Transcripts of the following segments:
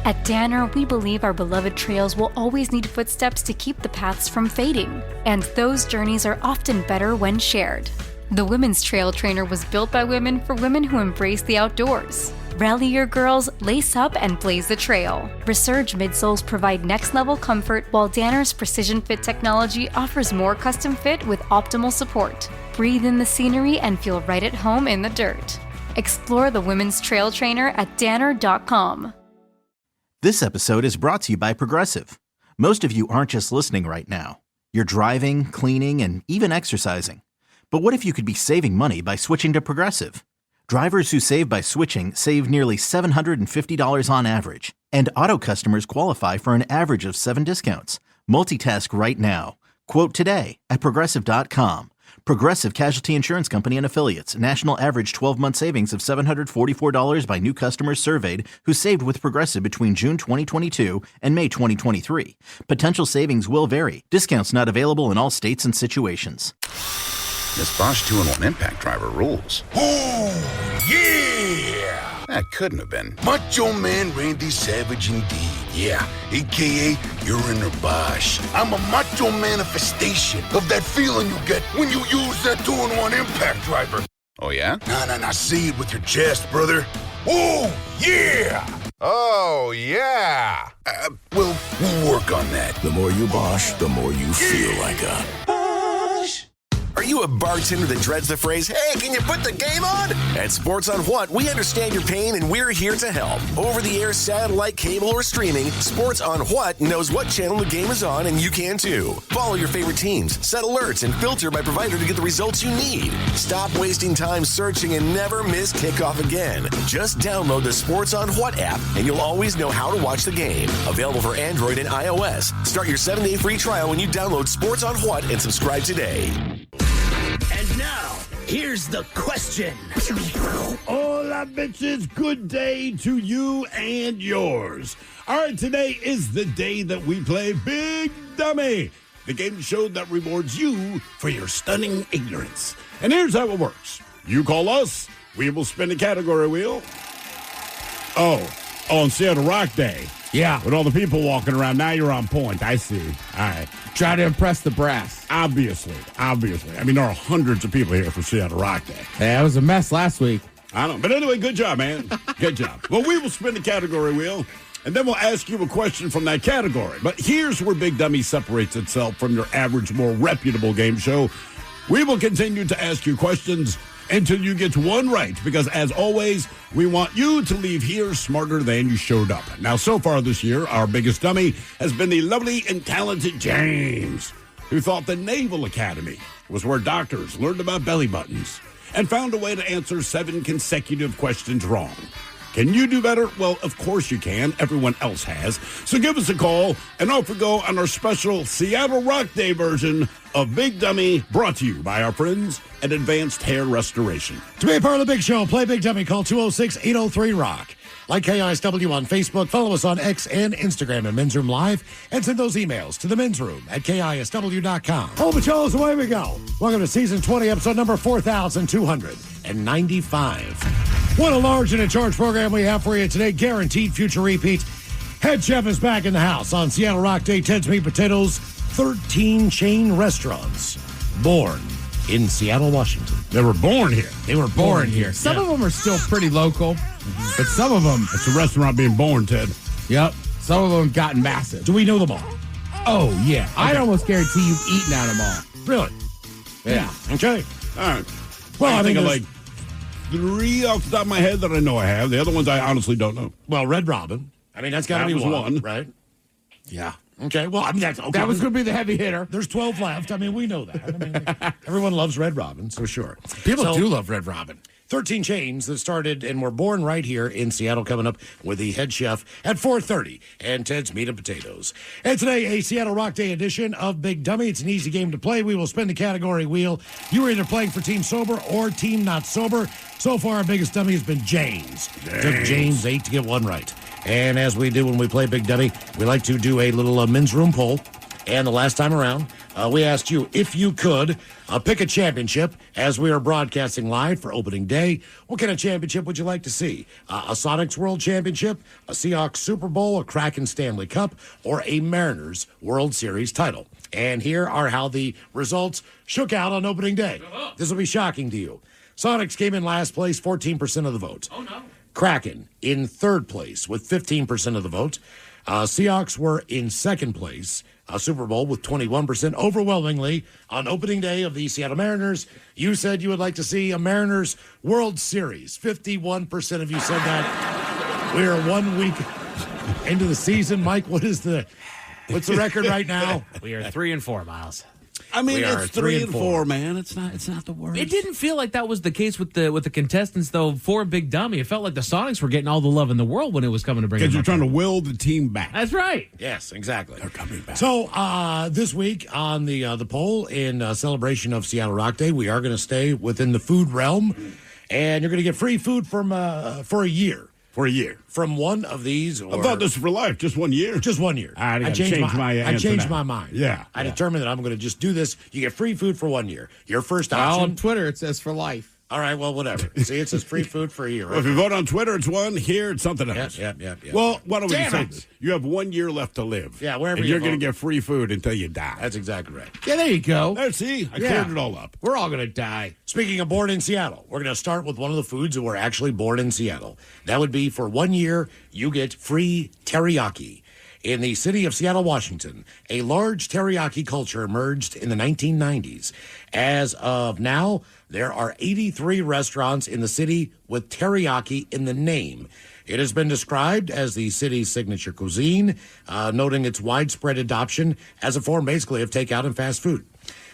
At Danner, we believe our beloved trails will always need footsteps to keep the paths from fading, and those journeys are often better when shared. The Women's Trail Trainer was built by women for women who embrace the outdoors. Rally your girls, lace up, and blaze the trail. Resurge midsoles provide next-level comfort, while Danner's Precision Fit technology offers more custom fit with optimal support. Breathe in the scenery and feel right at home in the dirt. Explore the Women's Trail Trainer at danner.com. This episode is brought to you by Progressive. Most of you aren't just listening right now. You're driving, cleaning, and even exercising. But what if you could be saving money by switching to Progressive? Drivers who save by switching save nearly $750 on average, and auto customers qualify for an average of 7 discounts. Multitask right now. Quote today at Progressive.com. Progressive Casualty Insurance Company and Affiliates. National average 12-month savings of $744 by new customers surveyed who saved with Progressive between June 2022 and May 2023. Potential savings will vary. Discounts not available in all states and situations. This Bosch 2-in-1 impact driver rules. Oh, yeah! That couldn't have been Macho Man Randy Savage indeed. Yeah, a.k.a. you're in a Bosch. I'm a macho manifestation of that feeling you get when you use that 2-in-1 impact driver. Oh, yeah? Nah, say it with your chest, brother. Oh, yeah! Oh, yeah! Well, we'll work on that. The more you Bosch, the more you feel like a Bosch. Are you a bartender that dreads the phrase, "Hey, can you put the game on?" At Sports on What, we understand your pain and we're here to help. Over-the-air, satellite, cable, or streaming, Sports on What knows what channel the game is on, and you can too. Follow your favorite teams, set alerts, and filter by provider to get the results you need. Stop wasting time searching and never miss kickoff again. Just download the Sports on What app, and you'll always know how to watch the game. Available for Android and iOS. Start your 7-day free trial when you download Sports on What and subscribe today. And now, here's the question. Hola, bitches. Good day to you and yours. All right, today is the day that we play Big Dummy, the game show that rewards you for your stunning ignorance. And here's how it works. You call us, we will spin a category wheel. On Seattle Rock Day. Yeah. With all the people walking around, now you're on point. I see. All right. Try to impress the brass. Obviously. I mean, there are hundreds of people here for Seattle Rock Day. Hey, that was a mess last week. I know. But anyway, good job, man. Good job. Well, we will spin the category wheel, and then we'll ask you a question from that category. But here's where Big Dummy separates itself from your average, more reputable game show. We will continue to ask you questions until you get one right, because as always, we want you to leave here smarter than you showed up. Now, so far this year, our biggest dummy has been the lovely and talented James, who thought the Naval Academy was where doctors learned about belly buttons and found a way to answer 7 consecutive questions wrong. Can you do better? Well, of course you can. Everyone else has. So give us a call and off we go on our special Seattle Rock Day version of Big Dummy, brought to you by our friends at Advanced Hair Restoration. To be a part of the big show, play Big Dummy. Call 206-803-ROCK. Like KISW on Facebook, follow us on X and Instagram at Men's Room Live, and send those emails to the Men's Room at KISW.com. Oh, Pacholas, away we go. Welcome to Season 20, episode number 4295. What a large and in charge program we have for you today. Guaranteed future repeats. Head chef is back in the house on Seattle Rock Day. Ted's Meat Potatoes, 13 chain restaurants born in Seattle, Washington. They were born here. They were born here. Some of them are still pretty local, but some of them... It's a restaurant being born, Ted. Yep. Some of them have gotten massive. Do we know them all? Oh, yeah. Okay. I'd almost guarantee you've eaten at them all. Really? Yeah. Okay. All right. Well, I think of like 3 off the top of my head that I know I have. The other ones I honestly don't know. Well, Red Robin. I mean, that's got to be one, right? Yeah. Okay, well, I mean, that's okay. That was going to be the heavy hitter. There's 12 left. I mean, we know that. I mean, everyone loves Red Robin, so sure. People do love Red Robin. 13 chains that started and were born right here in Seattle, coming up with the head chef at 4:30 and Ted's Meat and Potatoes. And today, a Seattle Rock Day edition of Big Dummy. It's an easy game to play. We will spin the category wheel. You are either playing for Team Sober or Team Not Sober. So far, our biggest dummy has been James. Took James 8 to get one right. And as we do when we play Big Dummy, we like to do a little men's room poll. And the last time around, We asked you if you could pick a championship as we are broadcasting live for opening day. What kind of championship would you like to see? A Sonics World Championship, a Seahawks Super Bowl, a Kraken Stanley Cup, or a Mariners World Series title? And here are how the results shook out on opening day. This will be shocking to you. Sonics came in last place, 14% of the vote. Oh, no. Kraken in third place with 15% of the vote. Seahawks were in second place, Super Bowl with 21%. Overwhelmingly, on opening day of the Seattle Mariners, you said you would like to see a Mariners World Series. 51% of you said that. We are 1 week into the season. Mike, what's the record right now? We are 3-4, Miles. I mean, it's 3-4, man. It's not the worst. It didn't feel like that was the case with the contestants, though. For Big Dummy, it felt like the Sonics were getting all the love in the world when it was coming to bring. Because you're trying to will the team back. That's right. Yes, exactly. They're coming back. So this week on the poll in celebration of Seattle Rock Day, we are going to stay within the food realm, and you're going to get free food from for a year. For a year. From one of these. I thought this was for life, just 1 year. Just 1 year. I changed my mind. Yeah. I determined that I'm going to just do this. You get free food for 1 year. Your first option. On Twitter, it says for life. All right, well, whatever. See, it says free food for a year. Right? Well, if you vote on Twitter, it's one. Here, it's something else. Yep. Well, why don't we say this? You have 1 year left to live. Yeah, wherever and you you're going to vote. get free food until you die. That's exactly right. Yeah, there you go. There, see? I cleared it all up. We're all going to die. Speaking of born in Seattle, we're going to start with one of the foods that were actually born in Seattle. That would be for 1 year, you get free teriyaki. In the city of Seattle, Washington, a large teriyaki culture emerged in the 1990s. As of now, there are 83 restaurants in the city with teriyaki in the name. It has been described as the city's signature cuisine, noting its widespread adoption as a form basically of takeout and fast food.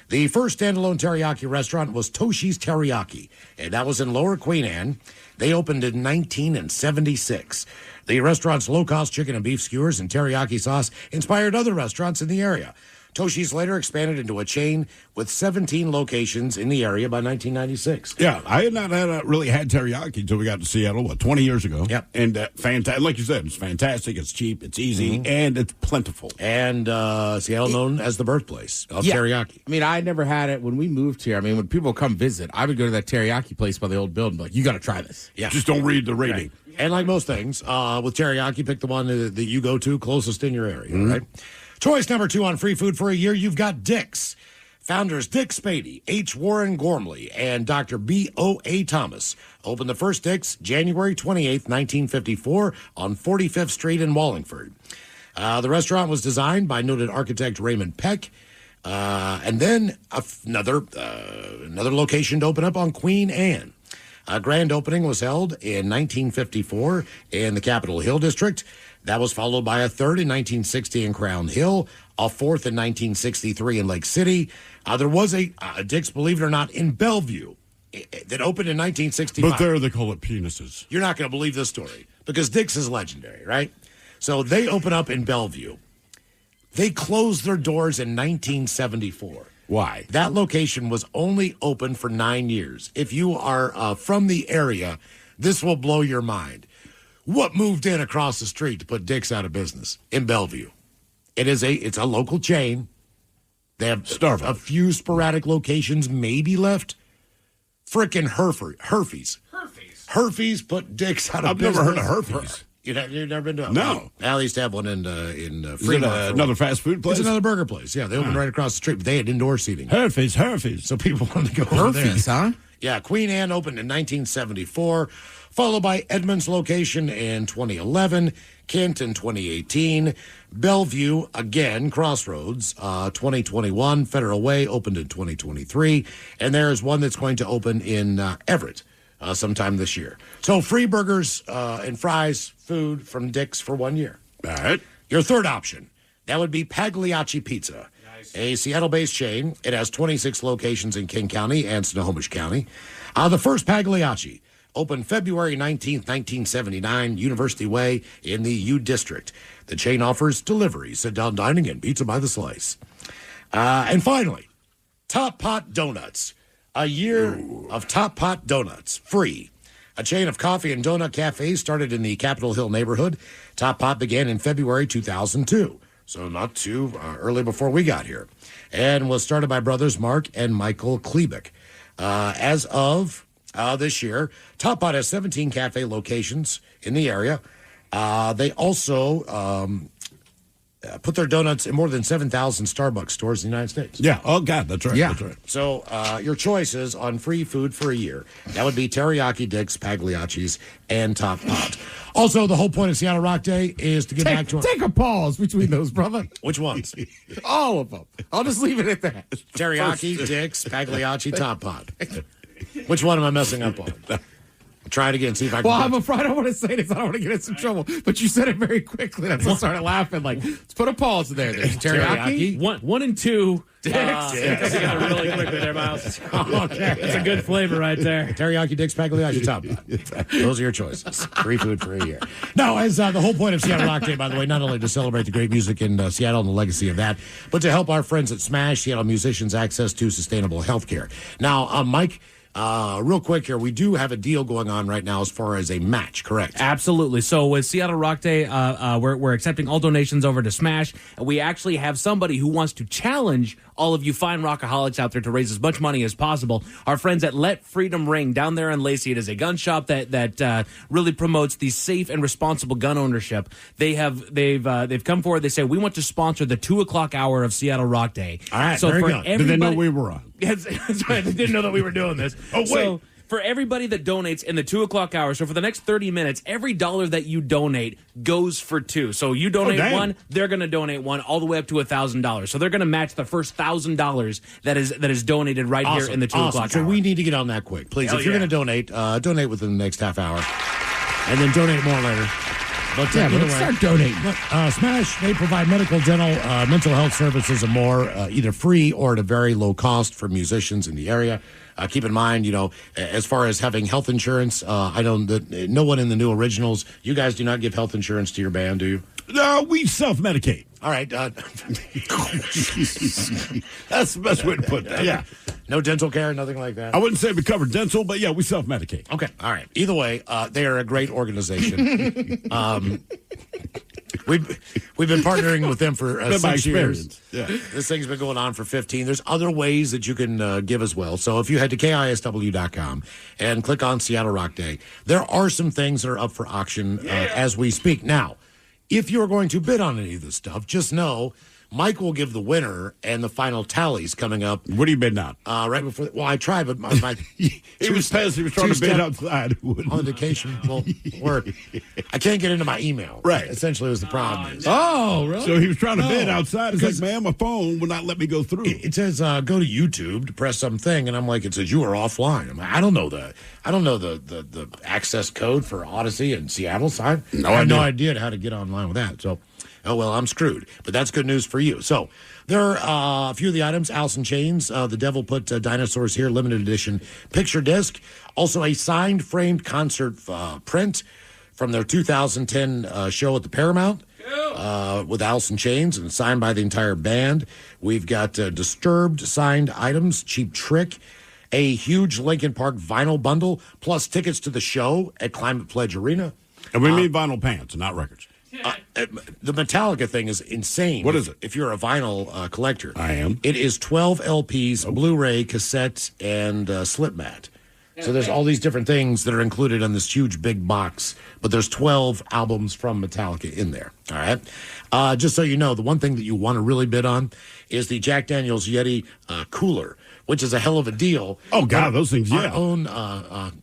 The first standalone teriyaki restaurant was Toshi's Teriyaki, and that was in Lower Queen Anne. They opened in 1976. The restaurant's low-cost chicken and beef skewers and teriyaki sauce inspired other restaurants in the area. Toshi's later expanded into a chain with 17 locations in the area by 1996. Yeah, I had not really had teriyaki until we got to Seattle, 20 years ago? Yep. And fantastic. Like you said, it's fantastic, it's cheap, it's easy, and it's plentiful. And Seattle known as the birthplace of teriyaki. I mean, I never had it when we moved here. I mean, when people come visit, I would go to that teriyaki place by the old building, like, you got to try this. Yeah. Just don't read the rating. Right. And like most things, with teriyaki, pick the one that you go to closest in your area, right? Choice number 2 on free food for a year, you've got Dick's. Founders Dick Spady, H. Warren Gormley, and Dr. B.O.A. Thomas opened the first Dick's January 28th, 1954 on 45th Street in Wallingford. The restaurant was designed by noted architect Raymond Peck, and then another location to open up on Queen Anne. A grand opening was held in 1954 in the Capitol Hill District. That was followed by a third in 1960 in Crown Hill, a fourth in 1963 in Lake City. There was a Dick's, believe it or not, in Bellevue that opened in 1965. But there they call it penises. You're not going to believe this story because Dick's is legendary, right? So they open up in Bellevue. They closed their doors in 1974. Why? That location was only open for 9 years. If you are from the area, this will blow your mind. What moved in across the street to put Dick's out of business in Bellevue? It's a local chain. They have a few sporadic locations maybe left. Frickin' Herfy's. Herfy's put Dick's out of business. I've never heard of Herfy's. You've never been to it? No. Well, they used to have one in Is it Fremont. another fast food place? It's another burger place. Yeah, they opened right across the street, but they had indoor seating. Herfy's. So people wanted to go over there. Herfy's, huh? Yeah, Queen Anne opened in 1974, followed by Edmonds location in 2011, Kent in 2018, Bellevue again, Crossroads 2021, Federal Way opened in 2023, and there is one that's going to open in Everett sometime this year. So free burgers and fries, food from Dick's for 1 year. All right. Your third option, that would be Pagliacci Pizza. A Seattle-based chain. It has 26 locations in King County and Snohomish County. The first Pagliacci opened February 19th, 1979, University Way in the U District. The chain offers delivery, sit-down dining, and pizza by the slice. And finally, Top Pot Donuts. A year of Top Pot Donuts, free. A chain of coffee and donut cafes started in the Capitol Hill neighborhood. Top Pot began in February 2002. So not too early before we got here. And was started by brothers Mark and Michael Klebik. As of this year, Top Pot has 17 cafe locations in the area. They also put their donuts in more than 7,000 Starbucks stores in the United States. Yeah. Oh, God, that's right. Yeah. That's right. So your choices on free food for a year. That would be teriyaki dicks, Pagliacci's, and Top Pot. Also, the whole point of Seattle Rock Day is to get back to Take a pause between those, brother. Which ones? All of them. I'll just leave it at that. Teriyaki, dicks, Pagliacci, Top Pot. Which one am I messing up on? Try it again. See if I can. Well, I'm afraid I don't want to say this. I don't want to get in some trouble. But you said it very quickly. That's why I started laughing. Like, let's put a pause there. There's teriyaki. One and two. Dicks. Together really quickly there, Miles. Okay. It's a good flavor right there. Teriyaki, dicks, Pagliacci, Top Pot. Those are your choices. Free food for a year. No, as the whole point of Seattle Rock Day, by the way, not only to celebrate the great music in Seattle and the legacy of that, but to help our friends at Smash Seattle musicians access to sustainable health care. Now, Mike, real quick here, we do have a deal going on right now as far as a match, correct? Absolutely. So with Seattle Rock Day, we're accepting all donations over to Smash. We actually have somebody who wants to challenge all of you fine rockaholics out there to raise as much money as possible. Our friends at Let Freedom Ring down there in Lacey. It is a gun shop that really promotes the safe and responsible gun ownership. They've come forward. They say we want to sponsor the 2:00 hour of Seattle Rock Day. All right. So very for good. Did they know we were on? Yes, that's right. They didn't know that we were doing this. Oh, wait. So for everybody that donates in the 2:00 hour, so for the next 30 minutes, every dollar that you donate goes for two. So you donate one, they're going to donate one, all the way up to $1,000. So they're going to match the first $1,000 that is donated right here in the 2:00 hour. So we need to get on that quick, please. Hell if you're going to donate, donate within the next half hour, and then donate more later. But let's start donating. Smash, they provide medical, dental, mental health services and more, either free or at a very low cost for musicians in the area. Keep in mind, as far as having health insurance, I know that no one in the new originals, you guys do not give health insurance to your band, do you? No, we self-medicate. All right. That's the best way to put that. Yeah. No dental care, nothing like that? I wouldn't say we cover dental, but yeah, we self-medicate. Okay. All right. Either way, they are a great organization. We've been partnering with them for 6 years. Yeah. This thing's been going on for 15. There's other ways that you can give as well. So if you head to KISW.com and click on Seattle Rock Day, there are some things that are up for auction as we speak. Now, if you're going to bid on any of this stuff, just know Mike will give the winner and the final tallies coming up. What are you bidding on? Right before. Well, I tried, but my he was pissed. He was trying to bid outside. On vacation. Well, work. I can't get into my email. Right. Essentially, was the problem. Oh, really? So he was trying to bid outside. It's like, man, my phone will not let me go through. It says go to YouTube to press something, and I'm like, it says you are offline. I'm like, I don't know the access code for Odyssey and Seattle side. I have no idea how to get online with that. So. Oh, well, I'm screwed. But that's good news for you. So there are a few of the items. Alice in Chains, The Devil Put Dinosaurs Here, limited edition picture disc. Also a signed framed concert print from their 2010 show at the Paramount with Alice in Chains and signed by the entire band. We've got Disturbed signed items, Cheap Trick, a huge Linkin Park vinyl bundle, plus tickets to the show at Climate Pledge Arena. And we mean vinyl pants, not records. The Metallica thing is insane. What is it? If you're a vinyl collector. I am. It is 12 LPs, Blu-ray, cassette, and slip mat. So there's all these different things that are included on this huge big box, but there's 12 albums from Metallica in there. All right. Just so you know, the one thing that you want to really bid on is the Jack Daniel's Yeti cooler, which is a hell of a deal. Oh, God, those things, yeah. Our own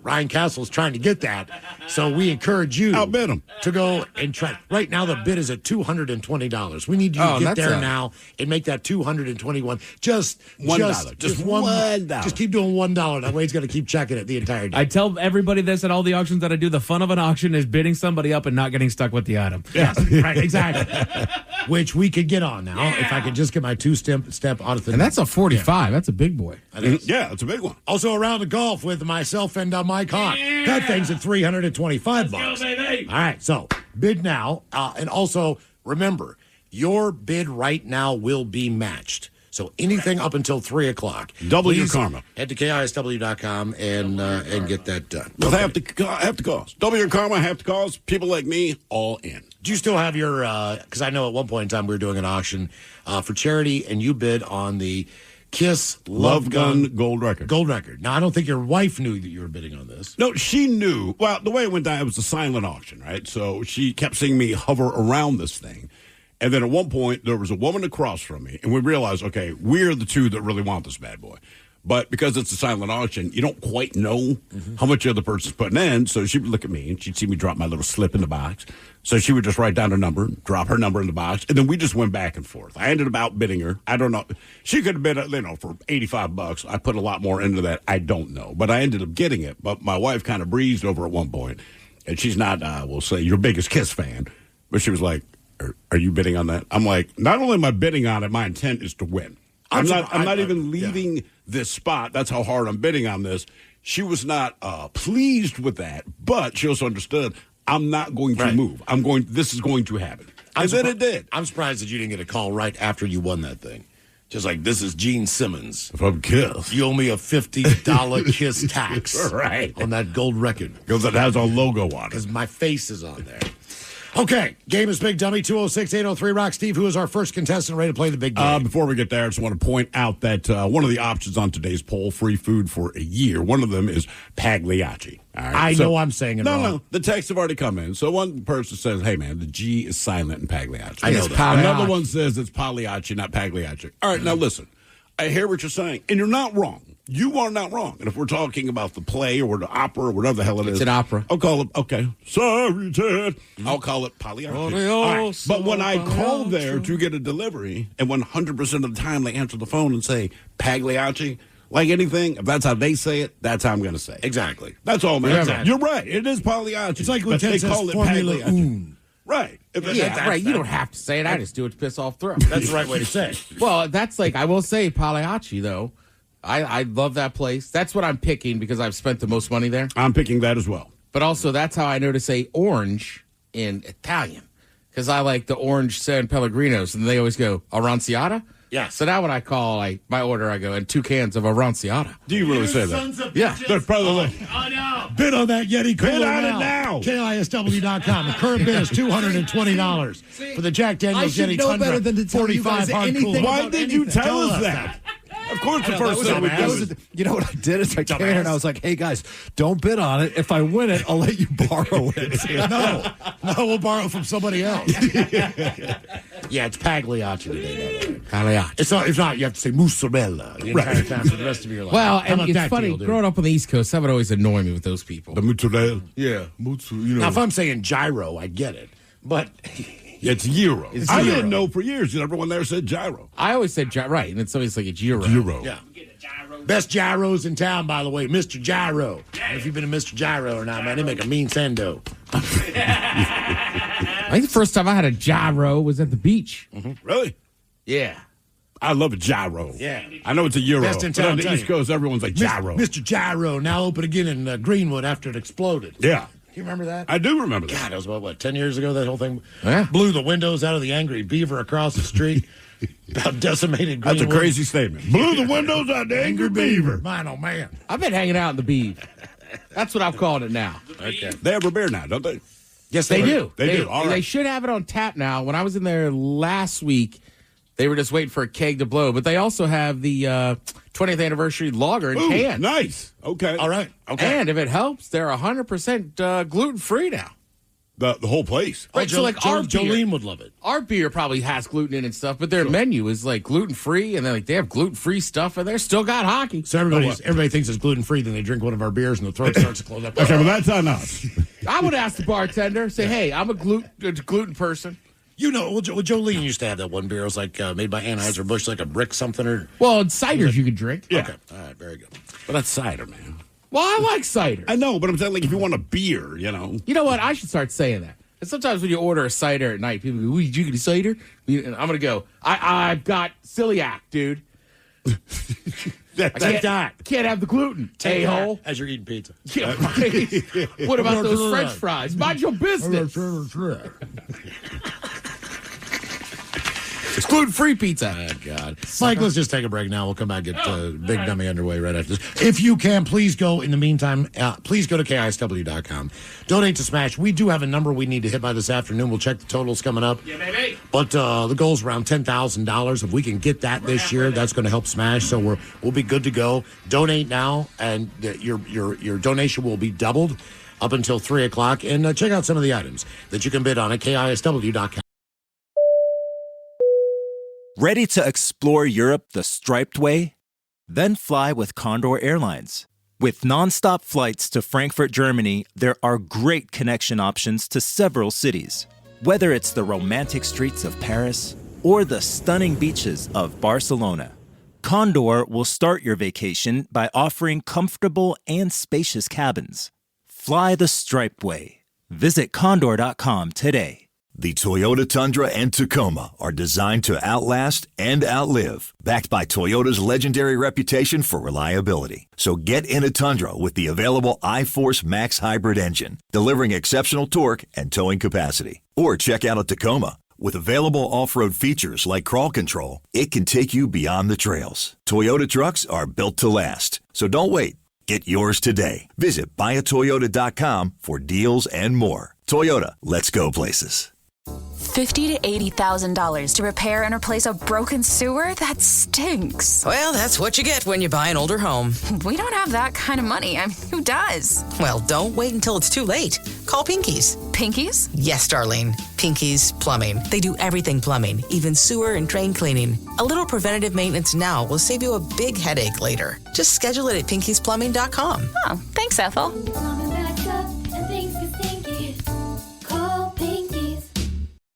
Ryan Castle's trying to get that, so we encourage you outbid him to go and try. Right now, the bid is at $220. We need you to get there now and make that $221. Just $1. Just $1. Just keep doing $1. That way, he's going to keep checking it the entire day. I tell everybody this at all the auctions that I do. The fun of an auction is bidding somebody up and not getting stuck with the item. Yes, right, exactly. Which we could get on now if I could just get my two-step auto. And that's a 45. Yeah. That's a big boy. Yeah, that's a big one. Also, a round of golf with myself and Mike Hawk. Yeah. That thing's at $325. Let's go, baby. All right, so bid now. And also, remember, your bid right now will be matched. So anything up until 3 o'clock. Double your Please karma. Head to KISW.com and get that done. Well, half the cost. Double your karma, half the cost. People like me, all in. Do you still have your, because I know at one point in time we were doing an auction for charity, and you bid on the KISS Love Gun Gold Record. Gold record. Now, I don't think your wife knew that you were bidding on this. No, she knew. Well, the way it went down, it was a silent auction, right? So she kept seeing me hover around this thing. And then at one point, there was a woman across from me, and we realized, okay, we're the two that really want this bad boy. But because it's a silent auction, you don't quite know how much the other person's putting in. So she would look at me, and she'd see me drop my little slip in the box. So she would just write down her number, drop her number in the box, and then we just went back and forth. I ended up outbidding her. I don't know. She could have bid, for $85. I put a lot more into that. I don't know. But I ended up getting it. But my wife kind of breezed over at one point, and she's not, we'll say, your biggest KISS fan. But she was like, are you bidding on that? I'm like, not only am I bidding on it, my intent is to win. I'm not even leaving this spot. That's how hard I'm bidding on this. She was not pleased with that, but she also understood I'm not going to move. This is going to happen. And then it did. I'm surprised that you didn't get a call right after you won that thing. Just like, this is Gene Simmons from KISS. You owe me a $50 KISS tax. Right. On that gold record. Because it has our logo on it. Because my face is on there. Okay, game is Big Dummy, 206-803-ROCK. Steve, who is our first contestant ready to play the big game? Before we get there, I just want to point out that one of the options on today's poll, free food for a year, one of them is Pagliacci. All right? I know I'm saying it wrong. No, the texts have already come in. So one person says, hey, man, the G is silent in Pagliacci. I know that. Another one says it's Pagliacci, not Pagliacci. All right, now listen. I hear what you're saying, and you're not wrong. You are not wrong. And if we're talking about the play or the opera or whatever the hell it is. It's an opera. I'll call it, okay. Sorry, Ted. I'll call it Pagliacci. All right. But when I call there to get a delivery, and 100% of the time they answer the phone and say Pagliacci, like anything, if that's how they say it, that's how I'm going to say it. Exactly. That's all, man. Exactly. You're right. It is Pagliacci. It's like when Ted says Formula Un. Right. Right. You don't have to say it. I just do it to piss off through. That's the right way to say it. Well, that's like, I will say Pagliacci, though. I love that place. That's what I'm picking because I've spent the most money there. I'm picking that as well. But also, that's how I know to say orange in Italian because I like the orange San Pellegrinos, and they always go Aranciata. Yeah. So now when I call my order, I go, and 2 cans of Aranciata. Do you really say that? Yeah. They're probably no. Bid on that Yeti Cooler Bid on it now. KISW.com. The current bid is $220 for the Jack Daniels Yeti Tundra. Than to tell you guys 45 hard anything cooler. Why about did you anything. tell us that? Of course, the first thing we do. You know what I did? Is I came here and I was like, "Hey guys, don't bid on it. If I win it, I'll let you borrow it." No, we'll borrow from somebody else. Yeah, it's Pagliacci today. Pagliacci. It's not. You have to say mozzarella the entire time for the rest of your life. Well, How and about it's that funny, deal, dude? growing up on the East Coast, that would always annoy me with those people. The mozzarella. Yeah. Now, if I'm saying gyro, I get it, but. It's gyro. It's I gyro. didn't know for years. Everyone there said gyro. I always said gyro, right, and then somebody's like a gyro. Gyro. Yeah. Best gyros in town, by the way, Mr. Gyro. If you've been to Mr. Gyro or not, man, they make a mean sando. I think the first time I had a gyro was at the beach. Mm-hmm. Really? Yeah. I love a gyro. Yeah. I know it's a euro. Best in But town, on the tell East you. Coast, everyone's like gyro. Mr. Gyro, now open again in Greenwood after it exploded. Yeah. You remember that? I do remember that. God, that was what 10 years ago, that whole thing? Yeah. Blew the windows out of the angry beaver across the street. About decimated That's Greenwood. a crazy statement. Blew the windows out the angry beaver. Man, oh, man. I've been hanging out in the beeve. That's what I've called it now. Okay. They have a beer now, don't they? Yes, They do. They do. All right. They should have it on tap now. When I was in there last week, they were just waiting for a keg to blow. But they also have the 20th anniversary lager in Ooh, can. nice. Okay. All right. Okay. And if it helps, they're 100% gluten-free now. The whole place. Right, so like our beer, Jolene would love it. our beer probably has gluten in and stuff, but their menu is like gluten-free, and they have gluten-free stuff, and they're still got hockey. So everybody thinks it's gluten-free, then they drink one of our beers and the throat starts to close up. Okay, well, that's on us. I would ask the bartender, say, hey, I'm a gluten person. You know, well, Jolene used to have that one beer. It was like made by Anheuser-Busch, like a brick something. Or Well, ciders you could drink. Yeah. Okay. All right, very good. But that's cider, man. Well, I like cider. I know, but I'm saying, like, if you want a beer, you know. You know what? I should start saying that. And sometimes when you order a cider at night, people go, "Ooh, you drinking a cider?" And I'm going to go, I've got celiac, dude. Take that. Can't have the gluten, Take that a-hole. as you're eating pizza. Yeah, right. What about those French fries? Mind your business. Exclude free pizza. Oh, God. Mike, let's just take a break now. We'll come back and get Big Dummy underway right after this. If you can, please go, in the meantime, please go to KISW.com. Donate to Smash. We do have a number we need to hit by this afternoon. We'll check the totals coming up. Yeah, baby. But the goal's around $10,000. If we can get that this year, that's going to help Smash. So we'll be good to go. Donate now, and your donation will be doubled up until 3 o'clock. And check out some of the items that you can bid on at KISW.com. Ready to explore Europe the striped way? Then fly with Condor Airlines. With nonstop flights to Frankfurt, Germany, there are great connection options to several cities. Whether it's the romantic streets of Paris or the stunning beaches of Barcelona, Condor will start your vacation by offering comfortable and spacious cabins. Fly the striped way. Visit Condor.com today. The Toyota Tundra and Tacoma are designed to outlast and outlive, backed by Toyota's legendary reputation for reliability. So get in a Tundra with the available iForce Max hybrid engine, delivering exceptional torque and towing capacity. Or check out a Tacoma. With available off-road features like crawl control, it can take you beyond the trails. Toyota trucks are built to last, so don't wait. Get yours today. Visit buyatoyota.com for deals and more. Toyota, let's go places. $50,000 to $80,000 to repair and replace a broken sewer? That stinks. Well, that's what you get when you buy an older home. We don't have that kind of money. I mean, who does? Well, don't wait until it's too late. Call Pinky's. Pinky's? Yes, Darlene. Pinky's Plumbing. They do everything plumbing, even sewer and drain cleaning. A little preventative maintenance now will save you a big headache later. Just schedule it at pinkysplumbing.com. Oh, thanks, Ethel.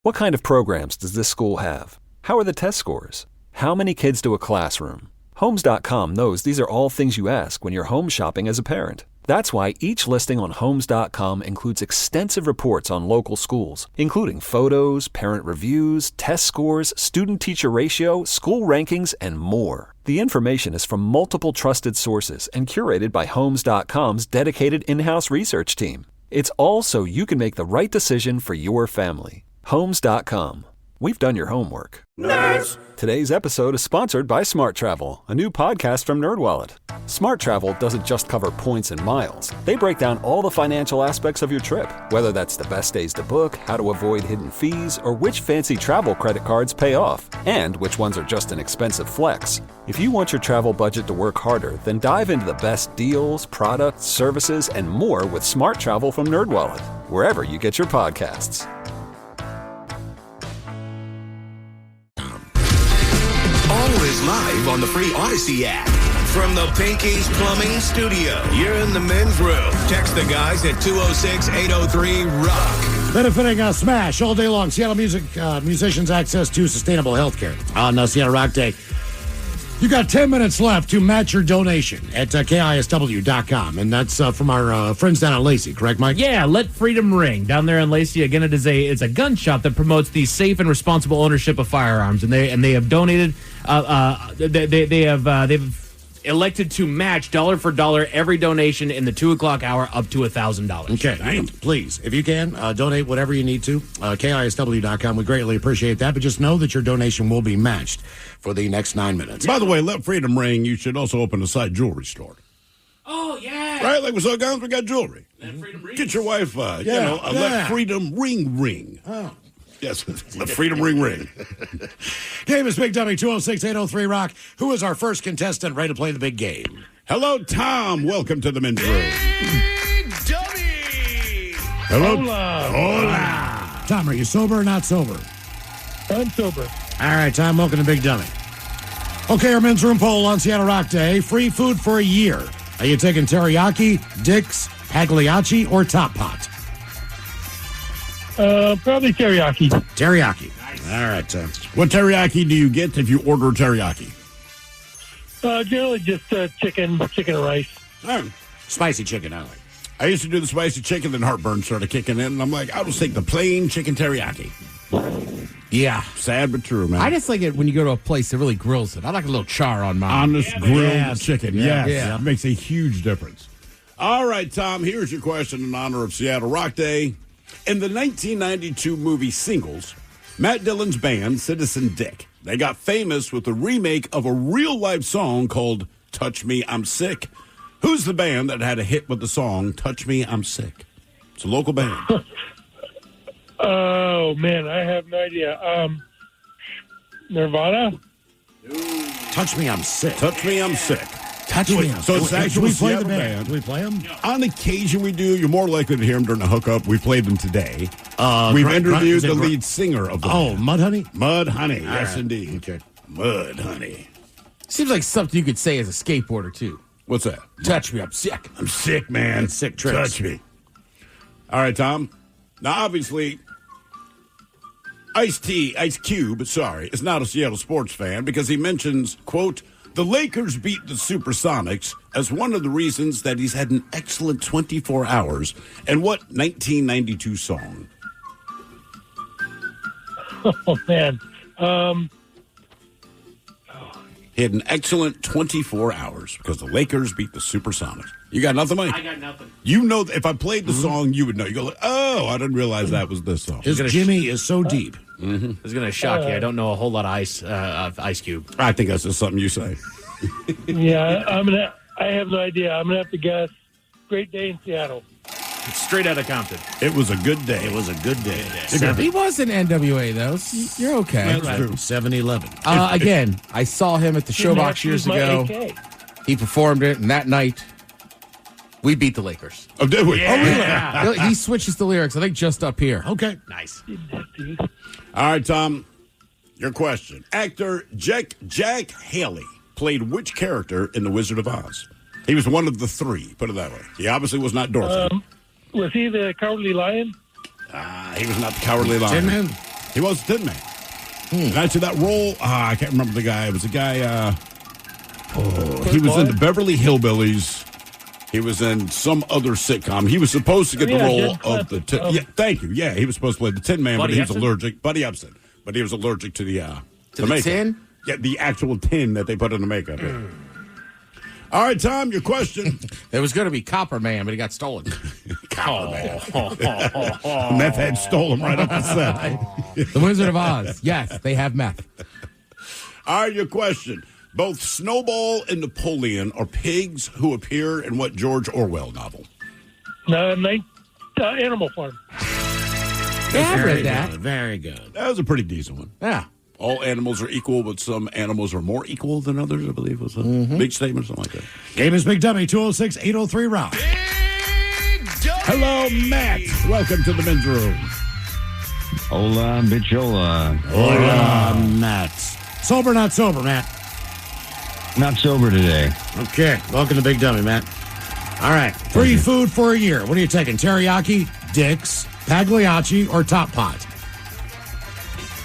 What kind of programs does this school have? How are the test scores? How many kids do a classroom? Homes.com knows these are all things you ask when you're home shopping as a parent. That's why each listing on Homes.com includes extensive reports on local schools, including photos, parent reviews, test scores, student-teacher ratio, school rankings, and more. The information is from multiple trusted sources and curated by Homes.com's dedicated in-house research team. It's all so you can make the right decision for your family. Homes.com. We've done your homework. Nerds! Today's episode is sponsored by Smart Travel, a new podcast from NerdWallet. Smart Travel doesn't just cover points and miles. They break down all the financial aspects of your trip, whether that's the best days to book, how to avoid hidden fees, or which fancy travel credit cards pay off, and which ones are just an expensive flex. If you want your travel budget to work harder, then dive into the best deals, products, services, and more with Smart Travel from NerdWallet, wherever you get your podcasts. Always live on the free Odyssey app. From the Pinky's Plumbing Studio, you're in the men's room. Text the guys at 206-803-ROCK. Benefiting Smash all day long. Seattle musicians access to sustainable health care on Seattle Rock Day. You got 10 minutes left to match your donation at KISW.com. And that's from our friends down at Lacey, correct, Mike? Yeah, Let Freedom Ring down there in Lacey. Again, it's a gun shop that promotes the safe and responsible ownership of firearms. And they have donated, they've elected to match dollar for dollar every donation in the 2 o'clock hour up to $1,000. Okay, please, if you can, donate whatever you need to. KISW.com. We greatly appreciate that, but just know that your donation will be matched for the next 9 minutes. By the way, Let Freedom Ring, you should also open a side jewelry store. Oh, yeah. Right? Like we sell guns, we got jewelry. Let Freedom Ring. Get your wife, Let Freedom Ring. Oh. Yes, Let Freedom Ring. Game is Big Dummy, 206-803-ROCK. Who is our first contestant ready to play the big game? Hello, Tom. Welcome to the men's room. Big Dummy! Hello. Hola. Tom, are you sober or not sober? I'm sober. All right, Tom, welcome to Big Dummy. Okay, our men's room poll on Seattle Rock Day. Free food for a year. Are you taking teriyaki, Dick's, Pagliacci, or Top Pot? Probably teriyaki. Teriyaki. All right. What teriyaki do you get if you order teriyaki? Generally just chicken and rice. Spicy chicken, I like. I used to do the spicy chicken, then heartburn started kicking in, and I'm like, I'll just take the plain chicken teriyaki. Yeah. Sad but true, man. I just like it when you go to a place that really grills it. I like a little char on mine. Honest grilled chicken. Yeah. It makes a huge difference. All right, Tom, here's your question in honor of Seattle Rock Day. In the 1992 movie Singles, Matt Dillon's band, Citizen Dick, they got famous with a remake of a real-life song called Touch Me, I'm Sick. Who's the band that had a hit with the song Touch Me, I'm Sick? It's a local band. Oh, man, I have no idea. Nirvana? Touch Me, I'm Sick. Touch Me, I'm Sick. Touch Me, I'm So it's Sick. actually Do we play the Seattle band? Do we play them? On occasion we do. You're more likely to hear them during the hookup. We played them today. We've Gr- interviewed Gr- the Gr- lead singer of the Oh, band. Mud Honey? Mud Honey, All yes right. indeed. Okay. Mud Honey. Seems like something you could say as a skateboarder, too. What's that? Touch me, I'm sick. I'm sick, man. Sick tricks. Touch me. All right, Tom. Now, obviously, Ice Cube, is not a Seattle sports fan because he mentions, quote, the Lakers beat the Supersonics as one of the reasons that he's had an excellent 24 hours. And what 1992 song? Oh, man. He had an excellent 24 hours because the Lakers beat the Supersonics. You got nothing, Mike? I got nothing. You know, if I played the song, you would know. You go like, oh, I didn't realize that was this song. His Jimmy is so deep. Mm-hmm. It's going to shock you. I don't know a whole lot of Ice Cube. I think that's just something you say. Yeah, I have no idea. I'm going to have to guess. Great day in Seattle. It's straight out of Compton. It was a good day. It was a good day. He was in NWA, though. So you're okay. That's true. 7-Eleven. Again, I saw him at the Showbox years ago. He performed it, and that night, we beat the Lakers. Oh, did we? Yeah. Oh, really? He switches the lyrics, I think, just up here. Okay. Nice. All right, Tom, your question. Actor Jack Haley played which character in The Wizard of Oz? He was one of the three, put it that way. He obviously was not Dorothy. Was he the Cowardly Lion? He was not the Cowardly Lion. Tin Man? He was the Tin Man. And actually, that role, I can't remember the guy. It was a guy, he was in the Beverly Hillbillies. He was in some other sitcom. He was supposed to get the role of the Tin. Yeah, thank you. Yeah, he was supposed to play the Tin Man, but he was allergic. Buddy Epson. But he was allergic to the makeup. tin? Yeah, the actual tin that they put in the makeup. Yeah. All right, Tom, your question. There was going to be Copper Man, but he got stolen. Copper Man. Meth head stole him right off the set. The Wizard of Oz. Yes, they have meth. All right, your question. Both Snowball and Napoleon are pigs who appear in what George Orwell novel? Animal Farm. Yeah, I read that. Good. Very good. That was a pretty decent one. Yeah. All animals are equal, but some animals are more equal than others, I believe was a big statement, something like that. Game is Big Dummy, 206-803 round. Hello, Matt. Welcome to the men's room. Hola, bichola. Hola, Matt. Sober, not sober, Matt? Not sober today. Okay. Welcome to Big Dummy, Matt. All right. Free food for a year. What are you taking? Teriyaki, Dick's, Pagliacci, or Top Pot?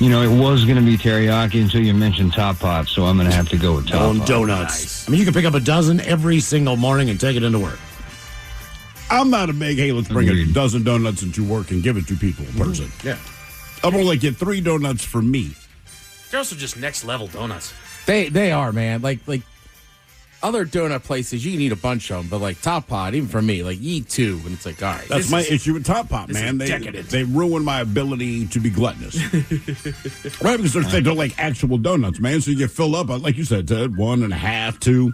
You know, it was going to be teriyaki until you mentioned Top Pot, so I'm going to have to go with Top Pot. Donuts. Nice. I mean, you can pick up a dozen every single morning and take it into work. I'm not a big, hey, let's bring Agreed. a dozen donuts into work and give it to people person. Yeah. I'm only get 3 donuts for me. They're also just next level donuts. They are, man. Like other donut places, you can eat a bunch of them, but like Top Pot, even for me, like you eat 2, and it's like, all right. That's my issue with Top Pot, man. They ruin my ability to be gluttonous. Right, because they don't like actual donuts, man. So you get filled up, like you said, Ted, 1.5, 2.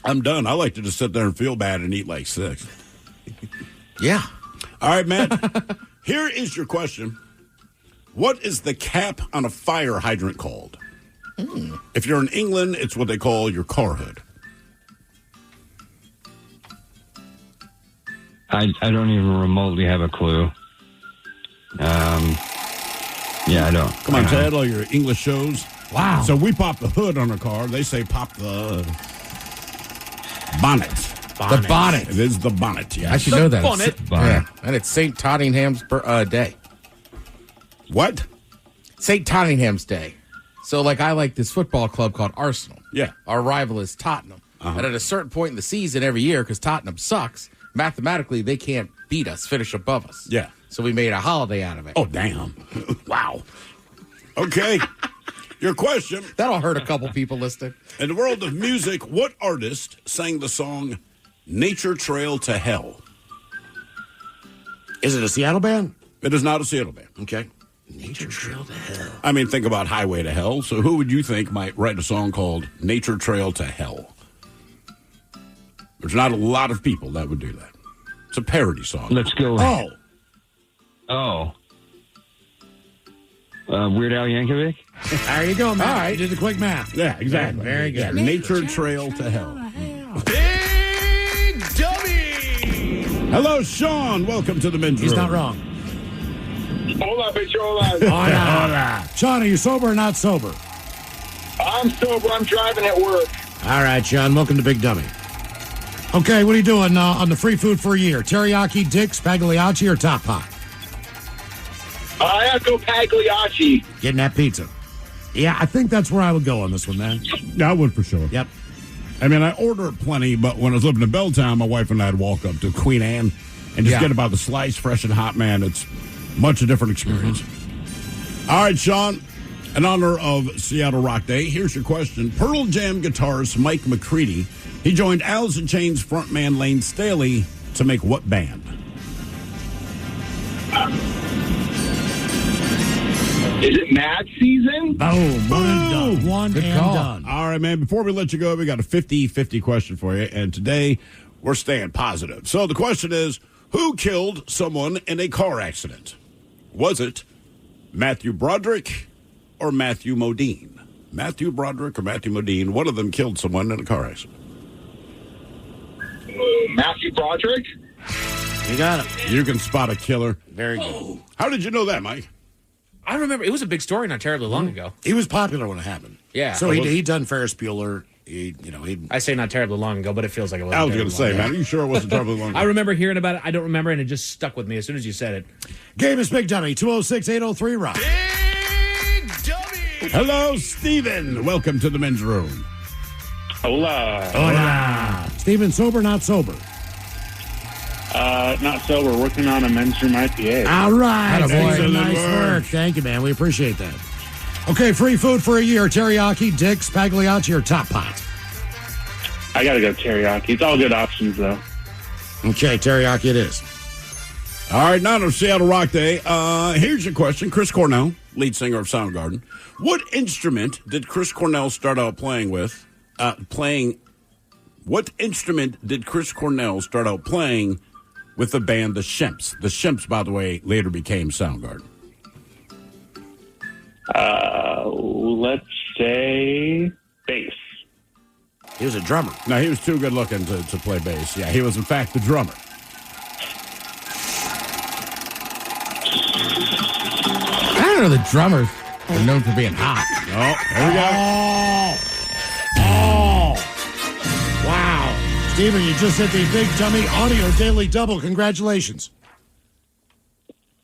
I'm done. I like to just sit there and feel bad and eat like 6. Yeah. All right, Matt. Here is your question. What is the cap on a fire hydrant called? If you're in England, it's what they call your car hood. I don't even remotely have a clue. Yeah, I don't. Come on, Ted, all your English shows. Wow. So we pop the hood on a car. They say pop the bonnet. The bonnet. It is the bonnet, yeah. I should know that. Bonnet. Yeah. And it's St. Tottingham's day. What? St. Tottingham's Day. So, like, I like this football club called Arsenal. Yeah. Our rival is Tottenham. And at a certain point in the season every year, because Tottenham sucks, mathematically, they can't beat us, finish above us. Yeah. So we made a holiday out of it. Oh, damn. Wow. Okay. Your question. That'll hurt a couple people listening. In the world of music, what artist sang the song Nature Trail to Hell? Is it a Seattle band? It is not a Seattle band. Okay. Nature Trail to Hell. I mean, think about Highway to Hell. So who would you think might write a song called Nature Trail to Hell? There's not a lot of people that would do that. It's a parody song. Let's go. Oh. Weird Al Yankovic? There you go, man. All right. You did the quick math. Yeah, exactly. Very good. Yeah, Nature Trail to Hell. Big Dummy! Hello, Sean. Welcome to the men's He's room. not wrong. Hola, bitch, hola. Hola. Sean, are you sober or not sober? I'm sober. I'm driving at work. All right, Sean. Welcome to Big Dummy. Okay, what are you doing on the free food for a year? Teriyaki, Dick's, Pagliacci, or Top Pot? I have to go Pagliacci. Getting that pizza. Yeah, I think that's where I would go on this one, man. Yeah, I would for sure. Yep. I mean, I order plenty, but when I was living in Belltown, my wife and I would walk up to Queen Anne and just get about the slice, fresh and hot, man. It's much a different experience. All right, Sean, in honor of Seattle Rock Day, here's your question. Pearl Jam guitarist Mike McCready, he joined Alice in Chains frontman Lane Staley to make what band? Is it Mad Season? Boom. One and done. One Good and call. done. All right, man, before we let you go, we got a 50-50 question for you, and today we're staying positive. So the question is, who killed someone in a car accident? Was it Matthew Broderick or Matthew Modine? Matthew Broderick or Matthew Modine, one of them killed someone in a car accident. Matthew Broderick? You got it. You can spot a killer. Very good. How did you know that, Mike? I remember it was a big story not terribly long ago. He was popular when it happened. Yeah. So he'd done Ferris Bueller. I say not terribly long ago, but it feels like it was. I was going to say, man, are you sure it wasn't terribly long ago? I remember hearing about it. I don't remember, and it just stuck with me as soon as you said it. Game is Big Dummy, 206-803-ROCK. Big Dummy! Hello, Steven. Welcome to the men's room. Hola. Hola. Steven, sober, not sober? Not sober. Working on a men's room IPA. All right. Excellent Nice work. Thank you, man. We appreciate that. Okay, free food for a year. Teriyaki, Dick's, Pagliacci, or Top Pot? I gotta go teriyaki. It's all good options, though. Okay, teriyaki it is. All right, now on Seattle Rock Day, here's your question. Chris Cornell, lead singer of Soundgarden. What instrument did Chris Cornell start out playing with? What instrument did Chris Cornell start out playing with the band The Shimps? The Shimps, by the way, later became Soundgarden. Let's say bass. He was a drummer. No, he was too good looking to play bass. Yeah, he was, in fact, the drummer. I don't know the drummers are known for being hot. Oh, there we go. Wow. Steven, you just hit the Big Dummy Audio Daily Double. Congratulations.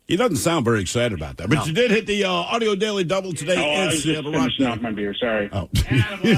He doesn't sound very excited about that, but you did hit the Audio Daily Double today. I was just finishing off my beer. Sorry. Oh,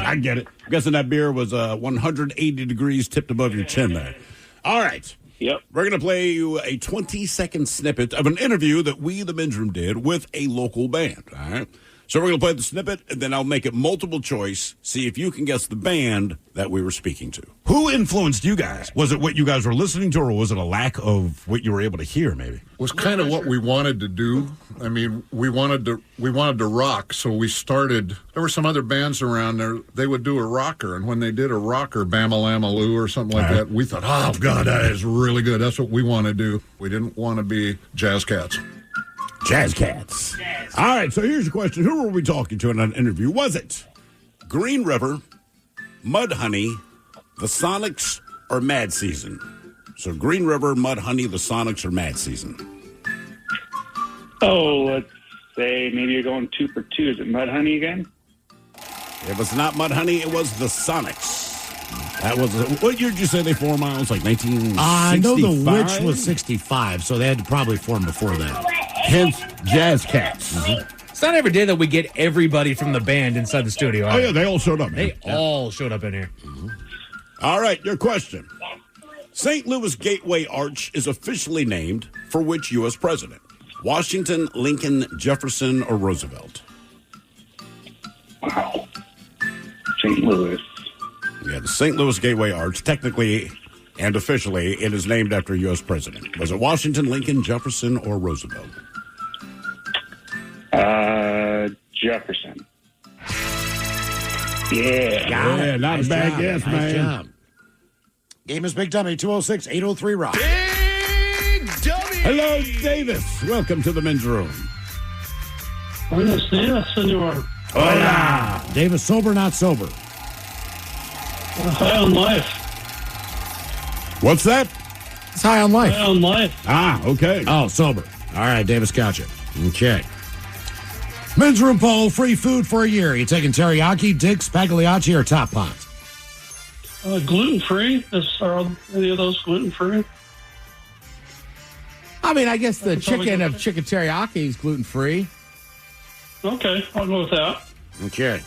I get it. I'm guessing that beer was 180 degrees tipped above your chin there. All right. Yep. We're going to play you a 20-second snippet of an interview that we, the men's room, did with a local band. All right. So we're going to play the snippet, and then I'll make it multiple choice, see if you can guess the band that we were speaking to. Who influenced you guys? Was it what you guys were listening to, or was it a lack of what you were able to hear, maybe? Was kind of what we wanted to do. I mean, we wanted to rock, so we started. There were some other bands around there. They would do a rocker, and when they did a rocker, Bama-Lama-Loo or something like that, we thought, oh God, that is really good. That's what we want to do. We didn't want to be jazz cats. Jazz Cats. All right, so here's the question. Who were we talking to in an interview? Was it Green River, Mudhoney, the Sonics, or Mad Season? So Green River, Mudhoney, the Sonics, or Mad Season? Oh, let's say maybe you're going 2 for 2. Is it Mudhoney again? It was not Mudhoney. It was the Sonics. That was what year did you say they formed? Miles, like 1965? I know the Witch was 65, so they had to probably form before that. Hence, Jazz Cats. It's not every day that we get everybody from the band inside the studio. Oh, yeah, they all showed up, man. They all showed up in here. All right, your question. St. Louis Gateway Arch is officially named for which U.S. president? Washington, Lincoln, Jefferson, or Roosevelt? Wow. St. Louis. Yeah, the St. Louis Gateway Arch, technically and officially, it is named after a U.S. president. Was it Washington, Lincoln, Jefferson, or Roosevelt? Jefferson. Yeah. Yeah, not a bad guess, nice man. Job. Game is Big Dummy, 206-803-ROCK. Hello, Davis. Welcome to the men's room. Buenos dias, senor. Hola. Davis, sober, not sober? High on life. What's that? It's high on life. High on life. Ah, okay. Oh, sober. All right, Davis, gotcha. Okay. Men's room poll, free food for a year. You taking teriyaki, Dick's, Pagliacci, or Top Pot? Gluten-free? Are any of those gluten-free? I mean, I guess the That's probably chicken good. of chicken teriyaki is gluten-free. Okay, I'll go with that. Okay.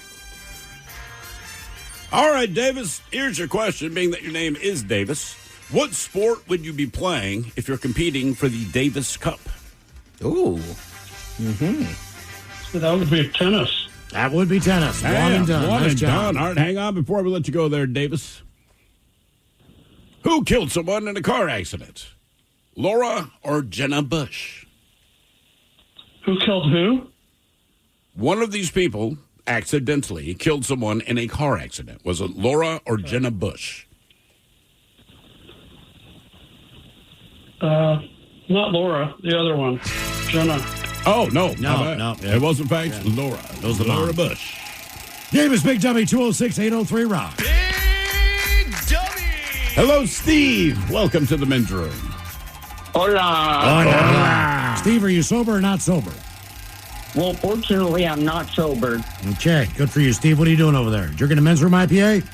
All right, Davis, here's your question, being that your name is Davis. What sport would you be playing if you're competing for the Davis Cup? Ooh. Mm-hmm. So that would be tennis. That would be tennis. One and done. One Nice and job. done. All right, hang on before we let you go there, Davis. Who killed someone in a car accident? Laura or Jenna Bush? Who killed who? One of these people accidentally killed someone in a car accident. Was it Laura or Jenna Bush? Not Laura, the other one. Jenna. Oh, no. No. It was, in fact, Laura. It was Laura mom. Bush. Game is Big Dummy, 206-803-ROCK. Hello, Steve. Welcome to the men's room. Hola. Steve, are you sober or not sober? Well, fortunately, I'm not sober. Okay, good for you, Steve. What are you doing over there? Drinking a men's room IPA?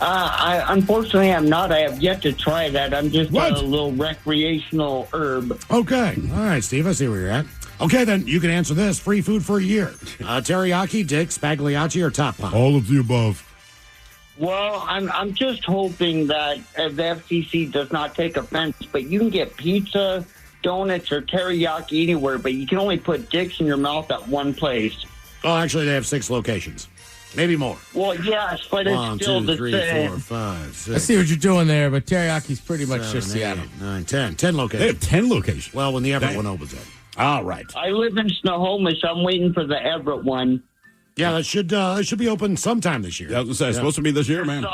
Unfortunately, I'm not. I have yet to try that. I'm just a little recreational herb. Okay. All right, Steve, I see where you're at. Okay, then you can answer this. Free food for a year. Teriyaki, Dick's, Pagliacci, or Top Pot? All of the above. Well, I'm just hoping that the FCC does not take offense, but you can get pizza, donuts, or teriyaki anywhere, but you can only put Dick's in your mouth at one place. Oh, actually, they have 6 locations. Maybe more. Well, yes, but it's 1, still 2, the 3, same. 4, 5, 6. I see what you're doing there, but teriyaki's pretty much 7, just 8, Seattle. 9, 10. 10 locations. They have 10 locations. Well, when the Everett one opens up. All right. I live in Snohomish. I'm waiting for the Everett one. Yeah, that should be open sometime this year. Yeah, I was going to say, it's supposed to be this year, man.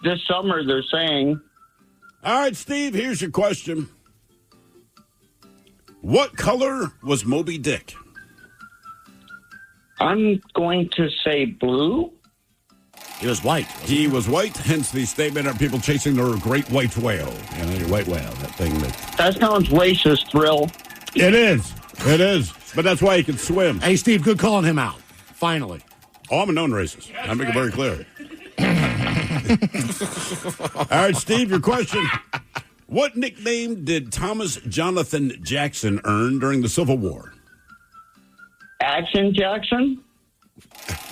This summer, they're saying. All right, Steve, here's your question. What color was Moby Dick? I'm going to say blue. He was white. He was white, hence the statement of people chasing their great white whale. You know, your white whale, that thing that... That sounds racist, Thrill. It is. It is. But that's why he can swim. Hey, Steve, good calling him out. Finally. Oh, I'm a known racist. I make it very clear. All right, Steve, your question. What nickname did Thomas Jonathan Jackson earn during the Civil War? Action Jackson?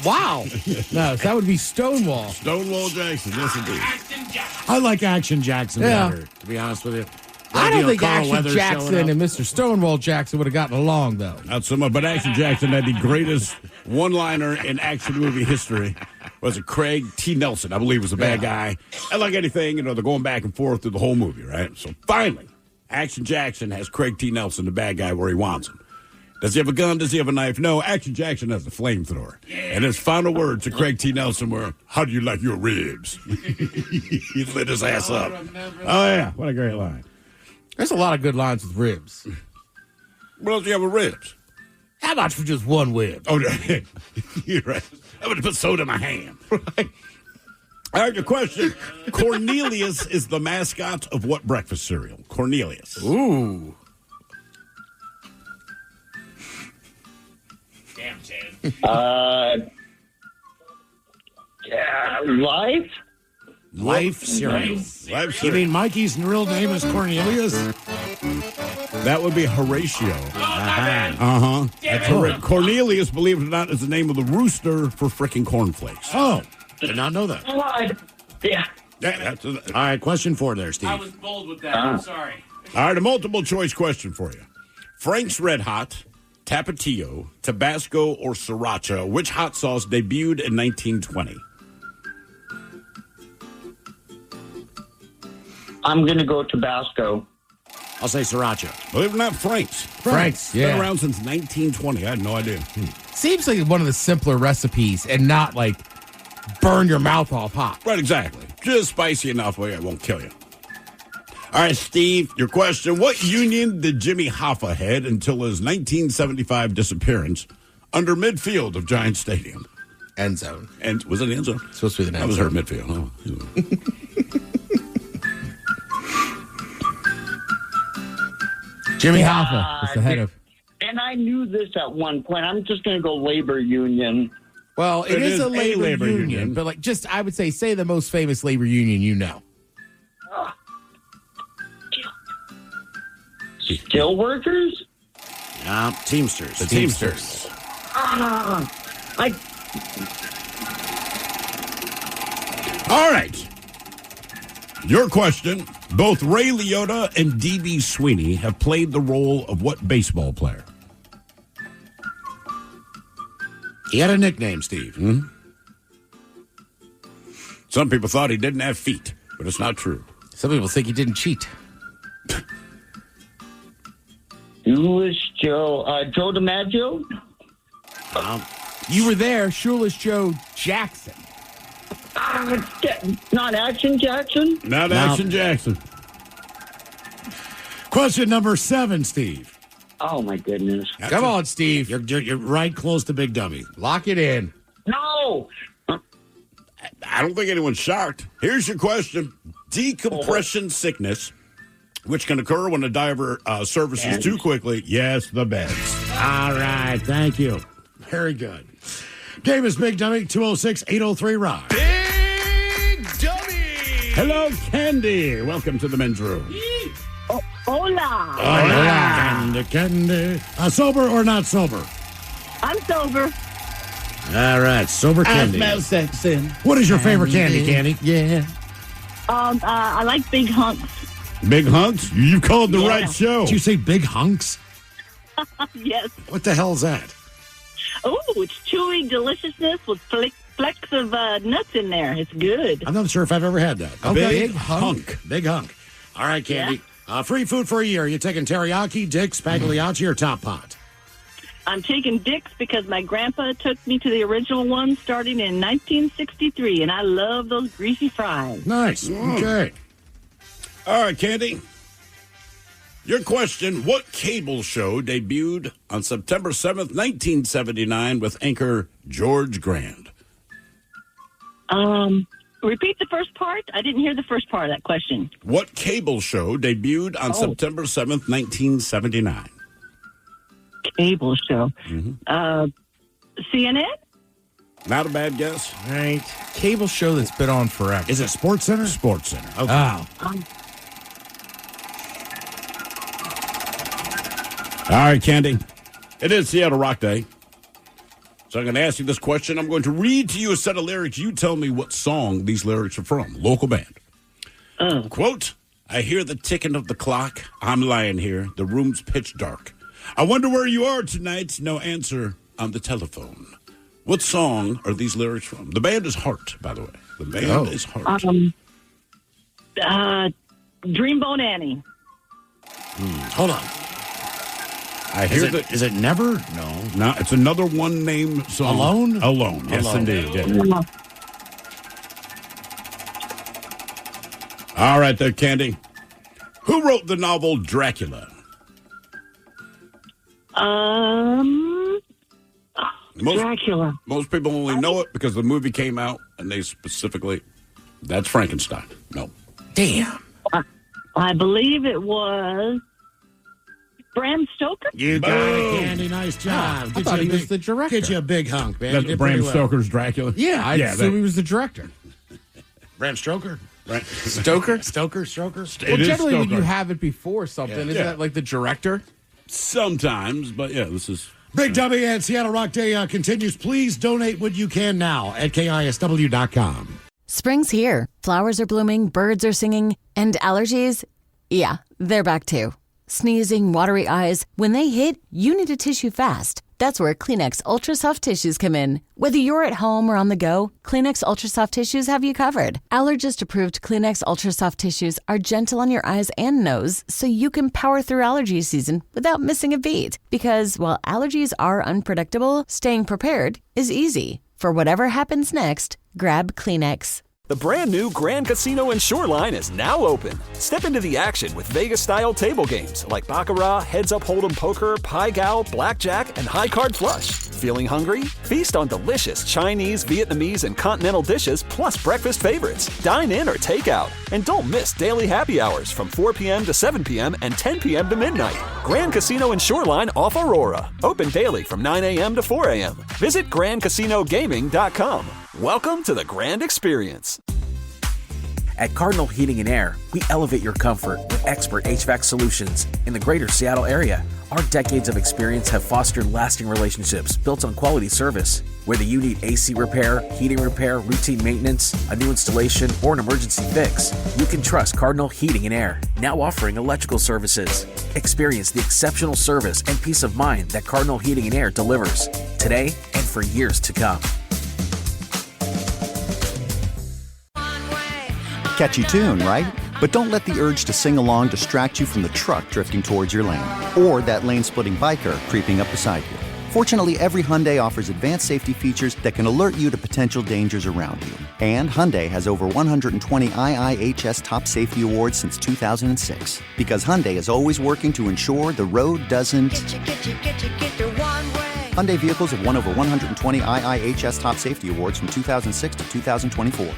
Wow. No, that would be Stonewall. Stonewall Jackson, yes, indeed. I like Action Jackson better, to be honest with you. I don't think Carl Action Weathers showing Jackson up. and Mr. Stonewall Jackson would have gotten along, though. Not so much, but Action Jackson had the greatest one-liner in action movie history. Was it Craig T. Nelson, I believe was a bad guy. And like anything, they're going back and forth through the whole movie, right? So finally, Action Jackson has Craig T. Nelson, the bad guy, where he wants him. Does he have a gun? Does he have a knife? No, Action Jackson has a flamethrower. And his final words to Craig T. Nelson were, "How do you like your ribs?" He lit his ass up. Oh, yeah. What a great line. There's a lot of good lines with ribs. What else do you have with ribs? How about for just one rib? Oh, you're right. I'm going to put soda in my hand. Right. All right, your question. Cornelius is the mascot of what breakfast cereal? Cornelius. Ooh. Damn, Ted. Life? Life cereal. Life You cereal. mean Mikey's real name is Cornelius? That would be Horatio. Uh-huh. That's correct. Cornelius, believe it or not, is the name of the rooster for frickin' cornflakes. Oh, did not know that. Yeah. That's All right, question 4 there, Steve. I was bold with that. I'm sorry. all right, a multiple choice question for you. Frank's Red Hot, Tapatio, Tabasco, or Sriracha, which hot sauce debuted in 1920? I'm going to go Tabasco. I'll say sriracha. Believe it or not, Frank's. Frank's, Been yeah. around since 1920. I had no idea. Seems like one of the simpler recipes and not like burn your mouth off hot. Right, exactly. Just spicy enough where it won't kill you. All right, Steve, your question. What union did Jimmy Hoffa head until his 1975 disappearance under midfield of Giant Stadium? End zone. And was it the end zone? Supposed to be the That end was zone. her midfield. Oh. Jimmy Hoffa is the head of. And I knew this at one point. I'm just going to go labor union. Well, it is a labor union, but like just I would say the most famous labor union you know. Steel workers? Teamsters. The Teamsters. All right. Your question. Both Ray Liotta and D.B. Sweeney have played the role of what baseball player? He had a nickname, Steve. Mm-hmm. Some people thought he didn't have feet, but it's not true. Some people think he didn't cheat. Shoeless Joe. Joe DiMaggio? You were there, Shoeless Joe Jackson. Not Action Jackson? Not Action Jackson. Question number 7, Steve. Oh, my goodness. Come on, Steve. You're right close to Big Dummy. Lock it in. No! I don't think anyone's shocked. Here's your question. Decompression sickness, which can occur when a diver surfaces too quickly. Yes, the beds. All right. Thank you. Very good. Game is Big Dummy, 206-803-ROCK. Big Dummy! Hello, Candy. Welcome to the men's room. Hola. Candy. Sober or not sober? I'm sober. All right. Sober candy. sexy. What is your favorite candy, Candy? Yeah. I like big hunks. Big hunks? You called the right show. Did you say big hunks? Yes. What the hell is that? Oh, it's chewy deliciousness with flecks of nuts in there. It's good. I'm not sure if I've ever had that. Big hunk. Big hunk. All right, Candy. Free food for a year. You taking teriyaki, Dick's, Pagliacci, or Top Pot? I'm taking Dick's because my grandpa took me to the original one starting in 1963, and I love those greasy fries. Nice. Okay. All right, Candy. Your question, what cable show debuted on September 7th, 1979 with anchor George Grand? Repeat the first part. I didn't hear the first part of that question. What cable show debuted on September 7th, 1979? Cable show. CNN? Not a bad guess. Right. Cable show that's been on forever. Is it Sports Center? Sports Center. Okay. Oh. All right, Candy. It is Seattle Rock Day. So I'm going to ask you this question. I'm going to read to you a set of lyrics. You tell me what song these lyrics are from. Local band. Quote, I hear the ticking of the clock. I'm lying here. The room's pitch dark. I wonder where you are tonight. No answer on the telephone. What song are these lyrics from? The band is Heart, by the way. The band is Heart. Dreamboat Annie. Hold on. I hear Is it Never? No, it's another one-name song. Alone? Alone. Yes, Alone. indeed. Yeah. All right there, Candy. Who wrote the novel Dracula? Dracula. Most people only know it because the movie came out and they specifically, that's Frankenstein. No. Damn. I believe it was Bram Stoker. You got it, Candy. Nice job. I thought he was the director. Get you a big hunk, man. You That's did Bram pretty well. Stoker's Dracula? Yeah, I assume he was the director. Bram Stoker? Right. Stoker? Stroker? Well, It is generally when Stoker. you have it before something, isn't that like the director? Sometimes, but yeah, this is... Big W and Seattle Rock Day continues. Please donate what you can now at KISW.com. Spring's here. Flowers are blooming, birds are singing, and allergies, yeah, they're back too. Sneezing, watery eyes, when they hit, you need a tissue fast. That's where Kleenex Ultra Soft Tissues come in. Whether you're at home or on the go, Kleenex Ultra Soft Tissues have you covered. Allergist-approved Kleenex Ultra Soft Tissues are gentle on your eyes and nose, so you can power through allergy season without missing a beat. Because while allergies are unpredictable, staying prepared is easy. For whatever happens next, grab Kleenex. The brand new Grand Casino and Shoreline is now open. Step into the action with Vegas-style table games like Baccarat, Heads Up Hold'em Poker, Pai Gow, Blackjack, and High Card Flush. Feeling hungry? Feast on delicious Chinese, Vietnamese, and continental dishes plus breakfast favorites. Dine in or take out. And don't miss daily happy hours from 4 p.m. to 7 p.m. and 10 p.m. to midnight. Grand Casino and Shoreline off Aurora. Open daily from 9 a.m. to 4 a.m. Visit GrandCasinoGaming.com. Welcome to the Grand Experience. At Cardinal Heating and Air, we elevate your comfort with expert HVAC solutions in the greater Seattle area. Our decades of experience have fostered lasting relationships built on quality service. Whether you need AC repair, heating repair, routine maintenance, a new installation, or an emergency fix, you can trust Cardinal Heating and Air, now offering electrical services. Experience the exceptional service and peace of mind that Cardinal Heating and Air delivers today and for years to come. Catchy tune, right? But don't let the urge to sing along distract you from the truck drifting towards your lane or that lane-splitting biker creeping up beside you. Fortunately, every Hyundai offers advanced safety features that can alert you to potential dangers around you. And Hyundai has over 120 IIHS Top Safety Awards since 2006. Because Hyundai is always working to ensure the road doesn't... Hyundai vehicles have won over 120 IIHS Top Safety Awards from 2006 to 2024.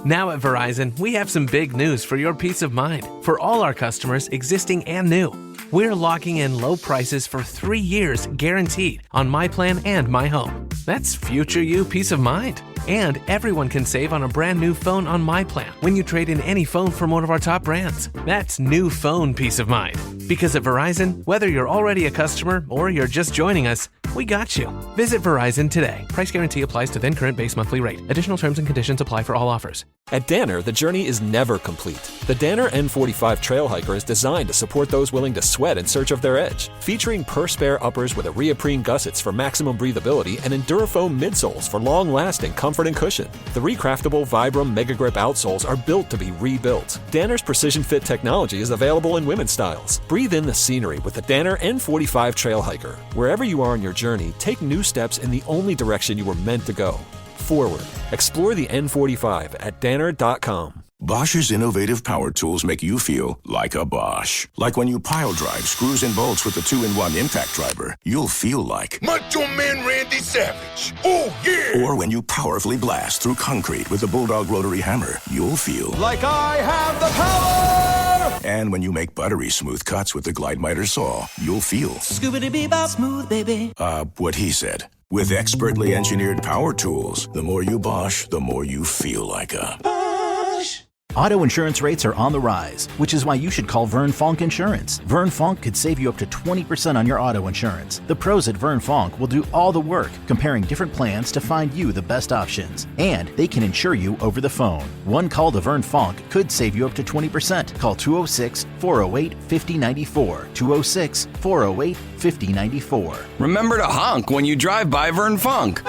Now at Verizon, we have some big news for your peace of mind. For all our customers, existing and new, we're locking in low prices for 3 years guaranteed on My Plan and My Home. That's future you peace of mind. And everyone can save on a brand new phone on My Plan when you trade in any phone from one of our top brands. That's new phone peace of mind. Because at Verizon, whether you're already a customer or you're just joining us, we got you. Visit Verizon today. Price guarantee applies to then current base monthly rate. Additional terms and conditions apply for all offers. At Danner, the journey is never complete. The Danner N45 Trail Hiker is designed to support those willing to sweat in search of their edge. Featuring per-spare uppers with a Reaprene gussets for maximum breathability and Endurafoam midsoles for long-lasting comfort and cushion. The recraftable Vibram Mega Grip outsoles are built to be rebuilt. Danner's precision fit technology is available in women's styles. Breathe in the scenery with the Danner N45 Trail Hiker. Wherever you are on your journey, take new steps in the only direction you were meant to go. Forward. Explore the N45 at Danner.com. Bosch's innovative power tools make you feel like a Bosch. Like when you pile drive screws and bolts with the 2-in-1 impact driver, you'll feel like Macho Man Randy Savage. Oh, yeah! Or when you powerfully blast through concrete with the Bulldog rotary hammer, you'll feel like I have the power! And when you make buttery smooth cuts with the Glide Miter saw, you'll feel Scoobity-bee-bop smooth, baby. What he said. With expertly engineered power tools, the more you Bosch, the more you feel like a Bosch. Auto insurance rates are on the rise, which is why you should call Vern Fonk Insurance. Vern Fonk could save you up to 20% on your auto insurance. The pros at Vern Fonk will do all the work, comparing different plans to find you the best options. And they can insure you over the phone. One call to Vern Fonk could save you up to 20%. Call 206-408-5094. 206-408-5094. Remember to honk when you drive by Vern Fonk.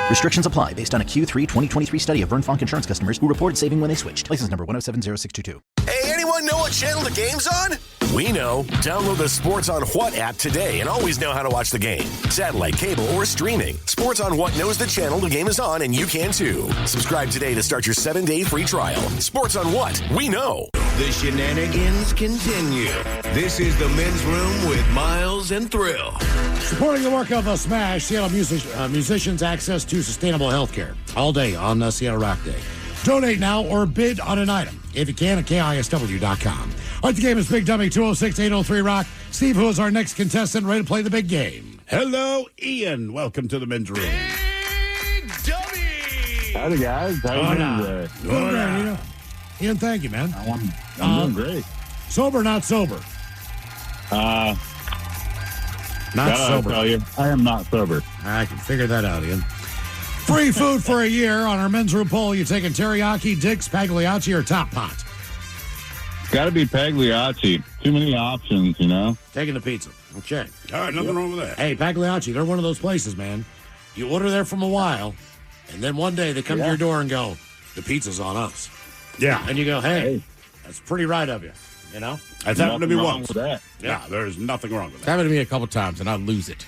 Restrictions apply based on a Q3 2023 study of Vern Fonk insurance customers who reported saving when they switched. License number 1070622. Hey, anyone know what channel the game's on? We know. Download the Sports on What app today and always know how to watch the game. Satellite, cable, or streaming. Sports on What knows the channel the game is on, and you can too. Subscribe today to start your 7-day free trial. Sports on What? We know. The shenanigans continue. This is the Men's Room with Miles and Thrill. Supporting the work of the Smash, Seattle musicians access to sustainable health care all day on Seattle Rock Day. Donate now or bid on an item if you can at KISW.com. All right, the game is Big Dummy 206-803-ROCK. Steve, who is our next contestant, ready to play the big game? Hello, Ian. Welcome to the Men's Room. Big Dummy! Howdy, guys. How are you doing today? Doing great, Ian, thank you, man. I'm doing great. Sober, not sober? Not sober. Tell you, I am not sober. I can figure that out, Ian. Free food for a year on our Men's Room poll. You taking teriyaki, Dick's, Pagliacci, or Top Pot? Got to be Pagliacci. Too many options, you know? Taking the pizza. Okay. All right, nothing wrong with that. Hey, Pagliacci, they're one of those places, man. You order there from a while, and then one day they come to your door and go, the pizza's on us. Yeah. And you go, hey, that's pretty right of you, you know? That's happened to me Nothing wrong once. with that. Yeah, there's nothing wrong with It's that. happened to me a couple times, and I lose it.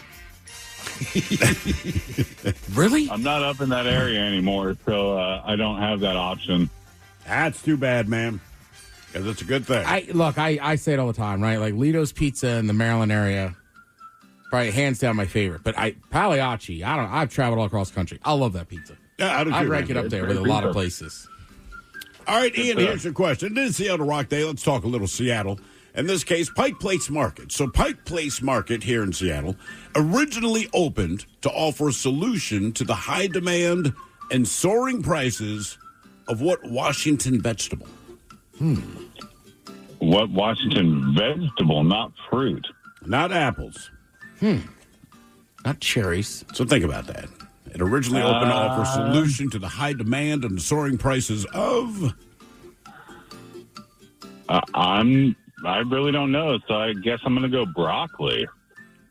Really? I'm not up in that area anymore, so I don't have that option. That's too bad, man. Because it's a good thing. I say it all the time, right? Like Lito's Pizza in the Maryland area, probably hands down my favorite. But Pagliacci, I've traveled all across the country. I love that pizza. Yeah, I do I'd too, rank man. it up there with a lot of places. All right, Ian, here's your question. It is Seattle Rock Day. Let's talk a little Seattle. In this case, Pike Place Market. So Pike Place Market here in Seattle originally opened to offer a solution to the high demand and soaring prices of what Washington vegetable? What Washington vegetable, not fruit? Not apples. Not cherries. So think about that. It originally opened to offer a solution to the high demand and soaring prices of... I really don't know, so I guess I'm going to go broccoli.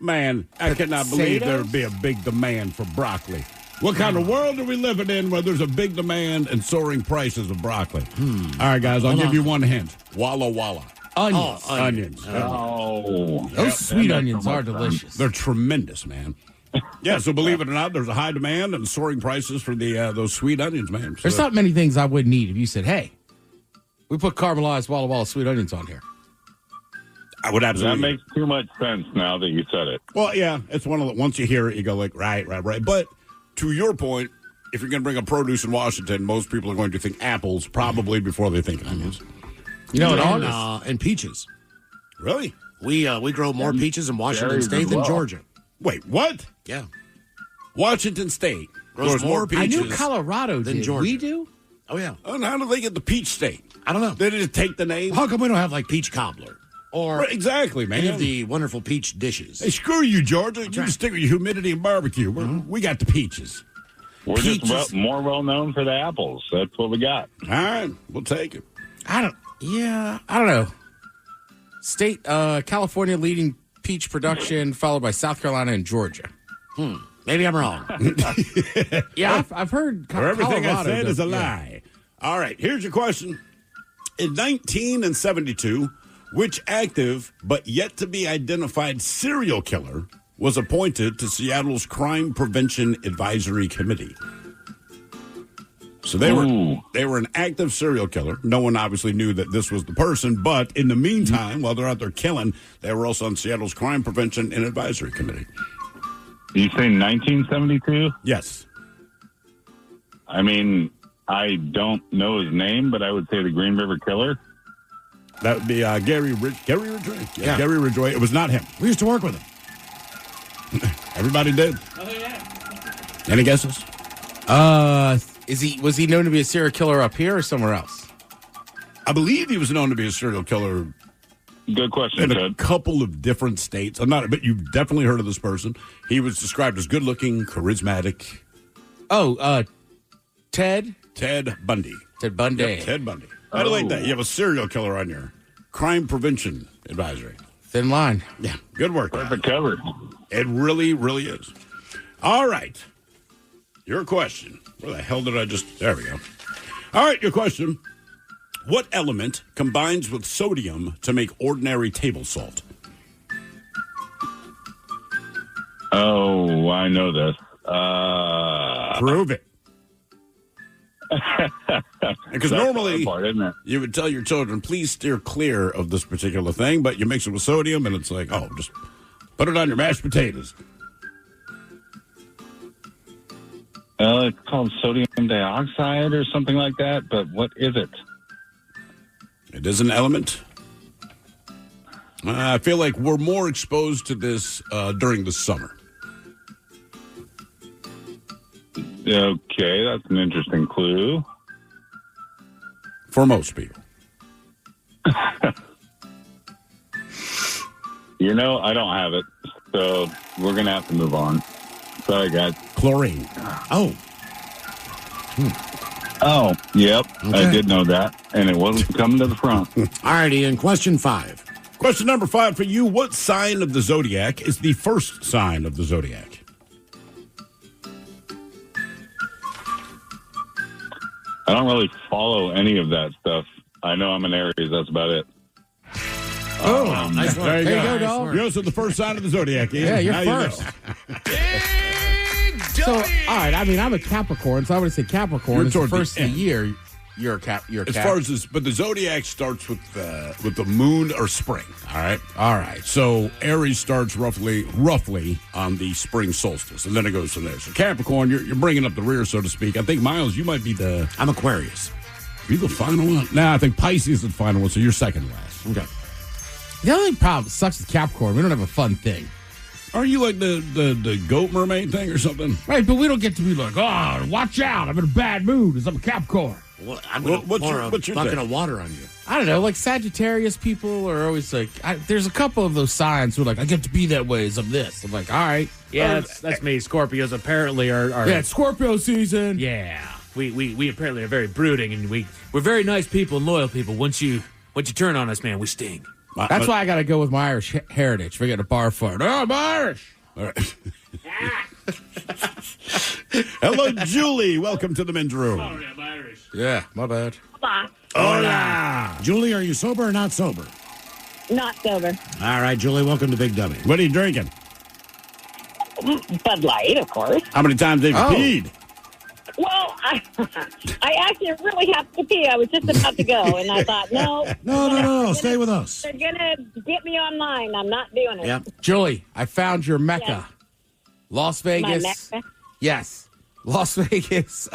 Man, I cannot believe there would be a big demand for broccoli. What kind of world are we living in where there's a big demand and soaring prices of broccoli? All right, guys, I'll give you one hint. Walla Walla. Onions. Onions. Oh. Those sweet onions are delicious. They're tremendous, man. Yeah, so believe it or not, there's a high demand and soaring prices for the those sweet onions, man. So, There's not many things I wouldn't eat if you said, hey, we put caramelized Walla Walla sweet onions on here. I would absolutely. That makes too much sense now that you said it. Well, yeah, it's one of the, once you hear it, you go like, right. But to your point, if you're going to bring a produce in Washington, most people are going to think apples probably before they think onions. You know, and peaches. Really? We grow more peaches in Washington berries State as than well. Georgia. Wait, what? Yeah. Washington State Grows more I peaches knew Colorado than did. Georgia. We do? Oh, yeah. And how do they get the peach state? I don't know. They just take the name? How come we don't have, like, peach cobbler? Or Right, exactly, man. any of the wonderful peach dishes? Hey, screw you, Georgia. You can stick with your humidity and barbecue. We got the peaches. We're just more well known for the apples. That's what we got. All right, we'll take it. I don't know. State, California leading peach production, followed by South Carolina and Georgia. Maybe I'm wrong. Yeah, I've heard Everything I Colorado said does- is a yeah. lie. All right, here's your question. In 1972, which active but yet to be identified serial killer was appointed to Seattle's Crime Prevention Advisory Committee? So they were an active serial killer. No one obviously knew that this was the person, but in the meantime, while they're out there killing, they were also on Seattle's Crime Prevention and Advisory Committee. You say 1972? Yes. I mean, I don't know his name, but I would say the Green River Killer. That would be Gary Ridgway. Yeah, Gary Ridgway. It was not him. We used to work with him. Everybody did. Oh, yeah. Any guesses? Was he known to be a serial killer up here or somewhere else? I believe he was known to be a serial killer Good question, in a Ted. couple of different states. But you've definitely heard of this person. He was described as good-looking, charismatic. Oh, Ted? Ted Bundy. Ted Bundy. Yep, Ted Bundy. I like that. You have a serial killer on your Crime Prevention Advisory. Thin line. Yeah, good work. Perfect cover. It really, really is. All right. Your question. Where the hell did I just... There we go. All right, your question. What element combines with sodium to make ordinary table salt? Oh, I know this. Prove it. Because That's normally the hard part, isn't it? you would tell your children, please steer clear of this particular thing, but you mix it with sodium and it's like, oh, just put it on your mashed potatoes. It's called sodium dioxide or something like that, but what is it? It is an element. I feel like we're more exposed to this during the summer. Okay, that's an interesting clue. For most people. You know, I don't have it, so we're going to have to move on. Sorry, guys. Chlorine. Oh. Oh, yep. Okay. I did know that, and it wasn't coming to the front. All right, Ian, question 5. Question number 5 for you. What sign of the zodiac is the first sign of the zodiac? I don't really follow any of that stuff. I know I'm an Aries. That's about it. Oh, nice one. There you go, Nice dog. one. You're also the first sign of the zodiac, Ian. Yeah, you're Now first. So, all right. I mean, I'm a Capricorn, so I would say Capricorn You're is the toward the first of the end. year. You're a Cap. You're a As Cap. far as this, but the zodiac starts with the moon or spring. All right. All right. So Aries starts roughly on the spring solstice, and then it goes from there. So Capricorn, you're bringing up the rear, so to speak. I think Miles, you might be I'm Aquarius. Are you the final one? Nah, I think Pisces is the final one. So you're second to last. Okay. The only problem sucks with Capricorn. We don't have a fun thing. Are you like the goat mermaid thing or something? Right, but we don't get to be like, oh, watch out, I'm in a bad mood because I'm a Capricorn. Well, I'm going to what's pour your- a what's your bucket take? of water on you. I don't know, like Sagittarius people are always like, there's a couple of those signs who are like, I get to be that way as I'm this. I'm like, all right. Yeah, that's me. Scorpios apparently are Yeah, it's Scorpio season. Yeah, we apparently are very brooding, and we're very nice people and loyal people. Once you turn on us, man, we sting. That's why I got to go with my Irish heritage. Forget a bar fart. Oh, I'm Irish. All right. Hello, Julie. Welcome to the men's room. I'm Irish. Yeah, my bad. Hola. Julie, are you sober or not sober? Not sober. All right, Julie, welcome to Big Dummy. What are you drinking? Bud Light, of course. How many times have you peed? Well, I actually really have to pee. I was just about to go, and I thought, no. No. Stay with us. They're going to get me online. I'm not doing it. Yep. Julie, I found your Mecca. Yeah. Las My Vegas. Mecca? Yes. Las Vegas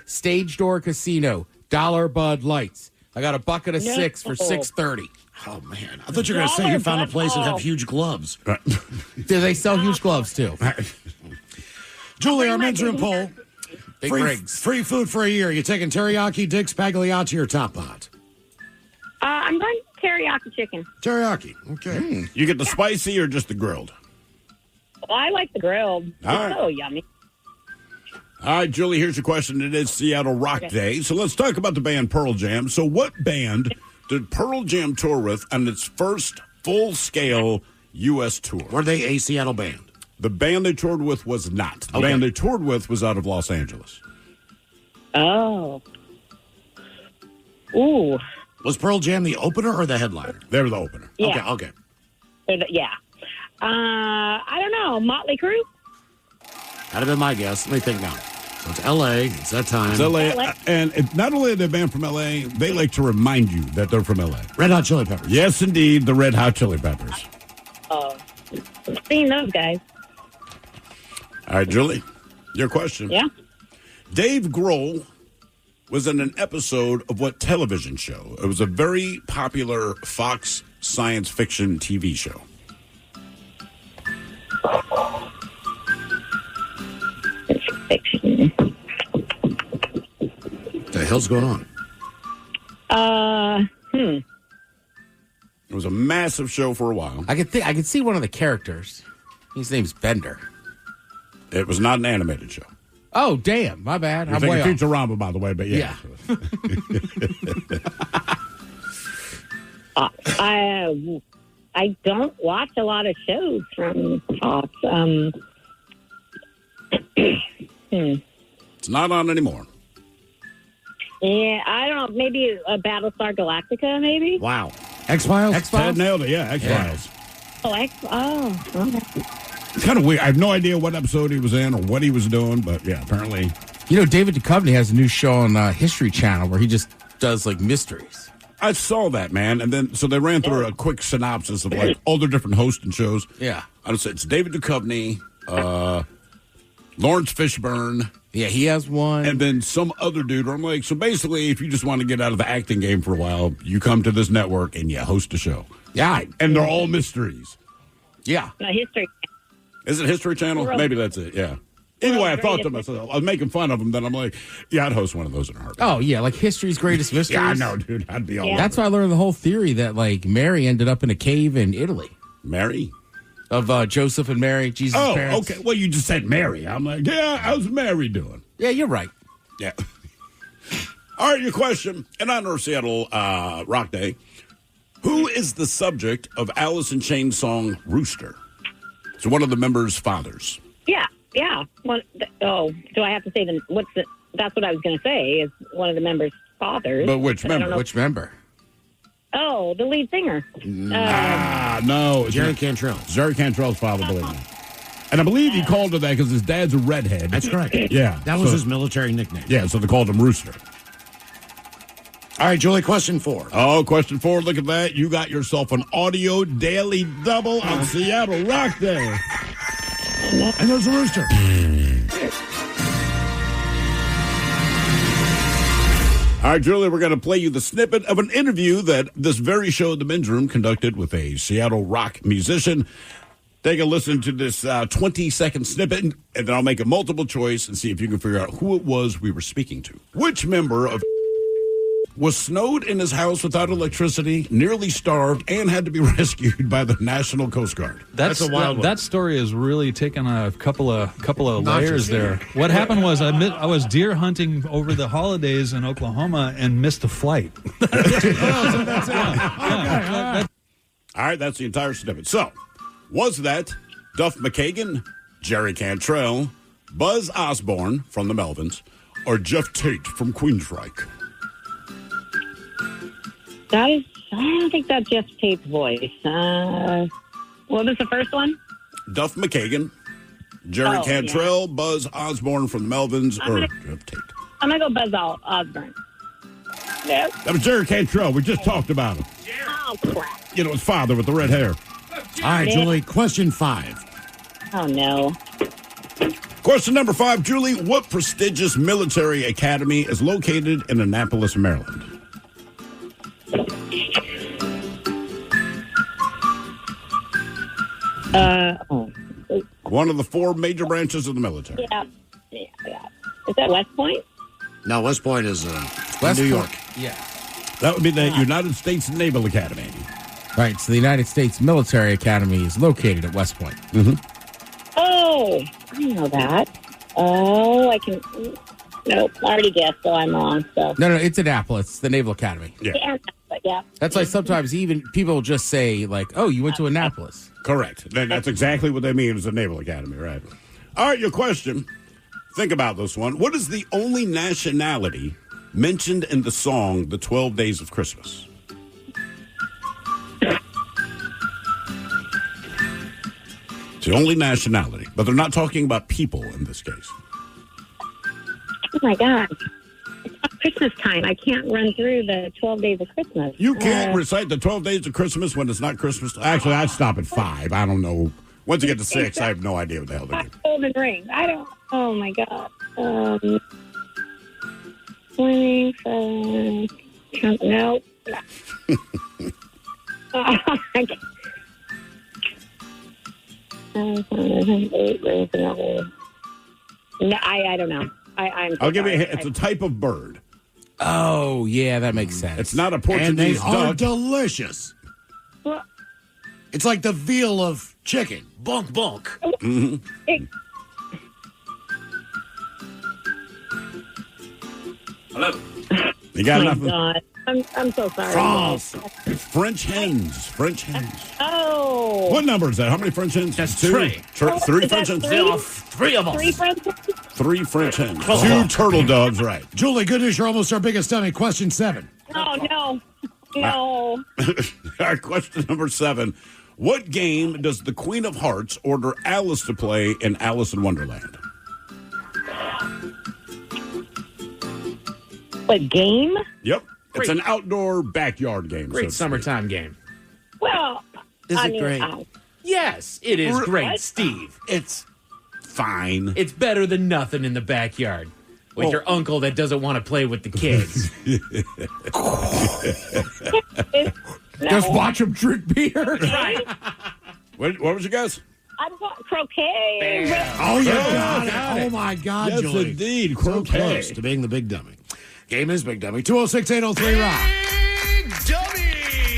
Stage Door Casino. $1 Bud Lights. I got a bucket of No. 6 for $6.30. Oh, man. I thought you were going to say you found a place that have huge gloves. Do they sell huge gloves, too? Julie, our men's room poll. Big Free, rigs. free food for a year. You taking teriyaki, Dick's, Pagliacci, or Top Pot? I'm going teriyaki chicken. Teriyaki. Okay. You get the spicy or just the grilled? Well, I like the grilled. It's All right. so yummy. All right, Julie, here's your question. It is Seattle Rock Day. So let's talk about the band Pearl Jam. So what band did Pearl Jam tour with on its first full-scale U.S. tour? Were they a Seattle band? The band they toured with was not. The band they toured with was out of Los Angeles. Oh. Ooh. Was Pearl Jam the opener or the headliner? They were the opener. Yeah. Okay. Yeah. I don't know. Motley Crue? That'd have been my guess. Let me think now. So it's L.A. It's that time. It's L.A. And not only are they a band from L.A., they like to remind you that they're from L.A. Red Hot Chili Peppers. Yes, indeed, the Red Hot Chili Peppers. Oh. I've seen those guys. All right, Julie, your question. Yeah. Dave Grohl was in an episode of what television show? It was a very popular Fox science fiction TV show. Fiction. What the hell's going on? It was a massive show for a while. I could see one of the characters. His name's Bender. It was not an animated show. Oh, damn. My bad. You're I'm way thinking off. Futurama, by the way, but yeah. I don't watch a lot of shows from Fox. It's not on anymore. Yeah, I don't know. Maybe a Battlestar Galactica, maybe? Wow. X-Files? Ted nailed it, yeah, X-Files. Okay. It's kind of weird. I have no idea what episode he was in or what he was doing, but yeah, apparently. You know, David Duchovny has a new show on History Channel where he just does, like, mysteries. I saw that, man. And then, so they ran through a quick synopsis of, like, all the different hosts and shows. Yeah. I would say it's David Duchovny, Lawrence Fishburne. Yeah, he has one. And then some other dude. I'm like, so basically, if you just want to get out of the acting game for a while, you come to this network and you host a show. Yeah. And they're all mysteries. Yeah. No, History. Is it History Channel? Maybe that's it, yeah. Anyway, I thought to myself, I was making fun of them, then I'm like, yeah, I'd host one of those in a heartbeat. Oh, yeah, like History's Greatest Mysteries. Yeah, I know, dude. I'd be all over That's it. why I learned the whole theory that, like, Mary ended up in a cave in Italy. Mary? Of Joseph and Mary, Jesus' parents. Okay. Well, you just said Mary. I'm like, yeah, how's Mary doing? Yeah, you're right. Yeah. All right, your question in honor of Seattle Rock Day. Who is the subject of Alice in Chains' song Rooster? It's one of the members' fathers. Yeah. Do I have to say that's what I was going to say, is one of the members' fathers. But which member? Which member? Oh, the lead singer. No. Jerry Cantrell. Jerry Cantrell's father, believe me. And I believe he called her that because his dad's a redhead. That's correct. Yeah. That was his military nickname. Yeah, so they called him Rooster. All right, Julie, question 4. Oh, question 4. Look at that. You got yourself an audio daily double on Seattle Rock Day. And there's a rooster. All right, Julie, we're going to play you the snippet of an interview that this very show, The Men's Room, conducted with a Seattle rock musician. Take a listen to this 20-second snippet, and then I'll make a multiple choice and see if you can figure out who it was we were speaking to. Which member of was snowed in his house without electricity, nearly starved, and had to be rescued by the National Coast Guard? That's a wild one. That story is really taken a couple of layers there. What happened was I was deer hunting over the holidays in Oklahoma and missed a flight. All right, that's the entire snippet. So, was that Duff McKagan, Jerry Cantrell, Buzz Osborne from the Melvins, or Jeff Tate from Queensryche? I don't think that's Jeff Tate's voice. What was the first one? Duff McKagan, Jerry Cantrell, yeah. Buzz Osborne from the Melvins, or Jeff Tate? I'm going to go Buzz Osborne. Yes. That was Jerry Cantrell. We just talked about him. Oh, crap. You know, his father with the red hair. All right, Julie, question 5. Oh, no. Question number 5, Julie. What prestigious military academy is located in Annapolis, Maryland? One of the 4 major branches of the military. Yeah. Is that West Point? No, West Point is New York. Yeah. That would be the United States Naval Academy. Right, so the United States Military Academy is located at West Point. Mm-hmm. Oh, I know that. Oh, I can... Nope, I already guessed, so I'm wrong. So. No, it's Annapolis. It's the Naval Academy. Yeah. That's like sometimes even people just say, like, oh, you went to Annapolis. Correct. That's exactly what they mean as the Naval Academy, right? All right, your question. Think about this one. What is the only nationality mentioned in the song The 12 Days of Christmas? It's the only nationality, but they're not talking about people in this case. Oh, my God. It's not Christmas time. I can't run through the 12 days of Christmas. You can't recite the 12 Days of Christmas when it's not Christmas. Actually, I'd stop at 5. I don't know. Once you get to 6, I have no idea what the hell they're doing. Golden Ring. I don't... Oh, my God. 27... Nope. No, I don't know. I'll give you a hint. It's a type of bird. Oh, yeah, that makes sense. It's not a Portuguese and they are duck. delicious. Well, it's like the veal of chicken. Bonk, bonk. Mm-hmm. Hello. You got oh nothing? God. I'm so sorry. France. French hens. French hens. Oh. What number is that? How many French hens? That's 2. 3. 3 French hens? 3 of them. 3 French hens? 3 French hens. 2 turtle doves, right. Julie, good news. You're almost our biggest dummy. Question 7. Oh, no. No. All right, question number 7. What game does the Queen of Hearts order Alice to play in Alice in Wonderland? What game? Yep. It's an outdoor backyard game. Great summertime game. Well, Is I it mean, great? Yes, it is great, Steve. It's fine. It's better than nothing in the backyard with your uncle that doesn't want to play with the kids. Just watch him drink beer. Right. What was your guess? I'm going croquet. Oh, yeah. Oh, my God, Yes, Julie. indeed. So Croquet. close to being the big dummy. Game is Big Dummy. 206-803-ROCK. Big Dummy!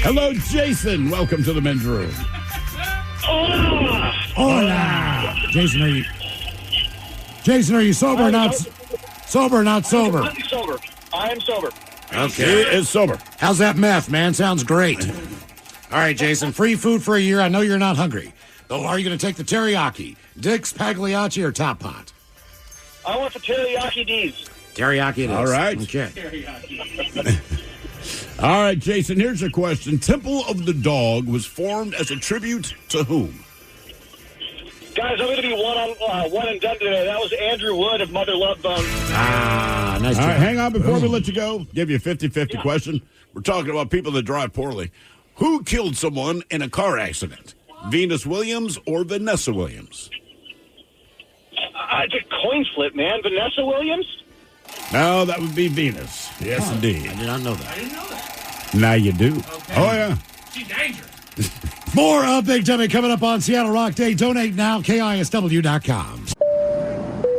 Hello, Jason. Welcome to the men's room. Hola. Jason, are you sober or not? Sober or not sober? Sober. I I'm sober. Okay. He is sober. How's that meth, man? Sounds great. All right, Jason. Free food for a year. I know you're not hungry. Though, are you going to take the teriyaki, Dick's, Pagliacci, or Top Pot? I want the teriyaki D's. Teriyaki it is. All right. Okay. All right, Jason, here's your question. Temple of the Dog was formed as a tribute to whom? Guys, I'm going to be one and done today. That was Andrew Wood of Mother Love Bone. Ah, nice All job. right, hang on before we let you go. Give you a 50-50 question. We're talking about people that drive poorly. Who killed someone in a car accident? Venus Williams or Vanessa Williams? It's a coin flip, man. Vanessa Williams? No, that would be Venus. Yes, indeed. I did not know that. I didn't know that. Now you do. Okay. Oh, yeah. She's dangerous. More of Big Dummy coming up on Seattle Rock Day. Donate now, KISW.com.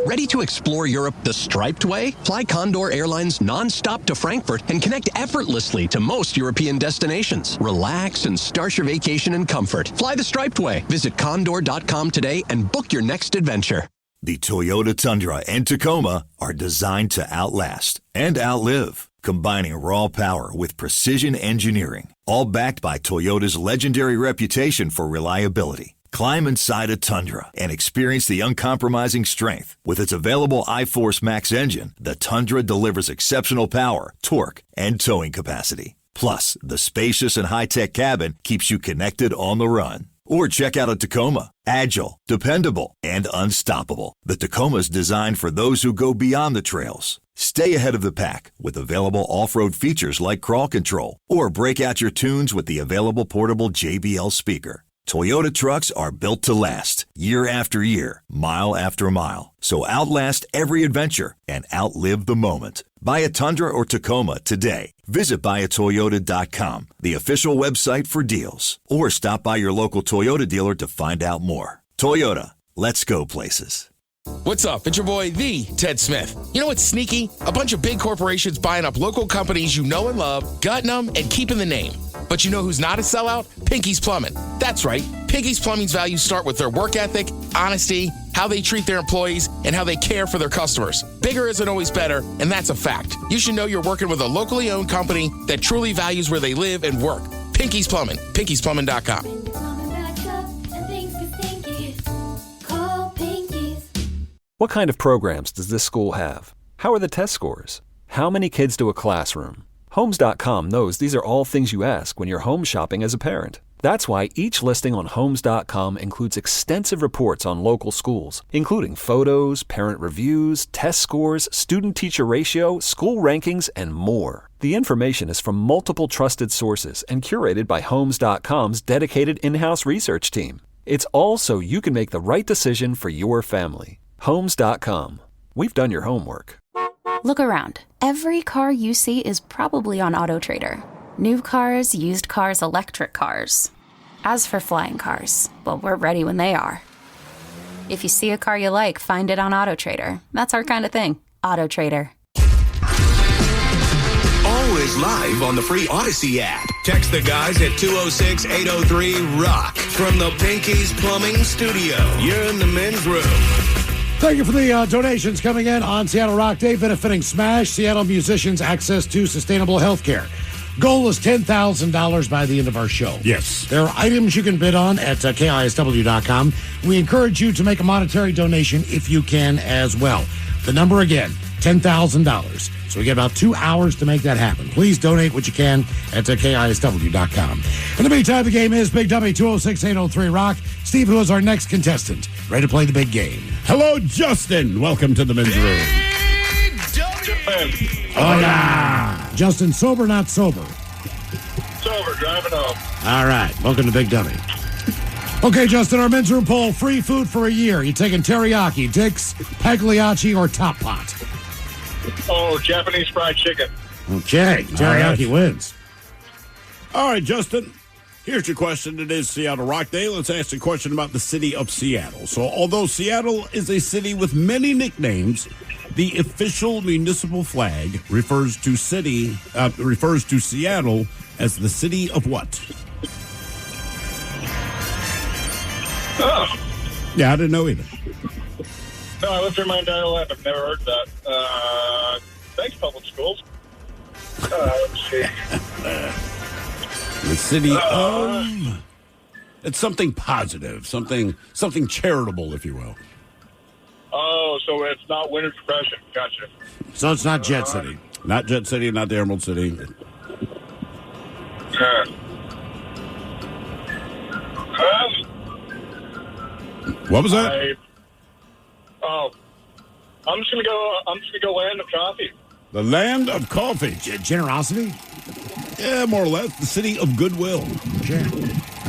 Ready to explore Europe the striped way? Fly Condor Airlines non-stop to Frankfurt and connect effortlessly to most European destinations. Relax and start your vacation in comfort. Fly the striped way. Visit condor.com today and book your next adventure. The Toyota Tundra and Tacoma are designed to outlast and outlive, combining raw power with precision engineering, all backed by Toyota's legendary reputation for reliability. Climb inside a Tundra and experience the uncompromising strength. With its available iForce Max engine, the Tundra delivers exceptional power, torque, and towing capacity. Plus, the spacious and high-tech cabin keeps you connected on the run. Or check out a Tacoma. Agile, dependable, and unstoppable. The Tacoma's designed for those who go beyond the trails. Stay ahead of the pack with available off-road features like crawl control. Or break out your tunes with the available portable JBL speaker. Toyota trucks are built to last, year after year, mile after mile. So outlast every adventure and outlive the moment. Buy a Tundra or Tacoma today. Visit buyatoyota.com, the official website for deals. Or stop by your local Toyota dealer to find out more. Toyota, let's go places. What's up? It's your boy, the Ted Smith. You know what's sneaky? A bunch of big corporations buying up local companies you know and love, gutting them, and keeping the name. But you know who's not a sellout? Pinky's Plumbing. That's right. Pinky's Plumbing's values start with their work ethic, honesty, how they treat their employees, and how they care for their customers. Bigger isn't always better, and that's a fact. You should know you're working with a locally owned company that truly values where they live and work. Pinky's Plumbing. Pinky'sPlumbing.com. What kind of programs does this school have? How are the test scores? How many kids to a classroom? Homes.com knows these are all things you ask when you're home shopping as a parent. That's why each listing on Homes.com includes extensive reports on local schools, including photos, parent reviews, test scores, student-teacher ratio, school rankings, and more. The information is from multiple trusted sources and curated by Homes.com's dedicated in-house research team. It's all so you can make the right decision for your family. Homes.com. We've done your homework. Look around. Every car you see is probably on AutoTrader. New cars, used cars, electric cars. As for flying cars, well, we're ready when they are. If you see a car you like, find it on AutoTrader. That's our kind of thing. AutoTrader. Always live on the free Odyssey app. Text the guys at 206-803-ROCK. From the Pinky's Plumbing Studio, you're in the men's room. Thank you for the donations coming in on Seattle Rock Day, benefiting SMASH, Seattle musicians' access to sustainable health care. Goal is $10,000 by the end of our show. Yes. There are items you can bid on at KISW.com. We encourage you to make a monetary donation if you can as well. The number again, $10,000. So we get about 2 hours to make that happen. Please donate what you can at KISW.com. In the meantime, the game is Big Dummy 206-803-ROCK. Steve, who is our next contestant? Ready to play the big game. Hello, Justin. Welcome to the men's room. Oh, yeah. Justin, sober, not sober? Sober, driving home. All right. Welcome to Big Dummy. Okay, Justin, our men's room poll, free food for a year. You taking teriyaki, Dick's, Pagliacci, or Top Pot? Oh, Japanese fried chicken. Okay, teriyaki wins. All right, Justin. Here's your question. It is Seattle Rock Day. Let's ask a question about the city of Seattle. So, although Seattle is a city with many nicknames, the official municipal flag refers to Seattle as the city of what? Oh. Yeah, I didn't know either. No, I lived here my entire life. I've never heard that. Thanks, public schools. Let's see. The city of... It's something positive, something charitable, if you will. Oh, so it's not winter depression. Gotcha. So it's not Jet City. Not Jet City, not the Emerald City. What was that? I'm just gonna go land of coffee. The land of coffee. Generosity? Yeah, more or less. The city of goodwill. Sure.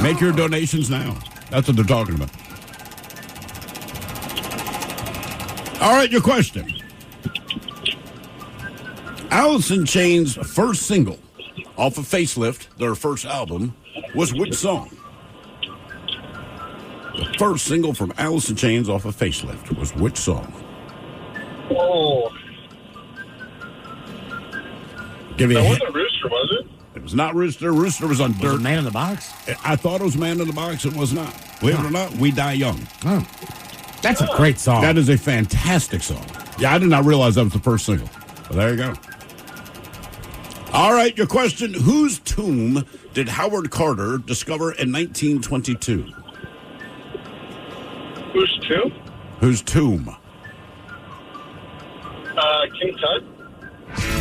Make your donations now. That's what they're talking about. All right, your question. Alice in Chains' first single off of Facelift, their first album, was which song? The first single from Alice in Chains off of Facelift was which song? Oh. Give you a That hint. wasn't Rooster, was it? It was not Rooster. Rooster was on Was Dirt. it Man in the Box? I thought it was Man in the Box. It was not. Believe it or not, We Die Young. Oh. That's a great song. That is a fantastic song. Yeah, I did not realize that was the first single. But there you go. All right, your question. Whose tomb did Howard Carter discover in 1922? Who's two? Whose tomb? King Tut.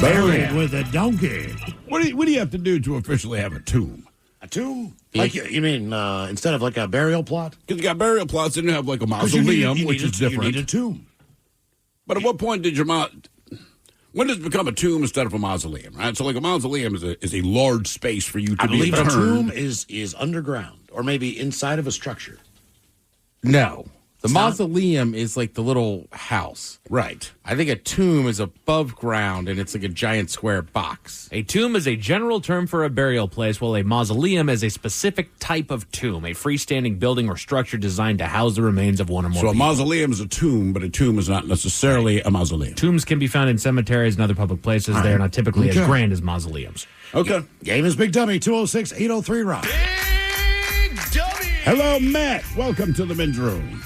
Buried with a donkey. What do you have to do to officially have a tomb? A tomb? Like you mean instead of like a burial plot? Because you got burial plots, then you have like a 'Cause you mausoleum, need which is different. You need a tomb. But at what point did your when does it become a tomb instead of a mausoleum? Right. So like a mausoleum is a large space for you to I be believe a interned. tomb is underground or maybe inside of a structure. No. The It's not? mausoleum is like the little house. Right. I think a tomb is above ground and it's like a giant square box. A tomb is a general term for a burial place, while a mausoleum is a specific type of tomb, a freestanding building or structure designed to house the remains of one or more So a people. mausoleum is a tomb, but a tomb is not necessarily a mausoleum. Tombs can be found in cemeteries and other public places. They're not typically as Okay. grand as mausoleums. Okay. Game is Big Dummy, 206-803-ROCK. Hello, Matt. Welcome to the men's room.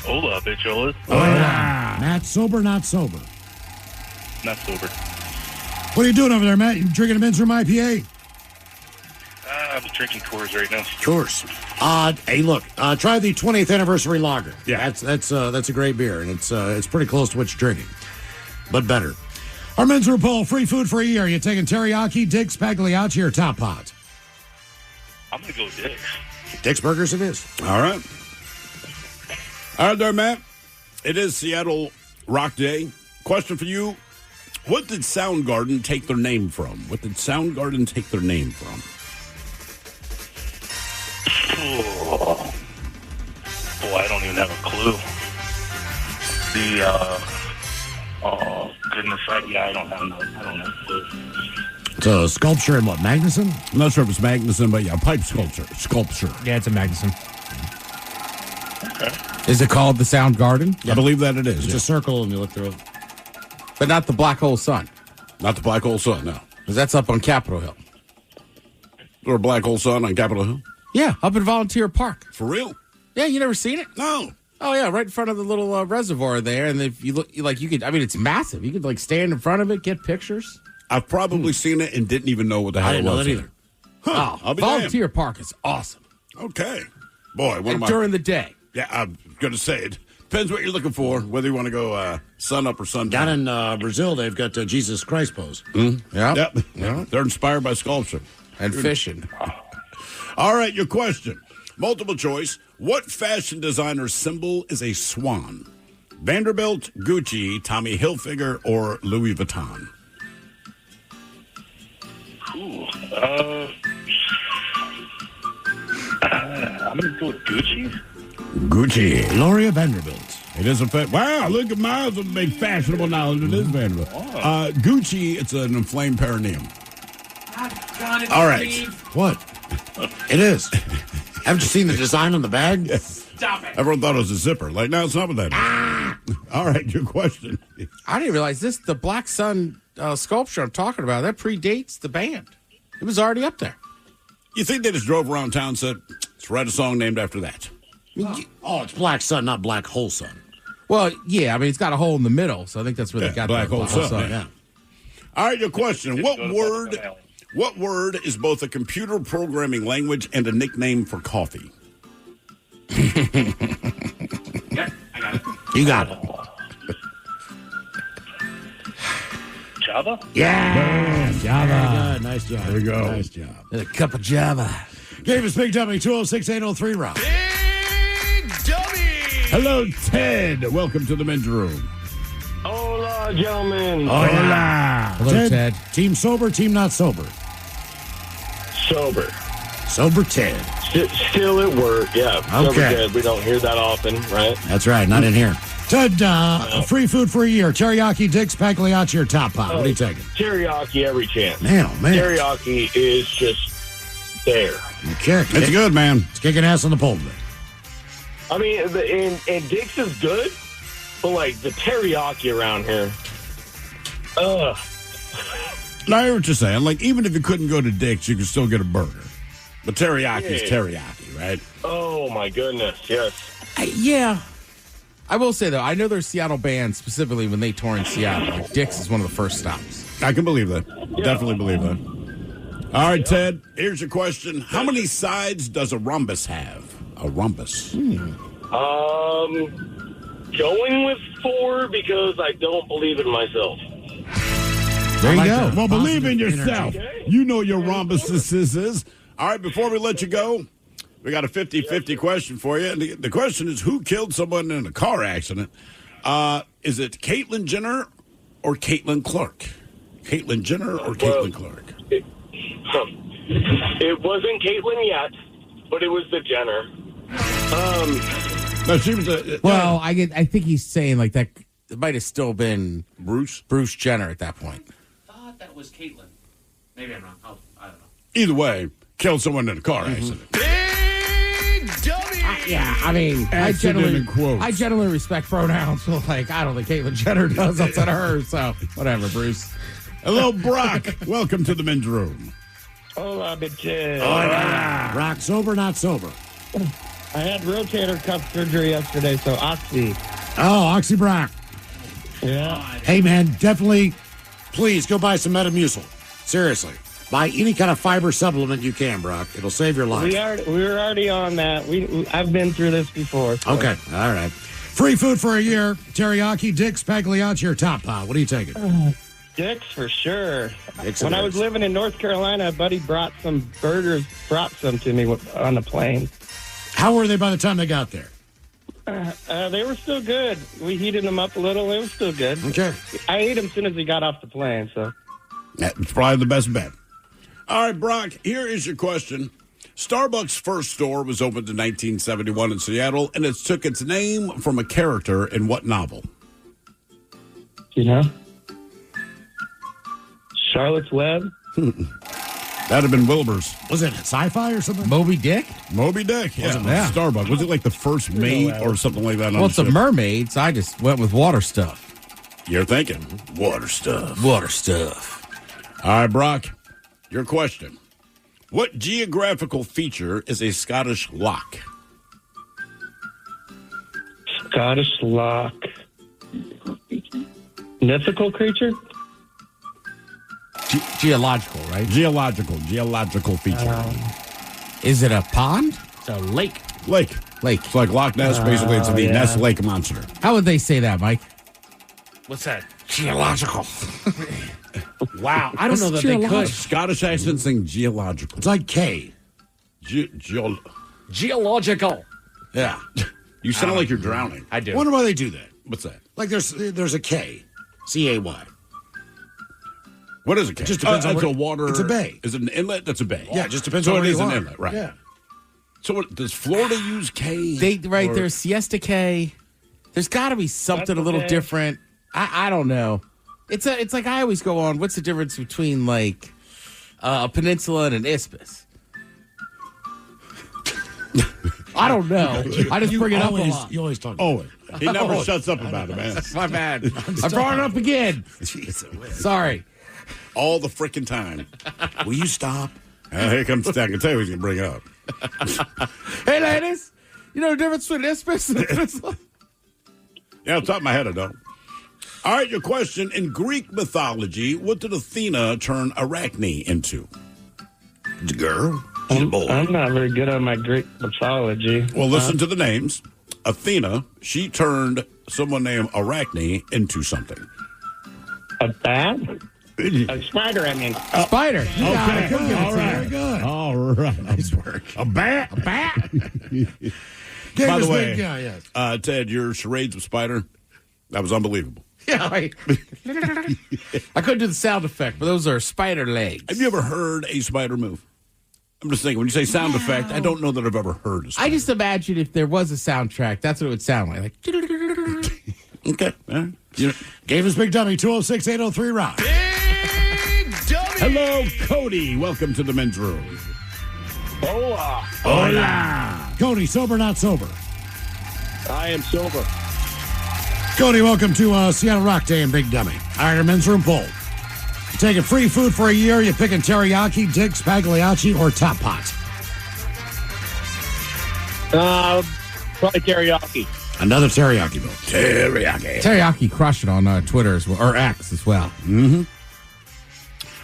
Hola, bitcholas. Matt, sober, not sober. Not sober. What are you doing over there, Matt? You drinking a men's room IPA? I'm drinking Coors right now. Coors. Hey, look, try the 20th anniversary lager. Yeah, that's a great beer, and it's pretty close to what you're drinking, but better. Our men's room poll: free food for a year. Are you taking teriyaki, Dick's, Pagliacci, or Top Pot? I'm gonna go Dick's. Dick's Burgers, it is. All right. All right there, Matt. It is Seattle Rock Day. Question for you. What did Soundgarden take their name from? What did Soundgarden take their name from? Oh. Boy, I don't even have a clue. Oh goodness, I don't have a clue. It's a sculpture in what, Magnuson? I'm not sure if it's Magnuson, but yeah, pipe sculpture. Yeah, it's a Magnuson. Okay. Is it called the Soundgarden? I believe that it is. It's a circle, and you look through it. But not the Black Hole Sun. Not the Black Hole Sun, no. Because that's up on Capitol Hill. Or Black Hole Sun on Capitol Hill? Yeah, up in Volunteer Park. For real? Yeah, you never seen it? No. Oh yeah, right in front of the little reservoir there, and if you look, you could. I mean, it's massive. You could stand in front of it, get pictures. I've probably seen it and didn't even know what the hell I didn't it know was. that either. Huh. I'll be Volunteer Park is awesome. damned. Okay. Boy, one And of my... during the day. Yeah, I'm going to say it. Depends what you're looking for, whether you want to go sun up or sundown. Down in Brazil, they've got Jesus Christ pose. Yeah. Yep. They're inspired by sculpture. And fishing. All right, your question. Multiple choice. What fashion designer symbol is a swan? Vanderbilt, Gucci, Tommy Hilfiger, or Louis Vuitton? Ooh, I'm gonna go with Gucci. Gucci. Gloria Vanderbilt. It is a wow, look at Miles with a big fashionable knowledge. It is Vanderbilt. Gucci, it's an inflamed perineum. All right. What? It is. Haven't you seen the design on the bag? Stop it. Everyone thought it was a zipper. Like, no, it's not what that is. All right, your question. I didn't realize this. The Black Sun sculpture I'm talking about, that predates the band. It was already up there. You think they just drove around town and said, let's write a song named after that? Oh, it's Black Sun, not Black Hole Sun. Well, yeah. I mean, it's got a hole in the middle, so I think that's where they got Black the Hole Sun. Yeah. All right, your question. What word is both a computer programming language and a nickname for coffee? Yeah, I got it. You got it. Java? Yeah, Java. Very good. Nice job. There you go. Nice job. A cup of Java. Gave us Big Dummy 206-803 Rock. Big Dummy. Hello, Ted. Welcome to the men's room. Hola, gentlemen. Hola. Hello, Ted. Team sober, team not sober. Sober. Sober Ted. Still at work, yeah. Sober Okay. Ted. We don't hear that often, right? That's right, not in here. Ted, free food for a year. Teriyaki, Dick's, Pagliacci, or Top Pot. What are you taking? Teriyaki every chance. Man, oh, man. Teriyaki is just there. Okay. It's good, man. It's kicking ass on the pole today. I mean, and Dick's is good, but like the teriyaki around here, ugh. Now, I hear what you're saying. Like, even if you couldn't go to Dick's, you could still get a burger. But teriyaki is teriyaki, right? Oh my goodness, yes. Yeah. I will say, though, I know there's Seattle bands, specifically when they tour in Seattle. Like, Dick's is one of the first stops. I can believe that. Definitely believe that. All right, Ted, here's your question. How many sides does a rhombus have? A rhombus. Going with 4 because I don't believe in myself. There you go. go. Well, believe in yourself. Okay. You know your rhombus is. All right, before we let you go, we got a 50-50 question for you. And the question is, who killed someone in a car accident? Is it Caitlyn Jenner or Caitlin Clark? Caitlyn Jenner or Caitlin Clark? It wasn't Caitlyn yet, but it was the Jenner. No, she was Well, I think he's saying like that. It might have still been Bruce Jenner at that point. I thought that was Caitlyn. Maybe I'm wrong. I don't know. Either way, killed someone in a car accident. Big Dummy. Yeah, I mean, Accident in quotes. I generally respect pronouns. So, like, I don't think Caitlyn Jenner does outside of her. So, whatever, Bruce. Hello, Brock. Welcome to the men's room. Hola, bitches. Rock, sober, not sober. I had rotator cuff surgery yesterday, so Oxy. Oh, Oxy Brock. Yeah. Hey, man, definitely, please go buy some Metamucil. Seriously. Buy any kind of fiber supplement you can, Brock. It'll save your life. We were already on that. I've been through this before. So. Okay, all right. Free food for a year. Teriyaki, Dick's, Pagliacci, or Top Pot. What are you taking? Dick's for sure. Dick's when I was living in North Carolina, a buddy brought some to me on the plane. How were they by the time they got there? They were still good. We heated them up a little. They were still good. Okay. I ate them as soon as he got off the plane. So That's probably the best bet. All right, Brock, here is your question. Starbucks' first store was opened in 1971 in Seattle, and it took its name from a character in what novel? You know? Charlotte's Web? That'd have been Wilbur's. Was it sci-fi or something? Moby Dick? Moby Dick, yeah. Yeah. Starbucks. Was it like the first mate or something like that? Well, it's a mermaid, so I just went with water stuff. You're thinking water stuff. Water stuff. All right, Brock, your question. What geographical feature is a Scottish loch? Scottish loch. Mythical creature? Geological, right? Geological feature. Is it a pond? It's a lake. Lake. It's like Loch Ness. Basically, it's the Ness Lake monster. How would they say that, Mike? What's that? Geological. Wow. I don't know that they could. Scottish accent saying geological. It's like K. Geological. Yeah. You sound like you're drowning. I do. I wonder why they do that. What's that? Like there's a K. C-A-Y. What is it? It just depends on it's where, a water. It's a bay. Is it an inlet? That's a bay. Yeah, it just depends so on where it is you an are. inlet, right? Yeah. So does Florida use K? Right, there's Siesta K. There's got to be something a little different. I don't know. It's like I always go on. What's the difference between like a peninsula and an isthmus? I don't know. I just bring it up a lot. You always talk. Owen. He never shuts up about it, man. My bad. I brought it up again. Sorry. All the freaking time. Will you stop? Here comes Stack. I can tell you what he's going to bring up. Hey, ladies. You know the difference between isthmus and peninsula? Yeah, off the top of my head, I don't. All right, your question. In Greek mythology, what did Athena turn Arachne into? The girl? The boy? I'm not very good on my Greek mythology. Well, listen to the names. Athena, she turned someone named Arachne into something. A bat? A spider, I mean. Spider. You got Okay. it. We'll give it All to you. right. Very good. All right. Nice work. A bat? A bat? Game By is the way, big. Yeah, yes. Ted, your charades of Spider, that was unbelievable. Yeah, I couldn't do the sound effect, but those are spider legs. Have you ever heard a spider move? I'm just thinking, when you say sound effect, I don't know that I've ever heard a spider. I just imagine if there was a soundtrack, that's what it would sound like. Okay. All right. Game is Big Dummy, 206-803-ROCK. Hello, Cody. Welcome to the men's room. Hola. Hola. Cody, sober, not sober? I am sober. Cody, welcome to Seattle Rock Day in Big Dummy. All right, our men's room poll. You taking free food for a year, you picking teriyaki, Dick's, Pagliacci, or Top Pot? Probably teriyaki. Another teriyaki bill. Teriyaki. Teriyaki crushed it on Twitter as well, or X as well. Mm-hmm.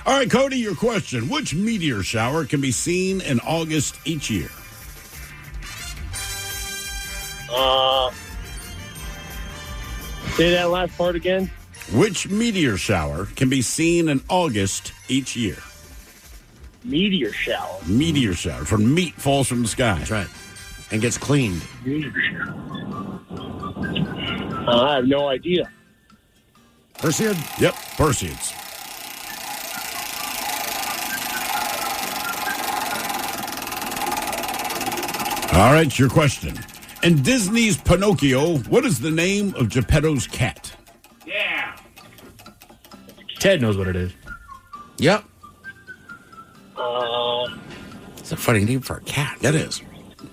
All right, Cody, your question. Which meteor shower can be seen in August each year? Say that last part again. Which meteor shower can be seen in August each year? Meteor shower. Meteor shower. From meat falls from the sky. That's right. And gets cleaned. I have no idea. Perseid? Yep, Perseids. All right, your question. In Disney's Pinocchio, what is the name of Geppetto's cat? Yeah. Ted knows what it is. Yep. It's a funny name for a cat. That is.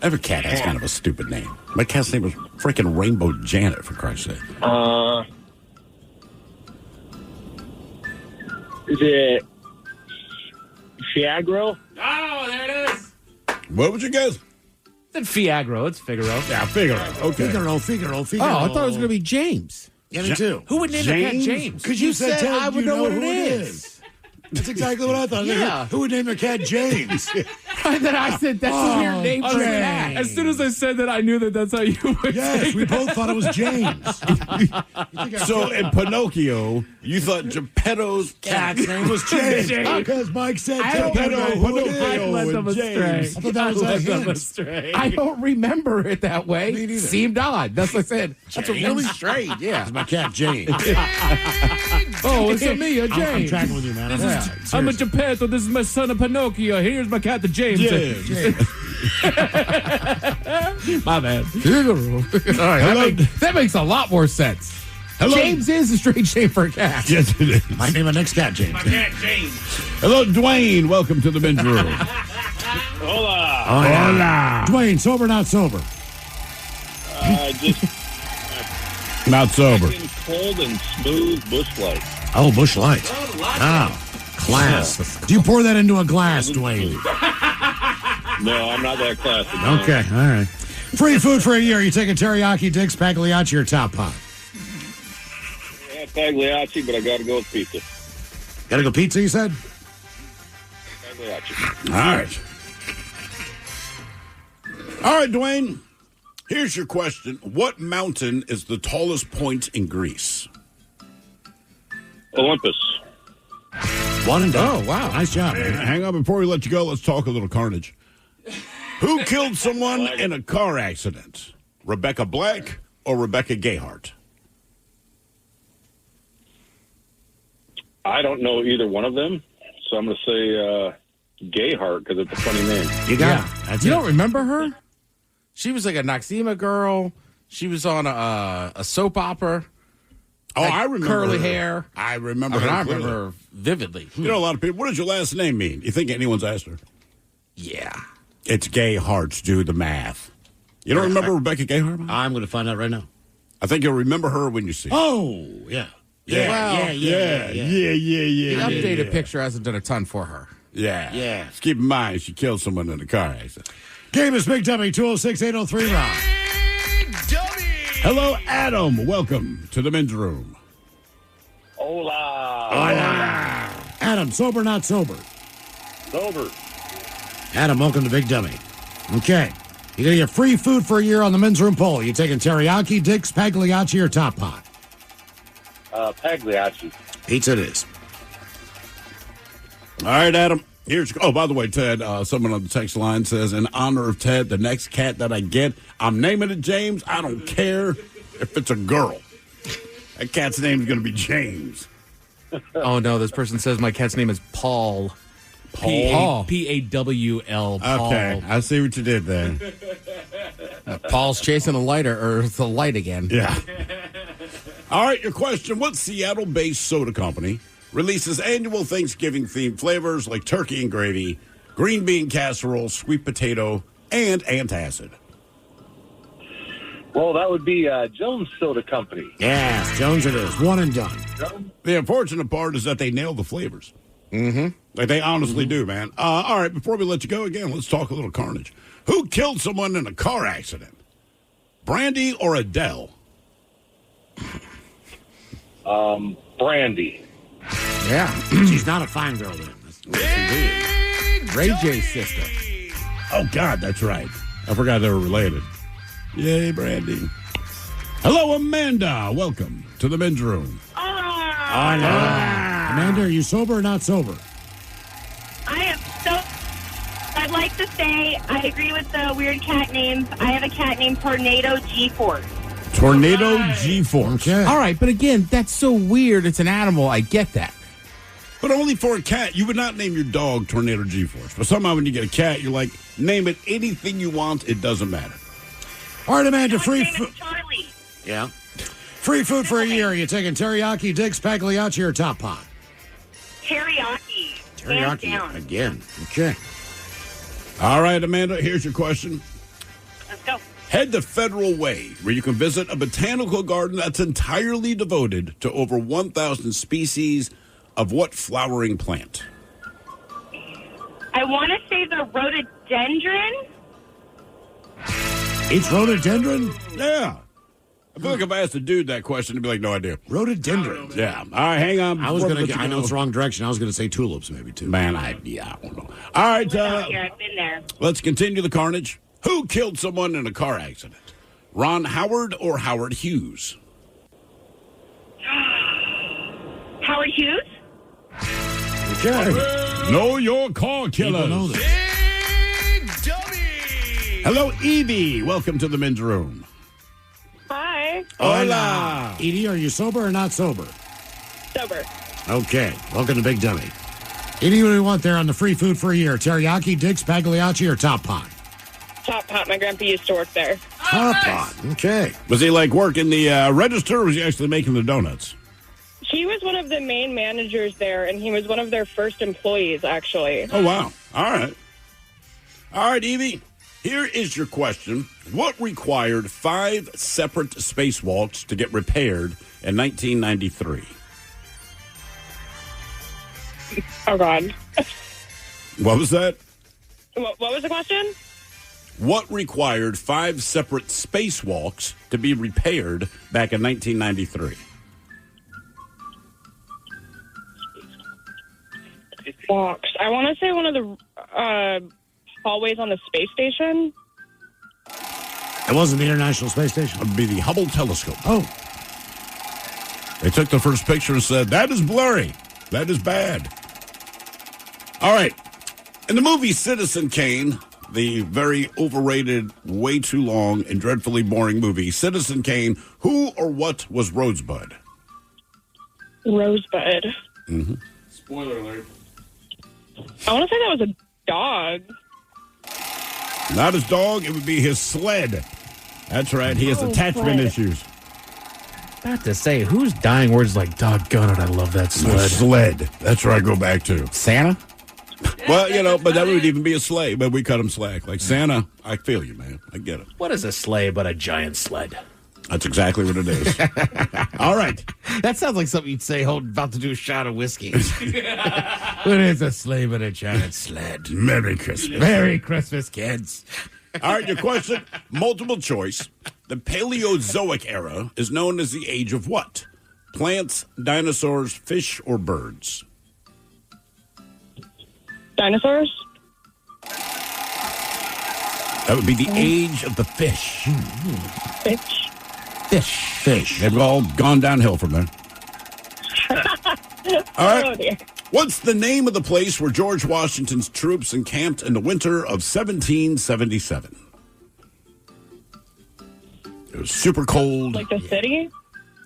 Every cat has kind of a stupid name. My cat's name was freaking Rainbow Janet, for Christ's sake. Is it Fiagro? Oh, there it is. What would you guess? It's Fiagro. It's Figaro. Yeah, Figaro. Okay. Figaro. Oh, I thought it was going to be James. Yeah, me too. Who would name their cat James? Because you said Ted, I would you know what who it is. That's exactly what I thought. Yeah. Who would name their cat James? And then I said, that's a weird name for a cat. As soon as I said that, I knew that that's how you would Yes, say we that. both thought it was James. So in Pinocchio, you thought Geppetto's cat's name was James. Because Mike said I don't Geppetto, remember who it I is. let them with astray. James. I thought that was a let them hint. astray. I don't remember it that way. Me neither. Seemed odd. That's what I said. That's a really strange. Yeah. That's my cat James. Oh, it's a me, a I'm James. tracking with you, man. This Yeah, is, seriously. I'm a Geppetto. This is my son of Pinocchio. Here's my cat, the James. My bad. All right, that makes a lot more sense. Hello. James is a strange name for a cat. Yes, it is. Might name my next cat James. Cat James. Hello, Dwayne. Welcome to the men's room. Hola. Hola. Dwayne, sober, not sober? Just Not sober. cold and smooth Bush Light. Oh, Bush Light. Oh, class. Do you pour that into a glass, Dwayne? No, I'm not that classy. No. Okay, all right. Free food for a year. You take a teriyaki, Dick's, Pagliacci, or Top Pot? Yeah, Pagliacci, but I got to go with pizza. Gotta go pizza, you said? Pagliacci. All right. All right, Dwayne. Here's your question. What mountain is the tallest point in Greece? Olympus. One and done. Oh, wow. Nice job, man. Hang on, before we let you go, let's talk a little carnage. Who killed someone in a car accident? Rebecca Black or Rebecca Gayheart? I don't know either one of them, so I'm going to say Gayheart because it's a funny name. You got it. That's You it. don't remember her? She was like a Noxema girl. She was on a soap opera. Oh, Had I remember curly her. hair. I remember I mean, her. I remember clearly. her vividly. You know, a lot of people. What does your last name mean? You think anyone's asked her? Yeah. It's Gayheart. Do the math. You don't remember Rebecca Gayheart? I'm going to find out right now. I think you'll remember her when you see her. Oh, yeah. Yeah. Yeah. The updated picture hasn't done a ton for her. Yeah. Yeah. Just keep in mind, she killed someone in a car accident. Game is Big Dummy, 206-803-ROCK. Hello, Adam. Welcome to the men's room. Hola. Adam, sober, not sober? Sober. Adam, welcome to Big Dummy. Okay. You're going to get free food for a year on the men's room poll. You taking teriyaki, Dick's, Pagliacci, or Top Pot? Pagliacci. Pizza it is. All right, Adam. Oh, by the way, Ted, someone on the text line says, in honor of Ted, the next cat that I get, I'm naming it James. I don't care if it's a girl. That cat's name is going to be James. Oh, no, this person says my cat's name is Paul. Paul. P-A-W-L. Paul. Okay, I see what you did there. Paul's chasing a lighter, or the light again. Yeah. All right, your question. What Seattle-based soda company releases annual Thanksgiving-themed flavors like turkey and gravy, green bean casserole, sweet potato, and antacid? Well, that would be Jones Soda Company. Yes, Jones it is. One and done. The unfortunate part is that they nail the flavors. Mm-hmm. Like they honestly do, man. All right, before we let you go again, let's talk a little carnage. Who killed someone in a car accident? Brandy or Adele? Brandy. Yeah. She's not a fine girl then. Yes, Ray J's sister. Oh, God, that's right. I forgot they were related. Yay, Brandy. Hello, Amanda. Welcome to the men's room. Amanda, are you sober or not sober? I am so. I'd like to say I agree with the weird cat names. I have a cat named Tornado G-Force. Tornado G-Force. Okay. All right, but again, that's so weird. It's an animal. I get that. But only for a cat. You would not name your dog Tornado G-Force. But somehow when you get a cat, you're like, name it anything you want. It doesn't matter. All right, Amanda, free food. Charlie. Yeah. Free food for a year. You taking teriyaki, Dick's, Pagliacci, or Top Pot? Teriyaki. Hands down. Again. Okay. All right, Amanda, here's your question. Let's go. Head to Federal Way, where you can visit a botanical garden that's entirely devoted to over 1,000 species of what flowering plant? I want to say the rhododendron. It's rhododendron? Yeah. I feel like if I asked a dude that question, he'd be like, no idea. Rhododendron. Yeah. All right, hang on. I know it's the wrong direction. I was going to say tulips maybe, too. Man, I don't know. All right. Here, I've been there. Let's continue the carnage. Who killed someone in a car accident? Ron Howard or Howard Hughes? Howard Hughes? Okay. Know your car killers. Know this. Hello, Evie. Welcome to the men's room. Hi. Hola. Edie, are you sober or not sober? Sober. Okay. Welcome to Big Dummy. Edie, what do you want there on the free food for a year? Teriyaki, Dick's, Pagliacci, or Top Pot? Top Pot. My grandpa used to work there. Top Pot. Okay. Was he like working the register or was he actually making the donuts? He was one of the main managers there, and he was one of their first employees, actually. Oh, wow. All right. All right, Evie. Here is your question. What required 5 separate spacewalks to get repaired in 1993? Oh, God. What was that? What was the question? What required 5 separate spacewalks to be repaired back in 1993? Walks. I want to say one of the hallways on the space station. It wasn't the International Space Station. It would be the Hubble telescope. Oh. They took the first picture and said, that is blurry. That is bad. All right. In the movie Citizen Kane, the very overrated, way too long, and dreadfully boring movie, Citizen Kane, who or what was Rosebud? Rosebud. Mm-hmm. Spoiler alert. I want to say that was a dog. Not his dog, it would be his sled. That's right, he has attachment sled. issues. About to say, who's dying words like, doggone it, I love that sled. Sled. That's where I go back to. Santa? Well, you know, but that would even be a sleigh, but we cut him slack. Like Santa, I feel you, man. I get it. What is a sleigh but a giant sled? That's exactly what it is. All right. That sounds like something you'd say about to do a shot of whiskey. What is a sleigh but a giant sled? Merry Christmas. Merry Christmas, kids. All right, your question, multiple choice. The Paleozoic era is known as the age of what? Plants, dinosaurs, fish, or birds? Dinosaurs? That would be the age of the fish. Fish. Fish. They've all gone downhill from there. All right. dear. What's the name of the place where George Washington's troops encamped in the winter of 1777? It was super cold. Like the city?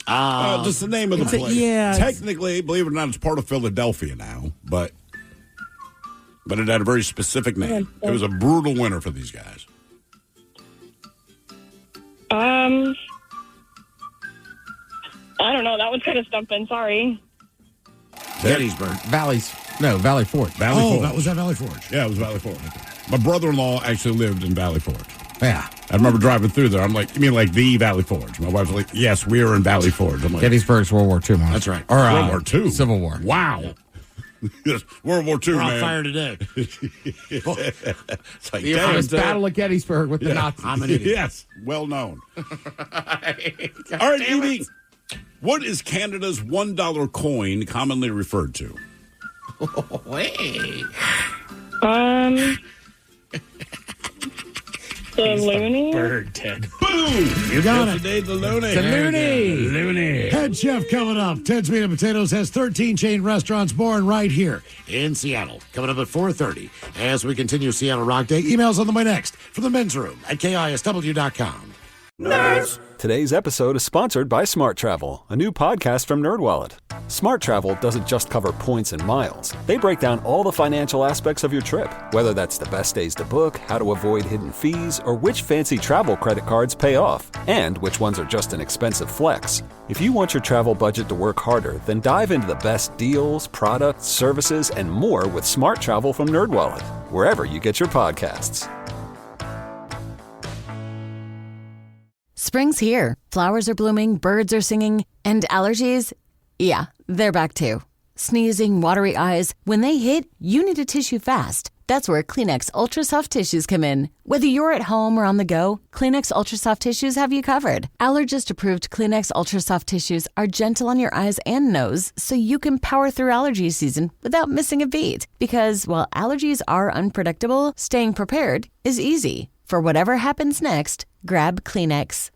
Just the name of the place. Technically, believe it or not, it's part of Philadelphia now, but it had a very specific name. It was a brutal winter for these guys. I don't know. That one's kind of stumping. Sorry. Gettysburg. Valley Forge. Valley Forge. That was at Valley Forge. Yeah, it was Valley Forge. My brother-in-law actually lived in Valley Forge. Yeah. I remember driving through there. I'm like, you mean like the Valley Forge? My wife's like, yes, we are in Valley Forge. I'm like, Gettysburg's World War II, Mark. That's right. Or World War II. Civil War. Wow. Yes, World War II, We're man. on fire today. It's like, The damn, infamous Battle of Gettysburg with the Nazis. I'm an idiot. Yes, well known. All right, Edie, what is Canada's $1 coin commonly referred to? Wait. The loony? Bird, Ted. Boom! You got it. Today, the loony. The loony. Loony. Head Chef coming up. Ted's Meat and Potatoes has 13 chain restaurants born right here in Seattle. Coming up at 4:30 as we continue Seattle Rock Day. Emails on the way next from the men's room at KISW.com. Nerds! Today's episode is sponsored by Smart Travel, a new podcast from NerdWallet. Smart Travel doesn't just cover points and miles. They break down all the financial aspects of your trip, whether that's the best days to book, how to avoid hidden fees, or which fancy travel credit cards pay off, and which ones are just an expensive flex. If you want your travel budget to work harder, then dive into the best deals, products, services, and more with Smart Travel from NerdWallet, wherever you get your podcasts. Spring's here. Flowers are blooming, birds are singing, and allergies? Yeah, they're back too. Sneezing, watery eyes. When they hit, you need a tissue fast. That's where Kleenex Ultra Soft Tissues come in. Whether you're at home or on the go, Kleenex Ultra Soft Tissues have you covered. Allergist-approved Kleenex Ultra Soft Tissues are gentle on your eyes and nose, so you can power through allergy season without missing a beat. Because while allergies are unpredictable, staying prepared is easy. For whatever happens next, grab Kleenex.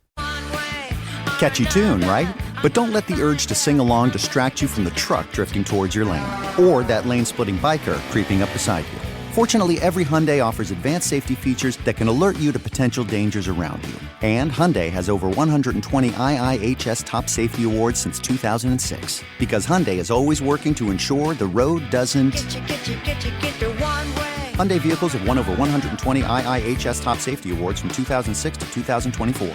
Catchy tune, right? But don't let the urge to sing along distract you from the truck drifting towards your lane or that lane-splitting biker creeping up beside you. Fortunately, every Hyundai offers advanced safety features that can alert you to potential dangers around you. And Hyundai has over 120 IIHS Top Safety Awards since 2006. Because Hyundai is always working to ensure the road doesn't... Hyundai vehicles have won over 120 IIHS Top Safety Awards from 2006 to 2024.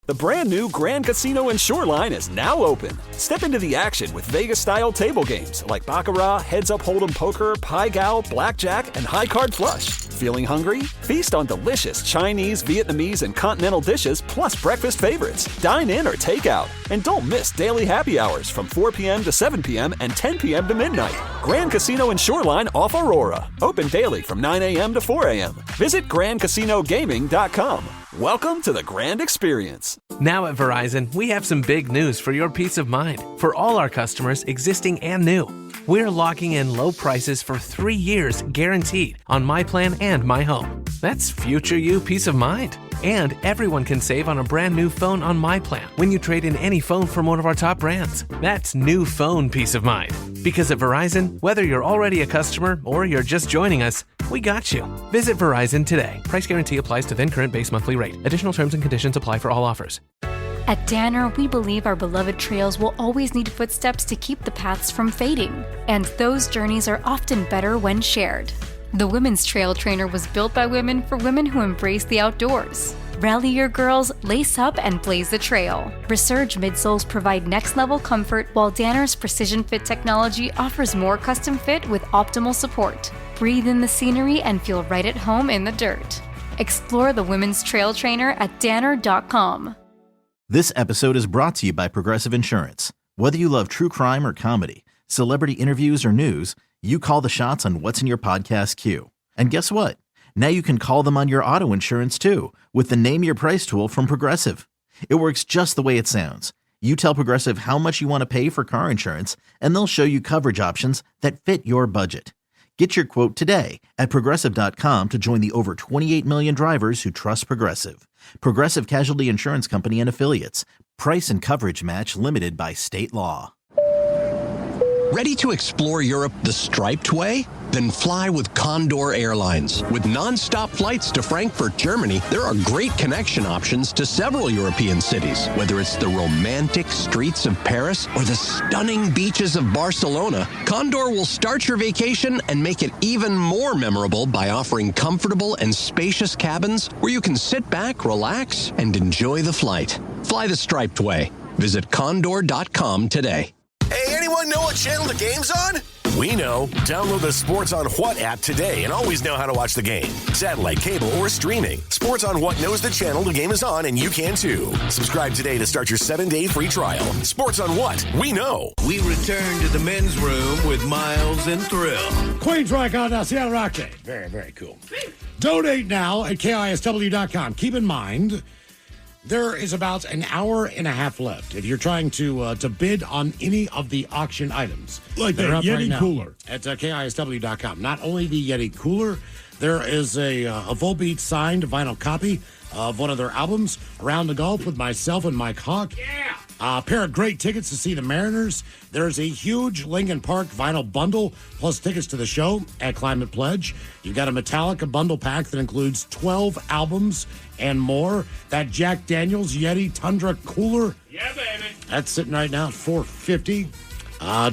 The brand new Grand Casino and Shoreline is now open. Step into the action with Vegas-style table games like Baccarat, Heads Up Hold'em Poker, Pai Gow, Blackjack, and High Card Flush. Feeling hungry? Feast on delicious Chinese, Vietnamese, and continental dishes plus breakfast favorites. Dine in or take out. And don't miss daily happy hours from 4 p.m. to 7 p.m. and 10 p.m. to midnight. Grand Casino and Shoreline off Aurora. Open daily from 9 a.m. to 4 a.m. Visit GrandCasinoGaming.com. Welcome to the Grand Experience. Now at Verizon, we have some big news for your peace of mind. For all our customers, existing and new, we're locking in low prices for 3 years guaranteed on My Plan and My Home. That's future you peace of mind. And everyone can save on a brand new phone on My Plan when you trade in any phone from one of our top brands. That's new phone peace of mind. Because at Verizon, whether you're already a customer or you're just joining us, we got you. Visit Verizon today. Price guarantee applies to then current base monthly rate. Additional terms and conditions apply for all offers. At Danner, we believe our beloved trails will always need footsteps to keep the paths from fading. And those journeys are often better when shared. The Women's Trail Trainer was built by women for women who embrace the outdoors. Rally your girls, lace up, and blaze the trail. Resurge midsoles provide next-level comfort, while Danner's Precision Fit technology offers more custom fit with optimal support. Breathe in the scenery and feel right at home in the dirt. Explore the Women's Trail Trainer at danner.com. This episode is brought to you by Progressive Insurance. Whether you love true crime or comedy, celebrity interviews or news, you call the shots on what's in your podcast queue. And guess what? Now you can call them on your auto insurance too with the Name Your Price tool from Progressive. It works just the way it sounds. You tell Progressive how much you want to pay for car insurance, and they'll show you coverage options that fit your budget. Get your quote today at Progressive.com to join the over 28 million drivers who trust Progressive. Progressive Casualty Insurance Company and Affiliates. Price and coverage match limited by state law. Ready to explore Europe the striped way? Then fly with Condor Airlines. With non-stop flights to Frankfurt, Germany, there are great connection options to several European cities. Whether it's the romantic streets of Paris or the stunning beaches of Barcelona, Condor will start your vacation and make it even more memorable by offering comfortable and spacious cabins where you can sit back, relax, and enjoy the flight. Fly the striped way. Visit condor.com today. Hey, anyone know what channel the game's on? We know. Download the Sports on What app today and always know how to watch the game. Satellite, cable, or streaming. Sports on What knows the channel the game is on, and you can too. Subscribe today to start your 7-day free trial. Sports on What? We know. We return to the men's room with Miles and Thrill. Queens Rock on Seattle Rock Day. Very, very cool. Donate now at KISW.com. Keep in mind, there is about an hour and a half left if you're trying to bid on any of the auction items. Like the Yeti cooler. At KISW.com. Not only the Yeti cooler, there is a Volbeat signed vinyl copy of one of their albums, Around the Golf with myself and Mike Hawk. Yeah! A pair of great tickets to see the Mariners. There's a huge Lincoln Park vinyl bundle, plus tickets to the show at Climate Pledge. You've got a Metallica bundle pack that includes 12 albums and more. That Jack Daniels Yeti Tundra cooler. Yeah, baby. That's sitting right now at $450.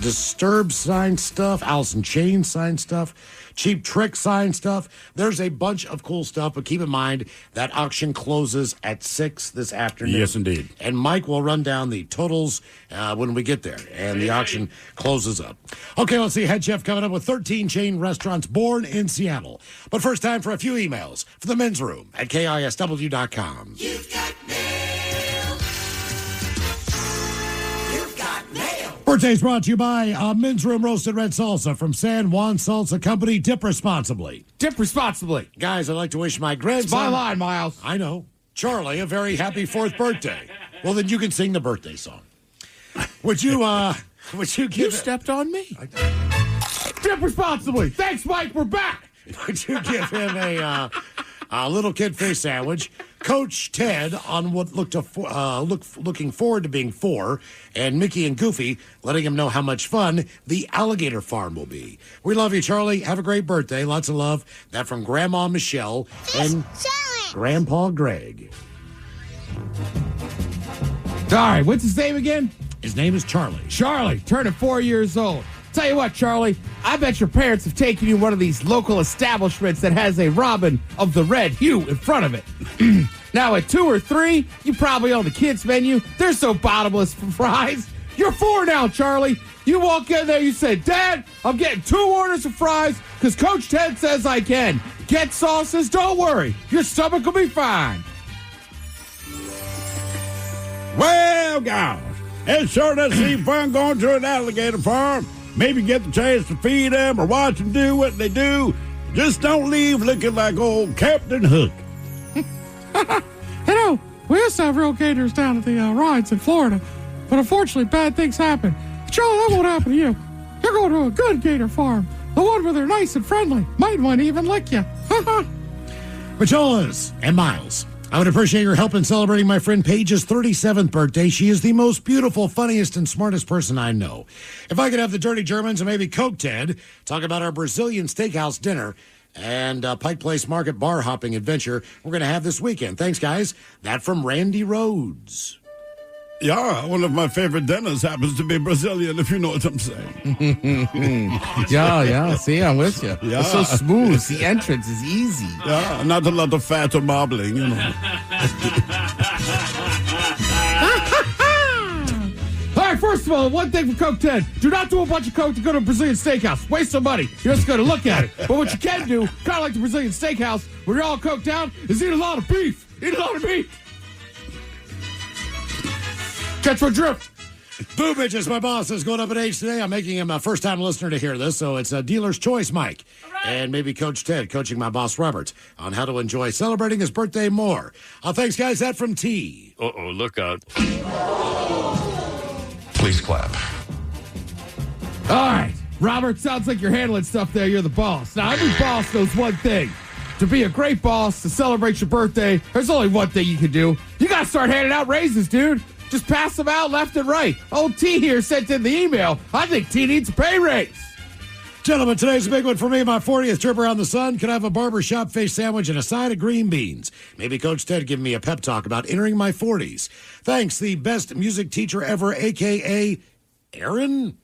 Disturbed signed stuff. Alice in Chains signed stuff. Cheap Trick signed stuff. There's a bunch of cool stuff, but keep in mind that auction closes at 6 this afternoon. Yes, indeed. And Mike will run down the totals when we get there, and the auction closes up. Okay, let's see. Head Chef coming up with 13 chain restaurants born in Seattle. But first, time for a few emails for the men's room at KISW.com. You've got mail. You've got mail. Birthday's brought to you by Men's Room Roasted Red Salsa from San Juan Salsa Company. Dip responsibly. Dip responsibly. Guys, I'd like to wish my grandson... It's my line, Miles. I know. Charlie, a very happy 4th birthday. Well, then you can sing the birthday song. Would you give... You stepped on me. Dip responsibly. Thanks, Mike. We're back. Would you give him a little kid fish sandwich? Coach Ted on what looking forward to being 4, and Mickey and Goofy letting him know how much fun the alligator farm will be. We love you, Charlie. Have a great birthday. Lots of love. That from Grandma Michelle and Grandpa Greg. All right, what's his name again? His name is Charlie. Charlie, turning 4 years old. Tell you what, Charlie, I bet your parents have taken you one of these local establishments that has a robin of the red hue in front of it. Now, at 2 or 3, you probably on the kids' menu. They're so bottomless for fries. You're 4 now, Charlie. You walk in there, you say, Dad, I'm getting 2 orders of fries because Coach Ted says I can. Get sauces, don't worry. Your stomach will be fine. Well, gosh, it sure does seem fun going to an alligator farm. Maybe get the chance to feed them or watch them do what they do. Just don't leave looking like old Captain Hook. You know, we used to have real gators down at the rides in Florida, but unfortunately bad things happen. Charlie, that won't happen to you. You're going to a good gator farm, the one where they're nice and friendly. Might want to even lick you. Macholas and Miles, I would appreciate your help in celebrating my friend Paige's 37th birthday. She is the most beautiful, funniest, and smartest person I know. If I could have the Dirty Germans and maybe Coke Ted talk about our Brazilian steakhouse dinner and Pike Place Market bar hopping adventure we're going to have this weekend. Thanks, guys. That from Randy Rhodes. Yeah, one of my favorite dinners happens to be Brazilian, if you know what I'm saying. Yeah, see, I'm with you. Yeah. It's so smooth. The entrance is easy. Yeah, not a lot of fat or marbling, you know. All right, first of all, one thing for Coke 10. Do not do a bunch of Coke to go to a Brazilian steakhouse. Waste some money. You're just going to look at it. But what you can do, kind of like the Brazilian steakhouse, where you're all coked out, is eat a lot of beef. Eat a lot of meat. Catch my drift. Boo bitches, my boss is going up in age today. I'm making him a first-time listener to hear this, so it's a dealer's choice, Mike. And maybe Coach Ted coaching my boss, Robert, on how to enjoy celebrating his birthday more. Thanks, guys. That from T. Uh-oh, look out. police clap. All right, Robert, sounds like you're handling stuff there. You're the boss. Now, every boss knows one thing. To be a great boss, to celebrate your birthday, there's only one thing you can do. You got to start handing out raises, dude. Just pass them out left and right. Old T here sent in the email. I think T needs a pay raise. Gentlemen, today's a big one for me. My 40th trip around the sun. Could I have a barbershop face sandwich and a side of green beans? Maybe Coach Ted giving me a pep talk about entering my 40s. Thanks, the best music teacher ever, a.k.a. Aaron.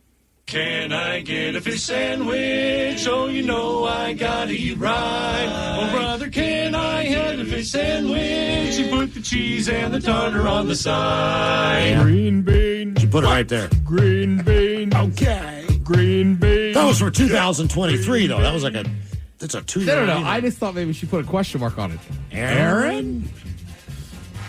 Can I get a fish sandwich? Oh, you know I gotta eat right. Oh, brother, can I have a fish sandwich? You put the cheese and the tartar on the side. Green beans. You put it right there. Green beans. Okay. Green beans. That was for 2023, though. That was like that's a 2 year. No. I just thought maybe she put a question mark on it. Aaron?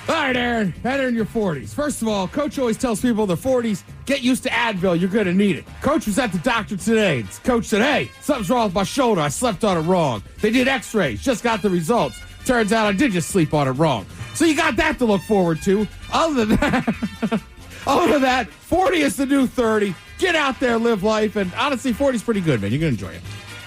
All right, Aaron. Enter in your 40s. First of all, Coach always tells people in their 40s, get used to Advil. You're going to need it. Coach was at the doctor today. Coach said, hey, something's wrong with my shoulder. I slept on it wrong. They did x-rays. Just got the results. Turns out I did just sleep on it wrong. So you got that to look forward to. Other than that, 40 is the new 30. Get out there, live life. And honestly, 40 is pretty good, man. You're going to enjoy it.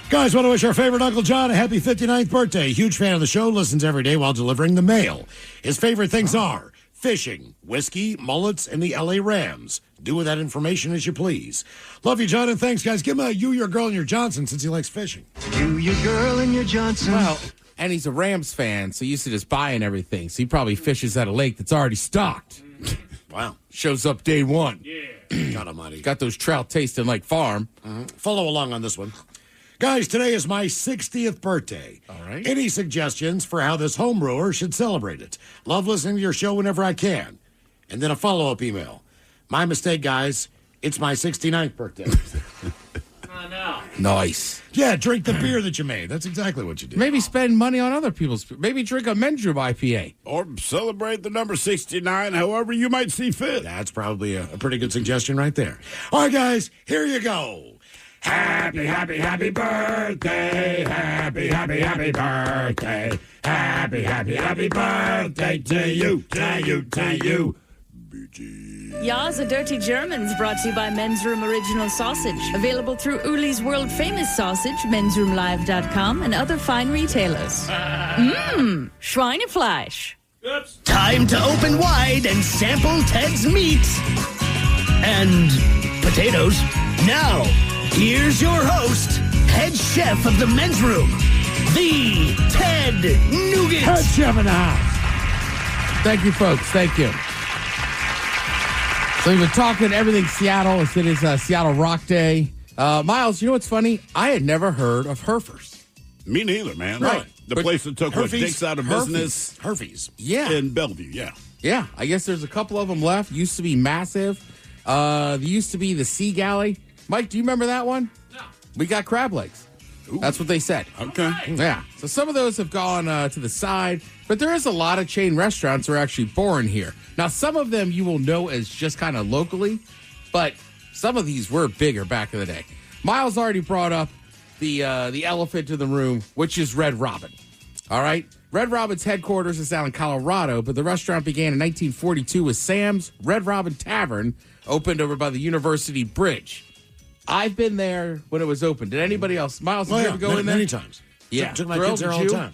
Guys, want to wish our favorite Uncle John a happy 59th birthday. Huge fan of the show, listens every day while delivering the mail. His favorite things are fishing, whiskey, mullets, and the L.A. Rams. Do with that information as you please. Love you, John, and thanks, guys. Give him a you, your girl, and your Johnson since he likes fishing. You, your girl, and your Johnson. Well, and he's a Rams fan, so used to just buying everything. So he probably fishes at a lake that's already stocked. Wow. Shows up day one. Yeah. God almighty. Got those trout tasting like farm. Follow along on this one. Guys, today is my 60th birthday. All right. Any suggestions for how this home brewer should celebrate it? Love listening to your show whenever I can. And then a follow-up email. My mistake, guys. It's my 69th birthday. Oh, no. Nice. Yeah, drink the beer that you made. That's exactly what you did. Maybe spend money on other people's. Maybe drink a men's room IPA. Or celebrate the number 69 however you might see fit. That's probably a pretty good suggestion right there. All right, guys, here you go. Happy, happy, happy birthday. Happy, happy, happy birthday. Happy, happy, happy birthday to you, to you, to you. Ya's a Dirty Germans, brought to you by Men's Room Original Sausage. Available through Uli's World Famous Sausage, mensroomlive.com, and other fine retailers. Mmm, Schweinefleisch. Oops. Time to open wide and sample Ted's meat. And potatoes. Now, here's your host, head chef of the Men's Room, the Ted Nugent. Head chef in the house. Thank you, folks. Thank you. So we've been talking everything Seattle. It is Seattle Rock Day. Miles, you know what's funny? I had never heard of Herfers. Me neither, man. Right. The place that took what Dick's out of business. Herfes. Yeah. In Bellevue, yeah. Yeah, I guess there's a couple of them left. Used to be massive. There used to be the Sea Galley. Mike, do you remember that one? No. We got crab legs. Ooh. That's what they said. Okay. Yeah. So some of those have gone to the side, but there is a lot of chain restaurants that are actually born here. Now, some of them you will know as just kind of locally, but some of these were bigger back in the day. Miles already brought up the elephant in the room, which is Red Robin. All right? Red Robin's headquarters is down in Colorado, but the restaurant began in 1942 with Sam's Red Robin Tavern, opened over by the University Bridge. I've been there when it was open. Did anybody else? Miles, did you ever go in there? Many times. Yeah. Took my kids there all the time.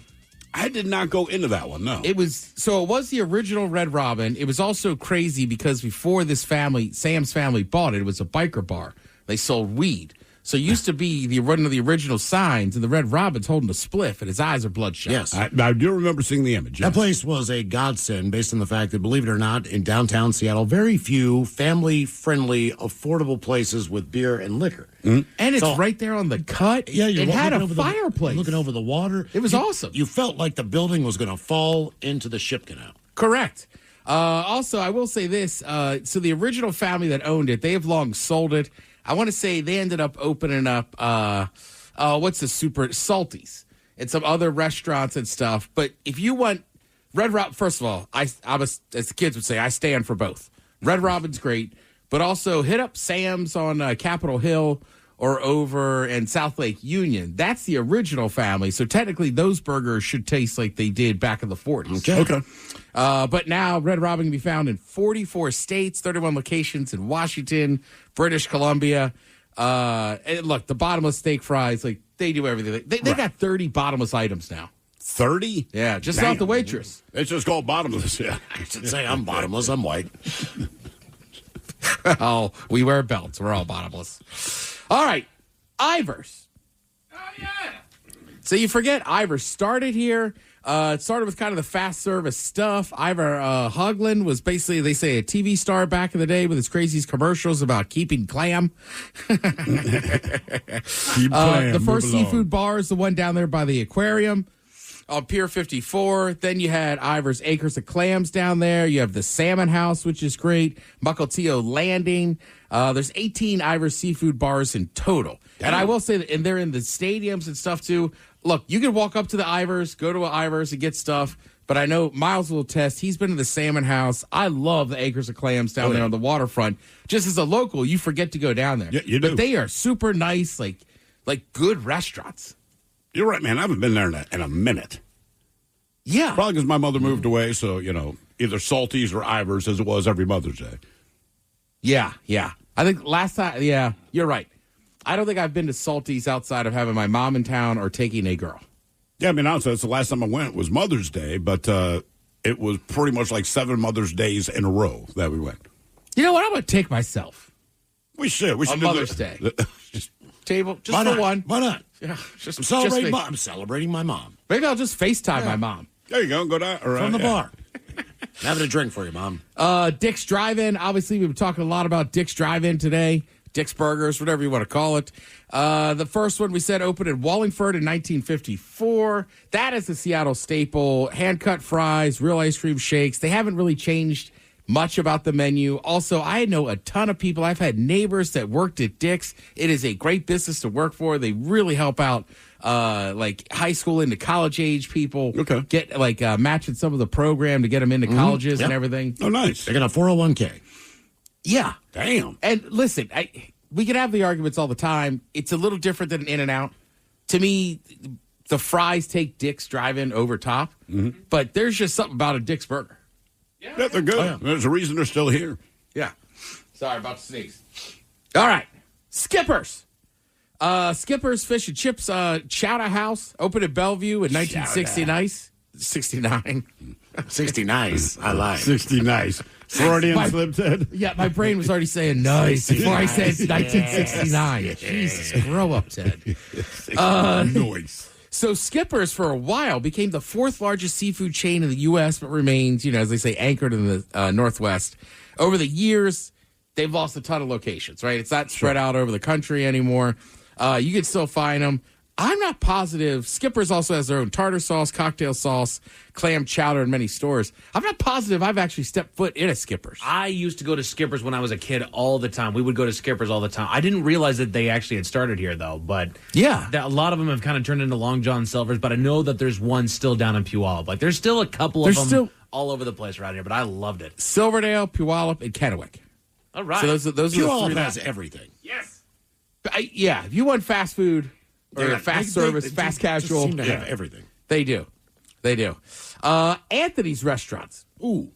I did not go into that one, no. It was the original Red Robin. It was also crazy because before this family, Sam's family bought it, it was a biker bar. They sold weed. So it used to be one of the original signs, and the Red Robin's holding a spliff, and his eyes are bloodshot. Yes. I do remember seeing the image. Yes. That place was a godsend based on the fact that, believe it or not, in downtown Seattle, very few family-friendly, affordable places with beer and liquor. Mm-hmm. And it's right there on the cut. Yeah, it had a fireplace. Looking over the water. It was awesome. You felt like the building was going to fall into the ship canal. Correct. Also, I will say this. So the original family that owned it, they have long sold it. I want to say they ended up opening up, what's the super Salties and some other restaurants and stuff. But if you want Red Robin, first of all, as the kids would say, I stand for both. Red Robin's great, but also hit up Sam's on Capitol Hill or over in South Lake Union. That's the original family. So technically, those burgers should taste like they did back in the 40s. Okay. But now Red Robin can be found in 44 states, 31 locations in Washington, British Columbia. And look, the bottomless steak fries, like they do everything. They got 30 bottomless items now. 30? Yeah, just Damn. off the waitress. It's just called bottomless. Yeah. I should say I'm bottomless. I'm white. Oh, we wear belts. We're all bottomless. All right, Ivers. Oh, yeah. So you forget Ivers started here. It started with kind of the fast service stuff. Ivor Hoagland was basically, they say, a TV star back in the day with his crazy commercials about keeping clam. The first seafood bar is the one down there by the aquarium on Pier 54. Then you had Ivor's Acres of Clams down there. You have the Salmon House, which is great. Mukilteo Landing. There's 18 Ivor's seafood bars in total. Damn. And I will say that, and they're in the stadiums and stuff too. Look, you can walk up to the Ivors, go to an Ivors and get stuff. But I know Miles will test. He's been to the Salmon House. I love the Acres of Clams down there on the waterfront. Just as a local, you forget to go down there. Yeah, you do. But they are super nice, like good restaurants. You're right, man. I haven't been there in a minute. Yeah. Probably because my mother moved away, so, either Salties or Ivors as it was every Mother's Day. Yeah. I think last time, you're right. I don't think I've been to Salties outside of having my mom in town or taking a girl. Yeah, I mean, honestly, that's the last time I went was Mother's Day, but it was pretty much like 7 Mother's Days in a row that we went. You know what? I'm going to take myself. We should. We should on do Mother's Day. Table, just Why for not? one. Why not? Yeah, I'm celebrating my mom. Maybe I'll just FaceTime my mom. There you go. Go down. From the bar. Having a drink for you, Mom. Dick's Drive-In. Obviously, we've been talking a lot about Dick's Drive-In today. Dick's Burgers, whatever you want to call it. The first one we said opened in Wallingford in 1954. That is a Seattle staple. Hand-cut fries, real ice cream shakes. They haven't really changed much about the menu. Also, I know a ton of people. I've had neighbors that worked at Dick's. It is a great business to work for. They really help out like high school into college age people. Okay. Get matching some of the program to get them into colleges and everything. Oh, nice. They got a 401k. Yeah. Damn. And listen, we can have the arguments all the time. It's a little different than an In-N-Out. To me, the fries take Dick's Drive-In over top, but there's just something about a Dick's burger. Yeah, they're good. Oh, yeah. There's a reason they're still here. Yeah. Sorry about the sneeze. All right. Skippers. Skippers Fish and Chips Chowder House opened at Bellevue in 1969. 69. 60 nice. I like. 60 nice. Freudian slip, Ted. Yeah, my brain was already saying nice before I said 1969. Jesus, grow up, Ted. Noise. So Skippers for a while became the 4th largest seafood chain in the U.S., but remains, as they say, anchored in the Northwest. Over the years, they've lost a ton of locations, right? It's not spread out over the country anymore. You can still find them. I'm not positive. Skippers also has their own tartar sauce, cocktail sauce, clam chowder in many stores. I'm not positive I've actually stepped foot in a Skippers. I used to go to Skippers when I was a kid all the time. We would go to Skippers all the time. I didn't realize that they actually had started here, though. But yeah, a lot of them have kind of turned into Long John Silver's. But I know that there's one still down in Puyallup. Like there's still a couple of them all over the place around here. But I loved it. Silverdale, Puyallup, and Kennewick. All right. So those are Puyallup the 3 has everything. Yes. Yeah, if you want fast food or fast service, fast casual, seem to have everything. They do. Anthony's restaurants. Ooh.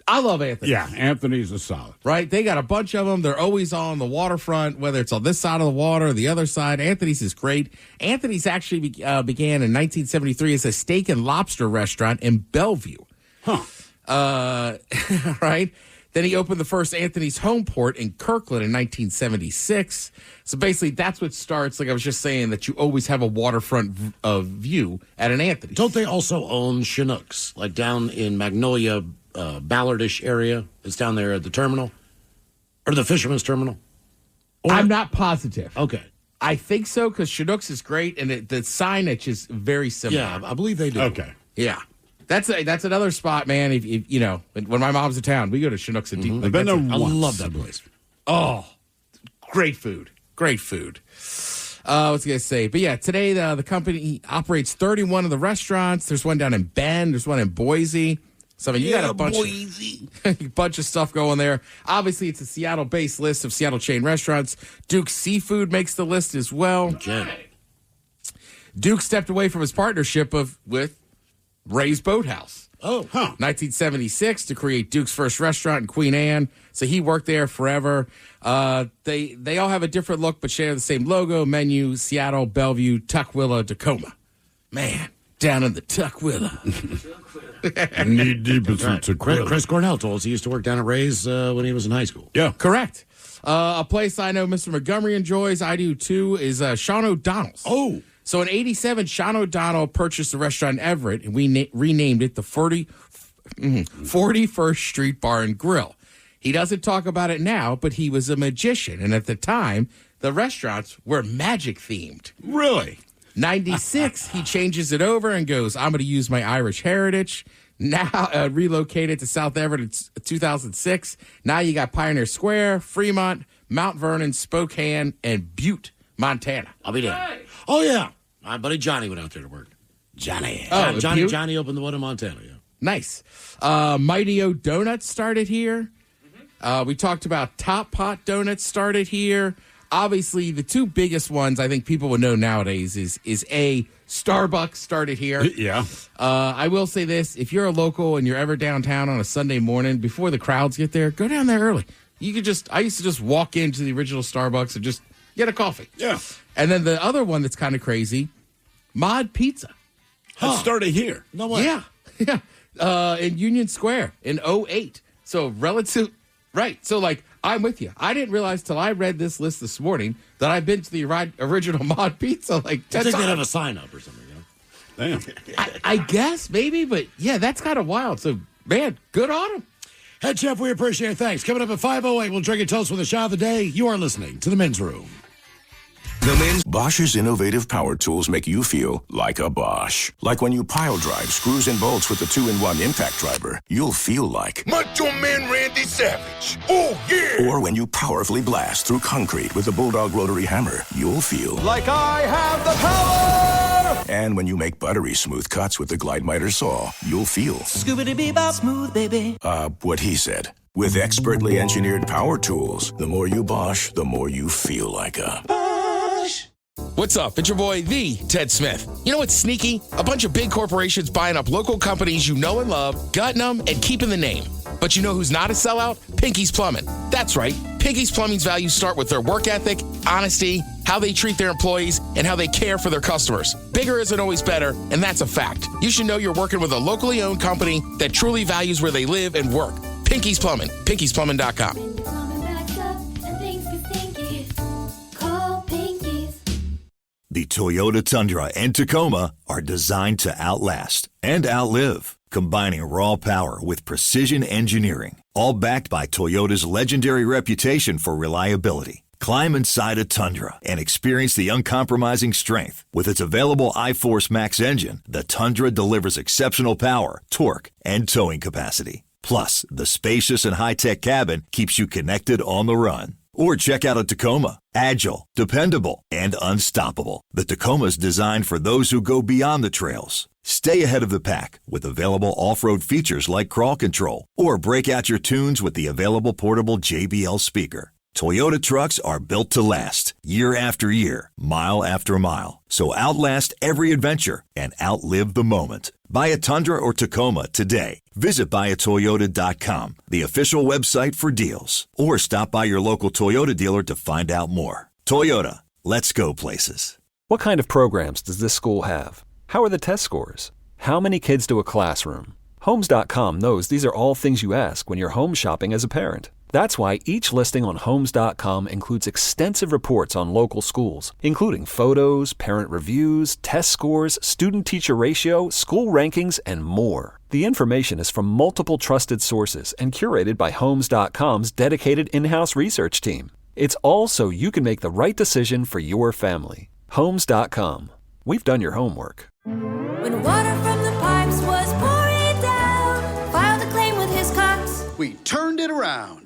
I love Anthony's. Yeah, Anthony's is solid. Right? They got a bunch of them. They're always on the waterfront, whether it's on this side of the water or the other side. Anthony's is great. Anthony's actually began in 1973 as a steak and lobster restaurant in Bellevue. Right? Then he opened the first Anthony's Home Port in Kirkland in 1976. So basically, that's what starts, like I was just saying, that you always have a waterfront view at an Anthony's. Don't they also own Chinooks, like down in Magnolia, Ballardish area? It's down there at the terminal? Or the Fisherman's Terminal? I'm not positive. Okay. I think so, because Chinooks is great, and the signage is very similar. Yeah, I believe they do. Okay. Yeah. That's another spot, man. If when my mom's in town, we go to Chinooks and I've been there I once. love that place. Oh, great food. Great food. What's I going to say? But yeah, today the company operates 31 of the restaurants. There's one down in Bend. There's one in Boise. So, I mean, you got a bunch of stuff going there. Obviously, it's a Seattle-based list of Seattle chain restaurants. Duke's Seafood makes the list as well. Okay. Duke stepped away from his partnership with Ray's Boathouse. 1976 to create Duke's first restaurant in Queen Anne. So he worked there forever. They all have a different look, but share the same logo, menu, Seattle, Bellevue, Tukwila, Tacoma. Man, down in the Tukwila. Knee deep in some Chris Cornell told us he used to work down at Ray's when he was in high school. Yeah. Correct. A place I know Mr. Montgomery enjoys, I do too, is Sean O'Donnell's. Oh. So in 87, Sean O'Donnell purchased the restaurant in Everett, and we renamed it the 41st Street Bar and Grill. He doesn't talk about it now, but he was a magician, and at the time, the restaurants were magic-themed. Really? 96, he changes it over and goes, I'm going to use my Irish heritage. Now relocated to South Everett in 2006. Now you got Pioneer Square, Fremont, Mount Vernon, Spokane, and Butte, Montana. I'll be there. Oh, yeah. My buddy Johnny went out there to work. Johnny. Oh, Johnny opened the one in Montana, yeah. Nice. Mighty O Donuts started here. We talked about Top Pot Donuts started here. Obviously, the two biggest ones I think people would know nowadays is Starbucks started here. Yeah. I will say this. If you're a local and you're ever downtown on a Sunday morning, before the crowds get there, go down there early. I used to just walk into the original Starbucks and just get a coffee. Yeah. And then the other one that's kind of crazy, Mod Pizza. That started here. No way. Yeah. In Union Square in 08. So relative, right. So like, I'm with you. I didn't realize till I read this list this morning that I've been to the original Mod Pizza like 10 I think times. they'd have a sign up or something. Damn. I guess maybe, but yeah, that's kind of wild. So man, good on him. Head Chef, we appreciate it. Thanks. Coming up at 5:08, we'll drink a toast with a shot of the day. You are listening to The Men's Room. Bosch's innovative power tools make you feel like a Bosch. Like when you pile drive screws and bolts with the 2-in-1 impact driver, you'll feel like Macho Man Randy Savage. Oh, yeah. Or when you powerfully blast through concrete with the Bulldog rotary hammer, you'll feel like I have the power. And when you make buttery smooth cuts with the Glide Miter saw, you'll feel Scoobity-bee-bop smooth, baby. What he said. With expertly engineered power tools, the more you Bosch, the more you feel like a Bosch. What's up? It's your boy, the Ted Smith. You know what's sneaky? A bunch of big corporations buying up local companies you know and love, gutting them, and keeping the name. But you know who's not a sellout? Pinky's Plumbing. That's right. Pinky's Plumbing's values start with their work ethic, honesty, how they treat their employees, and how they care for their customers. Bigger isn't always better, and that's a fact. You should know you're working with a locally owned company that truly values where they live and work. Pinky's Plumbing. Pinky'sPlumbing.com. The Toyota Tundra and Tacoma are designed to outlast and outlive, combining raw power with precision engineering, all backed by Toyota's legendary reputation for reliability. Climb inside a Tundra and experience the uncompromising strength. With its available iForce Max engine, the Tundra delivers exceptional power, torque, and towing capacity. Plus, the spacious and high-tech cabin keeps you connected on the run. Or check out a Tacoma. Agile, dependable, and unstoppable. The Tacoma's designed for those who go beyond the trails. Stay ahead of the pack with available off-road features like crawl control. Or break out your tunes with the available portable JBL speaker. Toyota trucks are built to last, year after year, mile after mile. So outlast every adventure and outlive the moment. Buy a Tundra or Tacoma today. Visit buyatoyota.com, the official website for deals. Or stop by your local Toyota dealer to find out more. Toyota, let's go places. What kind of programs does this school have? How are the test scores? How many kids do a classroom? Homes.com knows these are all things you ask when you're home shopping as a parent. That's why each listing on Homes.com includes extensive reports on local schools, including photos, parent reviews, test scores, student-teacher ratio, school rankings, and more. The information is from multiple trusted sources and curated by Homes.com's dedicated in-house research team. It's all so you can make the right decision for your family. Homes.com. We've done your homework. When water from the pipes was pouring down, filed a claim with his Cox. We turned it around.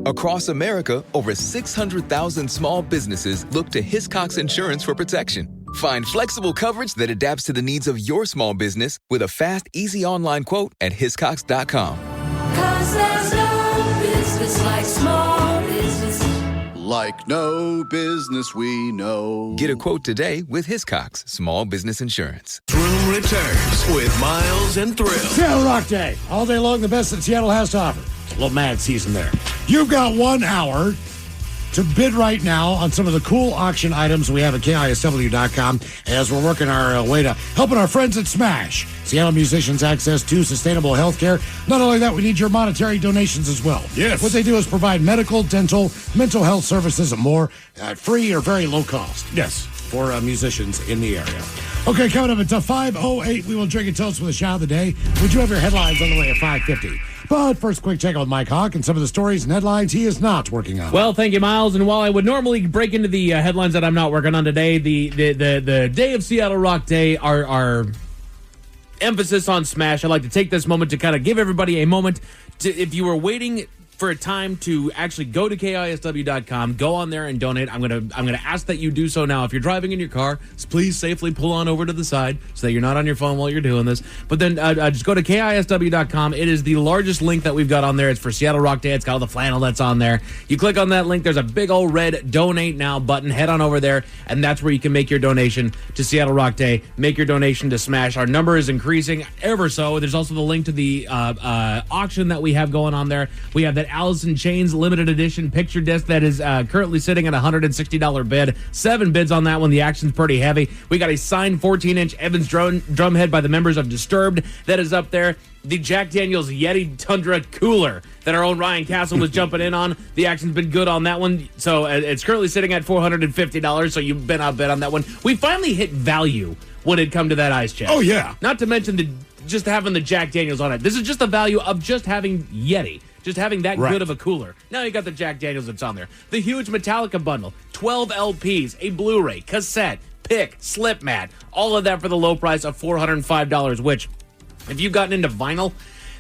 Across America, over 600,000 small businesses look to Hiscox Insurance for protection. Find flexible coverage that adapts to the needs of your small business with a fast, easy online quote at hiscox.com. 'Cause there's no business like small business. Like no business we know. Get a quote today with Hiscox Small Business Insurance. Room returns with Miles and Thrill. Seattle Rock Day. All day long, the best that Seattle has to offer. A little mad season there. You've got 1 hour to bid right now on some of the cool auction items we have at KISW.com as we're working our way to helping our friends at Smash. Seattle musicians access to sustainable health care. Not only that, we need your monetary donations as well. Yes. What they do is provide medical, dental, mental health services and more at free or very low cost. Yes. For musicians in the area. Okay, coming up at 5:08, we will drink and toast with a shot of the day. We do have your headlines on the way at 5:50. But first, quick check with Mike Hawk and some of the stories and headlines he is not working on. Well, thank you, Miles. And while I would normally break into the headlines that I'm not working on today, the day of Seattle Rock Day, our emphasis on Smash, I'd like to take this moment to kind of give everybody a moment to, if you were waiting for a time to actually go to KISW.com, go on there and donate. I'm gonna ask that you do so now. If you're driving in your car, please safely pull on over to the side so that you're not on your phone while you're doing this. But then just go to KISW.com. It is the largest link that we've got on there. It's for Seattle Rock Day. It's got all the flannel that's on there. You click on that link. There's a big old red Donate Now button. Head on over there, and that's where you can make your donation to Seattle Rock Day. Make your donation to Smash. Our number is increasing ever so. There's also the link to the auction that we have going on there. We have that Alice in Chains limited edition picture disc that is currently sitting at a $160 bid. 7 bids on that one. The action's pretty heavy. We got a signed 14-inch Evans drumhead by the members of Disturbed that is up there. The Jack Daniels Yeti Tundra cooler that our own Ryan Castle was jumping in on. The action's been good on that one. So it's currently sitting at $450. So you've been outbid on that one. We finally hit value when it come to that ice chest. Oh, yeah. Not to mention just having the Jack Daniels on it. This is just the value of just having Yeti. Just having that good of a cooler. Now you got the Jack Daniels that's on there. The huge Metallica bundle. 12 LPs, a Blu-ray, cassette, pick, slip mat. All of that for the low price of $405, which, if you've gotten into vinyl,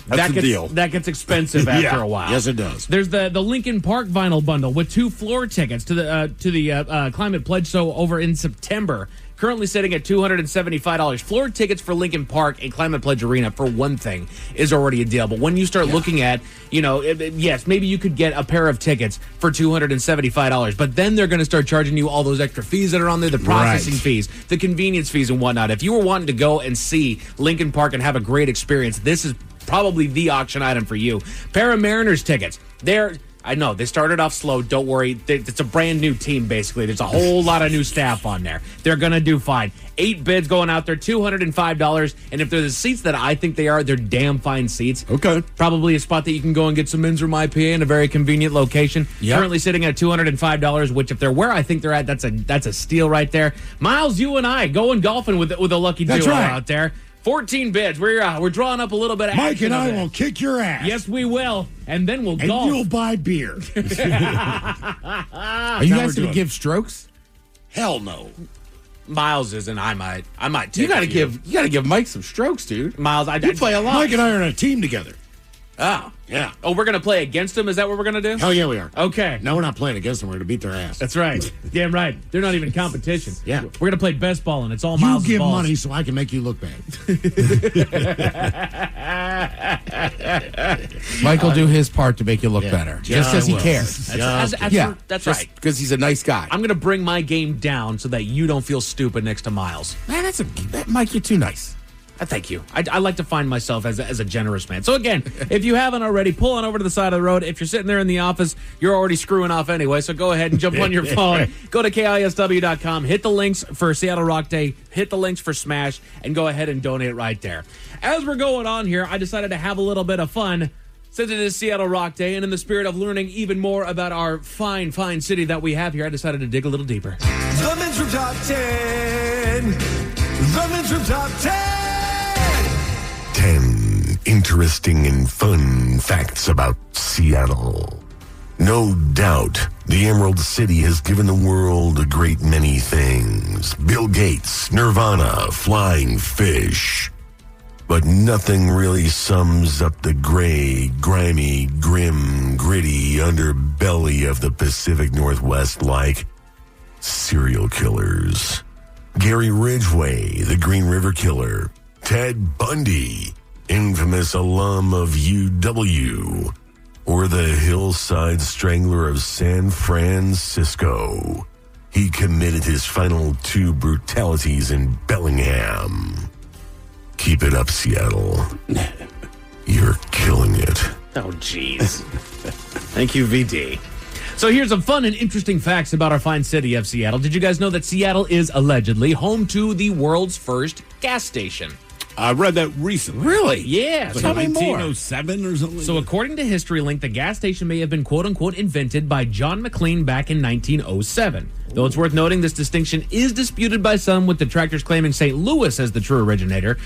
That's a deal. That gets expensive after a while. Yes, it does. There's the Linkin Park vinyl bundle with 2 floor tickets to the Climate Pledge Show over in September. Currently sitting at $275. Floor tickets for Linkin Park and Climate Pledge Arena, for one thing, is already a deal. But when you start looking at, yes, maybe you could get a pair of tickets for $275. But then they're going to start charging you all those extra fees that are on there, the processing fees, the convenience fees and whatnot. If you were wanting to go and see Linkin Park and have a great experience, this is probably the auction item for you. Pair of Mariners tickets. I know, they started off slow. Don't worry. It's a brand new team, basically. There's a whole lot of new staff on there. They're going to do fine. 8 bids going out there, $205. And if they're the seats that I think they are, they're damn fine seats. Okay. Probably a spot that you can go and get some men's room IPA in a very convenient location. Yep. Currently sitting at $205, which if they're where I think they're at, that's a steal right there. Miles, you and I going golfing with a lucky duo out there. 14 bids. We're drawing up a little bit of Mike action and I on will kick your ass. Yes, we will. And then we'll and golf. you'll buy beer. Are you guys going to give strokes? Hell no. Miles isn't. I might take You got to give Mike some strokes, dude. Miles, I You play a lot. Mike and I are on a team together. Oh. Yeah. Oh, we're going to play against them? Is that what we're going to do? Hell yeah, we are. Okay. No, we're not playing against them. We're going to beat their ass. That's right. Damn right. They're not even competition. Yeah. We're going to play best ball, and it's all You Miles' give balls. money so I can make you look bad. Mike will do his part to make you look better. Just because he cares. That's right. Because he's a nice guy. I'm going to bring my game down so that you don't feel stupid next to Miles. Man, Mike, you're too nice. Thank you. I like to find myself as a generous man. So again, if you haven't already, pull on over to the side of the road. If you're sitting there in the office, you're already screwing off anyway. So go ahead and jump on your phone. Go to KISW.com. Hit the links for Seattle Rock Day. Hit the links for Smash. And go ahead and donate right there. As we're going on here, I decided to have a little bit of fun. Since it is Seattle Rock Day, and in the spirit of learning even more about our fine, fine city that we have here, I decided to dig a little deeper. The Men's Room Top 10. The Men's Room Top 10. 10 interesting and fun facts about Seattle. No doubt, the Emerald City has given the world a great many things. Bill Gates, Nirvana, flying fish. But nothing really sums up the gray, grimy, grim, gritty underbelly of the Pacific Northwest like serial killers. Gary Ridgway, the Green River Killer, Ted Bundy, infamous alum of UW, or the Hillside Strangler of San Francisco. He committed his final 2 brutalities in Bellingham. Keep it up, Seattle. You're killing it. Oh, jeez. Thank you, VD. So here's some fun and interesting facts about our fine city of Seattle. Did you guys know that Seattle is allegedly home to the world's first gas station? I read that recently. Really? Yeah. Like Tell me 1907 or something. So according to HistoryLink, the gas station may have been quote-unquote invented by John McLean back in 1907. Though it's worth noting this distinction is disputed by some, with detractors claiming St. Louis as the true originator.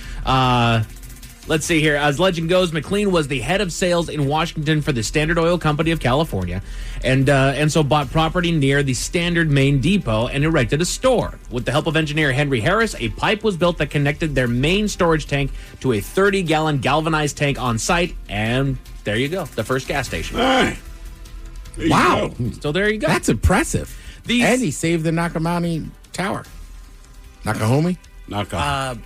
Let's see here. As legend goes, McLean was the head of sales in Washington for the Standard Oil Company of California, and so bought property near the Standard main depot and erected a store. With the help of engineer Henry Harris, a pipe was built that connected their main storage tank to a 30-gallon galvanized tank on site, and there you go, the first gas station. Hey. Wow. So there you go. That's impressive. And he saved the Nakamani Tower. Nakatomi? Nakatomi.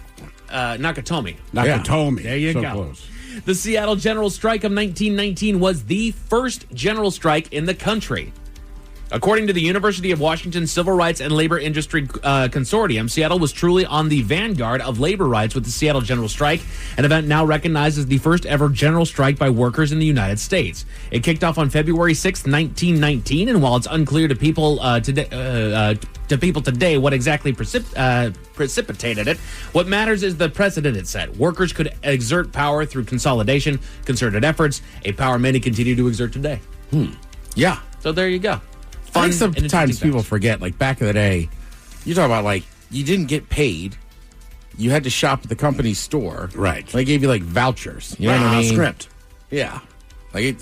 Nakatomi. There you So go. close. The Seattle General Strike of 1919 was the first general strike in the country. According to the University of Washington Civil Rights and Labor Industry Consortium, Seattle was truly on the vanguard of labor rights with the Seattle General Strike, an event now recognized as the first ever general strike by workers in the United States. It kicked off on February 6, 1919, and while it's unclear to people today what exactly precipitated it, what matters is the precedent it set. Workers could exert power through consolidation, concerted efforts, a power many continue to exert today. Yeah. So there you go. I think and sometimes interesting people facts. forget, like back in the day, you talk about like you didn't get paid. You had to shop at the company's store. Right. They gave you like vouchers. You know what I mean? Script. Yeah. Like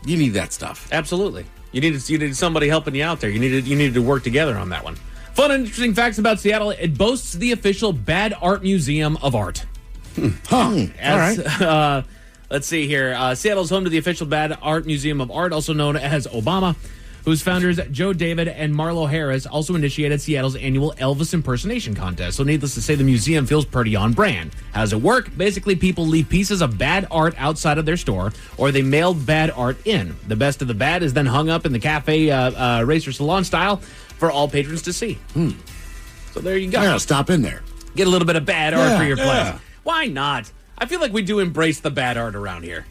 you need that stuff. Absolutely. You needed somebody helping you out there. You needed to work together on that one. Fun and interesting facts about Seattle. It boasts the official Bad Art Museum of Art. All right. Let's see here. Seattle's home to the official Bad Art Museum of Art, also known as Obama, whose founders Joe David and Marlo Harris also initiated Seattle's annual Elvis impersonation contest. So needless to say, the museum feels pretty on brand. How does it work? Basically, people leave pieces of bad art outside of their store, or they mail bad art in. The best of the bad is then hung up in the cafe racer salon style for all patrons to see. So there you go. I gotta stop in there. Get a little bit of bad art for your Yeah. place. Why not? I feel like we do embrace the bad art around here.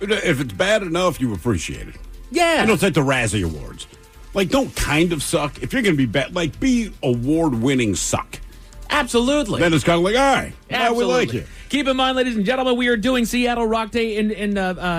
If it's bad enough, you appreciate it. Yeah. You know, it's like the Razzie Awards. Like, don't kind of suck. If you're going to be bad, like, be award-winning suck. Absolutely. Then it's kind of like, all right, now we like you. Keep in mind, ladies and gentlemen, we are doing Seattle Rock Day in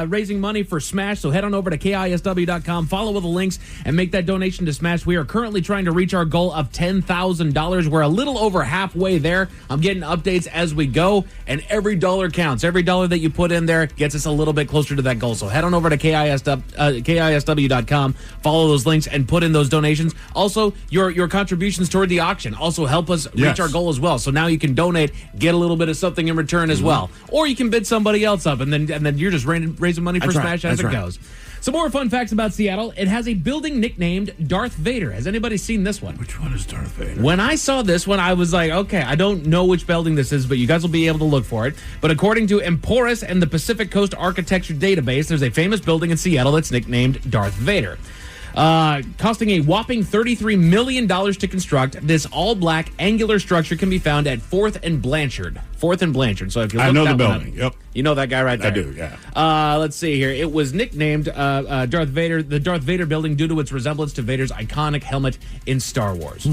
raising money for Smash. So head on over to KISW.com, follow the links, and make that donation to Smash. We are currently trying to reach our goal of $10,000. We're a little over halfway there. I'm getting updates as we go, and every dollar counts. Every dollar that you put in there gets us a little bit closer to that goal. So head on over to KISW.com, follow those links, and put in those donations. Also, your contributions toward the auction also help us reach our goal as well. So now you can donate, get a little bit of something in return as well. Or you can bid somebody else up, and then you're just raising money for Smash as it goes. Some more fun facts about Seattle. It has a building nicknamed Darth Vader. Has anybody seen this one? Which one is Darth Vader? When I saw this one, I was like, okay, I don't know which building this is, but you guys will be able to look for it. But according to Emporis and the Pacific Coast Architecture Database, there's a famous building in Seattle that's nicknamed Darth Vader. Costing a whopping $33 million to construct, this all-black angular structure can be found at 4th and Blanchard. 4th and Blanchard. So if you look I know that the one building. up, Yep. You know that guy right there. I do, yeah. Let's see here. It was nicknamed Darth Vader, the Darth Vader building, due to its resemblance to Vader's iconic helmet in Star Wars.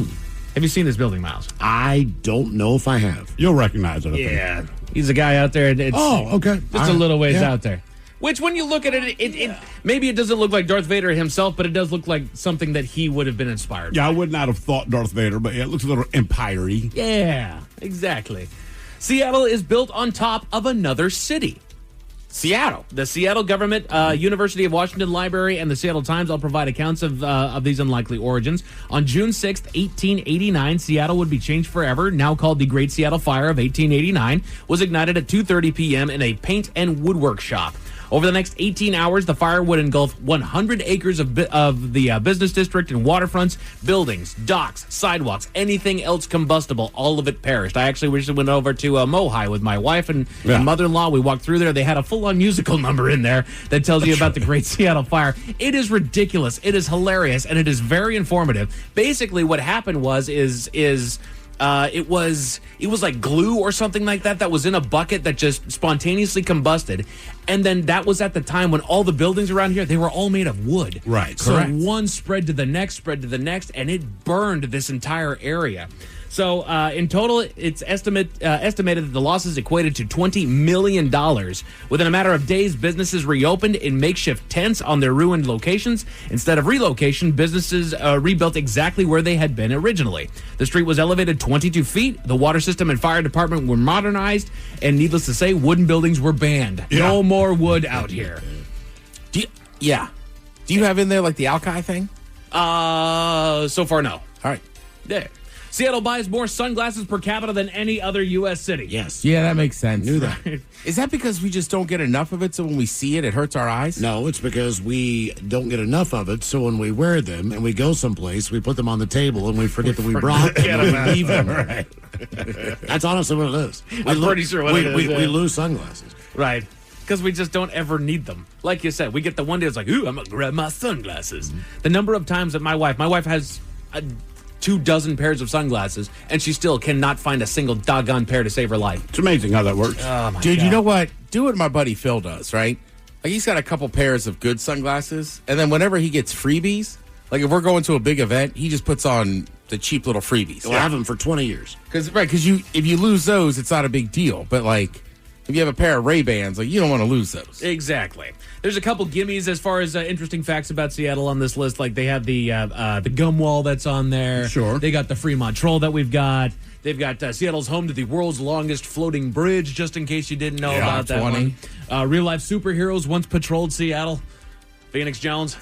Have you seen this building, Miles? I don't know if I have. You'll recognize it. I Yeah. He's a guy out there. It's okay. Just a little ways out there. Which, when you look at it, maybe it doesn't look like Darth Vader himself, but it does look like something that he would have been inspired by. Yeah, I would not have thought Darth Vader, but yeah, it looks a little empire-y. Yeah, exactly. Seattle is built on top of another city. Seattle. The Seattle Government, University of Washington Library, and the Seattle Times all provide accounts of these unlikely origins. On June 6th, 1889, Seattle would be changed forever, now called the Great Seattle Fire of 1889, was ignited at 2:30 p.m. in a paint and woodwork shop. Over the next 18 hours, the fire would engulf 100 acres of the business district and waterfronts, buildings, docks, sidewalks, anything else combustible. All of it perished. I actually recently went over to Mohi with my wife and mother-in-law. We walked through there. They had a full-on musical number in there that tells you about the Great Seattle Fire. It is ridiculous. It is hilarious, and it is very informative. Basically, what happened was it was like glue or something like that was in a bucket that just spontaneously combusted. And then that was at the time when all the buildings around here, they were all made of wood. Right, so correct. one spread to the next, and it burned this entire area. So in total, it's estimated that the losses equated to $20 million. Within a matter of days, businesses reopened in makeshift tents on their ruined locations. Instead of relocation, businesses rebuilt exactly where they had been originally. The street was elevated 22 feet. The water system and fire department were modernized. And needless to say, wooden buildings were banned. Yeah. No more wood out here. Do you have in there like the Alki thing? So far, no. All right. There. Seattle buys more sunglasses per capita than any other U.S. city. Yes. Yeah, that makes sense. Knew that. Is that because we just don't get enough of it, so when we see it, it hurts our eyes? No, it's because we don't get enough of it, so when we wear them and we go someplace, we put them on the table and we forget that we brought them and we leave them. Right. That's honestly what it is. I'm pretty sure what it is, We lose sunglasses. Right. Because we just don't ever need them. Like you said, we get the one day it's like, ooh, I'm going to grab my sunglasses. Mm-hmm. The number of times that my wife has 24 pairs of sunglasses, and she still cannot find a single doggone pair to save her life. It's amazing how that works. Oh, my Dude, God. you know what? Do what my buddy Phil does, right? Like, he's got a couple pairs of good sunglasses, and then whenever he gets freebies, like if we're going to a big event, he just puts on the cheap little freebies. We'll have them for 20 years. Because if you lose those, it's not a big deal. But, like, if you have a pair of Ray-Bans, like, you don't want to lose those. Exactly. There's a couple gimmies as far as interesting facts about Seattle on this list. Like they have the gum wall that's on there. Sure. They got the Fremont Troll that we've got. They've got Seattle's home to the world's longest floating bridge, just in case you didn't know about that one. Real-life superheroes once patrolled Seattle. Phoenix Jones.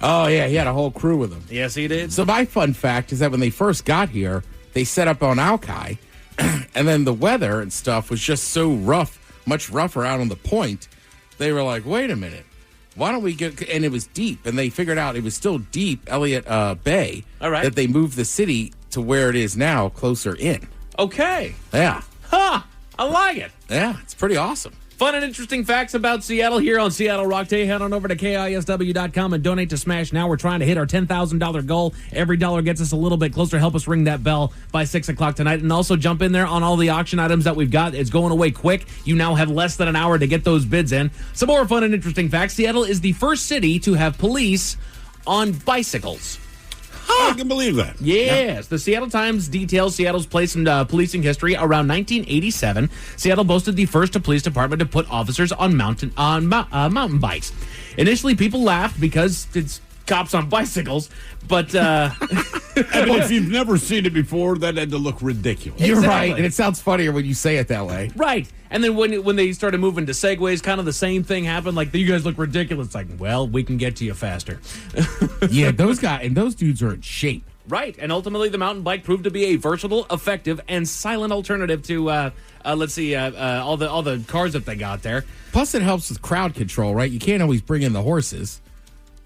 Oh, yeah, he had a whole crew with him. Yes, he did. So my fun fact is that when they first got here, they set up on Alki, and then the weather and stuff was just so rough, much rougher out on the point. They were like, wait a minute, why don't we get, and it was deep, and they figured out it was still deep, Elliott Bay, all right, that they moved the city to where it is now, closer in. Okay. Yeah. Ha! I like it. Yeah, it's pretty awesome. Fun and interesting facts about Seattle here on Seattle Rock Day. Head on over to KISW.com and donate to Smash Now. We're trying to hit our $10,000 goal. Every dollar gets us a little bit closer. Help us ring that bell by 6 o'clock tonight. And also jump in there on all the auction items that we've got. It's going away quick. You now have less than an hour to get those bids in. Some more fun and interesting facts. Seattle is the first city to have police on bicycles. I can believe that. Yes. The Seattle Times details Seattle's place in policing history. Around 1987, Seattle boasted the first police department to put officers on mountain bikes. Initially, people laughed because it's cops on bicycles, but well, if you've never seen it before, that had to look ridiculous. You're right, and it sounds funnier when you say it that way. Right. And then when they started moving to Segways, kind of the same thing happened. Like, you guys look ridiculous. It's like, well, we can get to you faster. Yeah, those dudes are in shape. Right. And ultimately, the mountain bike proved to be a versatile, effective, and silent alternative to, all the cars that they got there. Plus, it helps with crowd control, right? You can't always bring in the horses.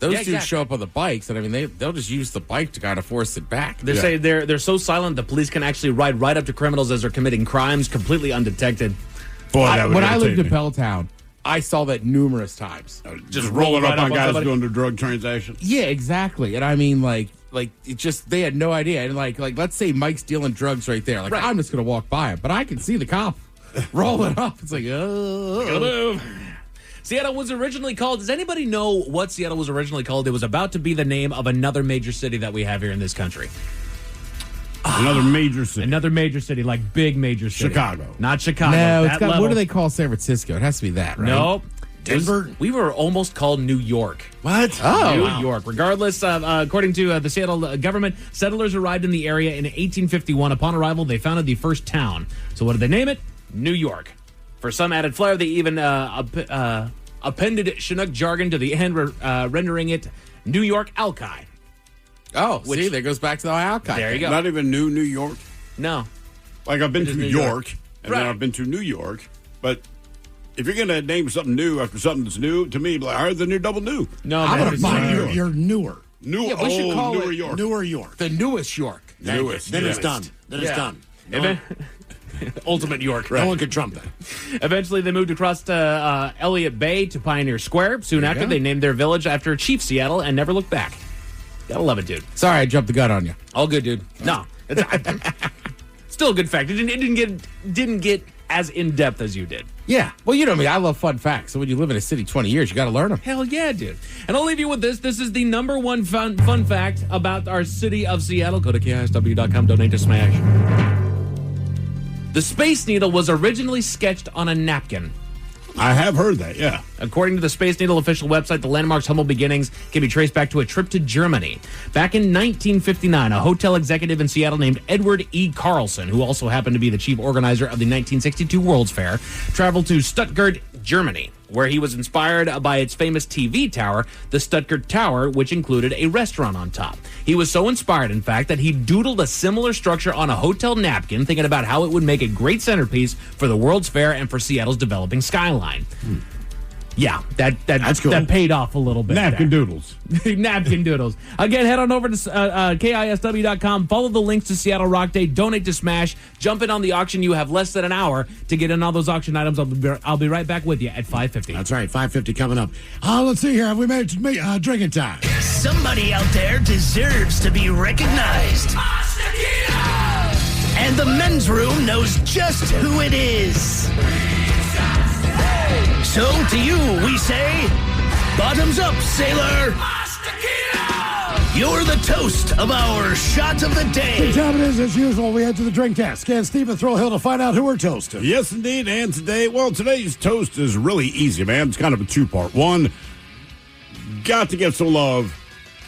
Those dudes show up on the bikes, and I mean, they'll just use the bike to kind of force it back. They say they're so silent, the police can actually ride right up to criminals as they're committing crimes completely undetected. Boy, when I lived in Belltown, I saw that numerous times. Just rolling up on guys doing the drug transaction. Yeah, exactly. And I mean, like it just, they had no idea. And like let's say Mike's dealing drugs right there. Like, right. I'm just going to walk by him, but I can see the cop rolling up. It's like, oh. Seattle was originally called, does anybody know what Seattle was originally called? It was about to be the name of another major city that we have here in this country. Another major city. Another major city, like big major city. Chicago. Not Chicago. No, it's got, what do they call San Francisco? It has to be that, right? Nope. Denver? We were almost called New York. What? Oh. New York. Regardless, according to the Seattle government, settlers arrived in the area in 1851. Upon arrival, they founded the first town. So what did they name it? New York. For some added flair, they even appended Chinook jargon to the end, rendering it New York Alki. Oh, see, there goes back to the Alki. There you go. Not even New York? No. Like, I've been to New York, and right. then I've been to New York, but if you're going to name something new after something that's new, to me, like, all right, then you're double new. No, I'm going to find you're newer. Newer, we should call newer it York. Newer York. The newest York. Newest. Then it's yes. done. Then it's done. Ultimate York. No one can trump that. Eventually, they moved across to Elliott Bay to Pioneer Square. Soon after, they named their village after Chief Seattle and never looked back. Gotta love it, dude. Sorry, I jumped the gun on you. All good, dude. No, it's still a good fact. It didn't get as in depth as you did. Yeah. Well, you know me. I love fun facts. So when you live in a city 20 years, you got to learn them. Hell yeah, dude. And I'll leave you with this. This is the number one fun fact about our city of Seattle. Go to KISW.com, donate to Smash. The Space Needle was originally sketched on a napkin. I have heard that, yeah. According to the Space Needle official website, the landmark's humble beginnings can be traced back to a trip to Germany. Back in 1959, a hotel executive in Seattle named Edward E. Carlson, who also happened to be the chief organizer of the 1962 World's Fair, traveled to Stuttgart, Germany, where he was inspired by its famous TV tower, the Stuttgart Tower, which included a restaurant on top. He was so inspired, in fact, that he doodled a similar structure on a hotel napkin, thinking about how it would make a great centerpiece for the World's Fair and for Seattle's developing skyline. Yeah, that's cool. That paid off a little bit. Napkin doodles. Napkin doodles. Again, head on over to KISW.com. Follow the links to Seattle Rock Day. Donate to Smash. Jump in on the auction. You have less than an hour to get in all those auction items. I'll be right back with you at 5:50. That's right, 5:50 coming up. Let's see here. Have we made it drinking time? Somebody out there deserves to be recognized. And the men's room knows just who it is. So to you, we say, bottoms up, sailor. You're the toast of our shot of the day. Good time it is, as usual. We head to the drink test. Scan Steve and Thrill Hill to find out who we're toasting. Yes, indeed. And today's toast is really easy, man. It's kind of a two-part. One, got to give some love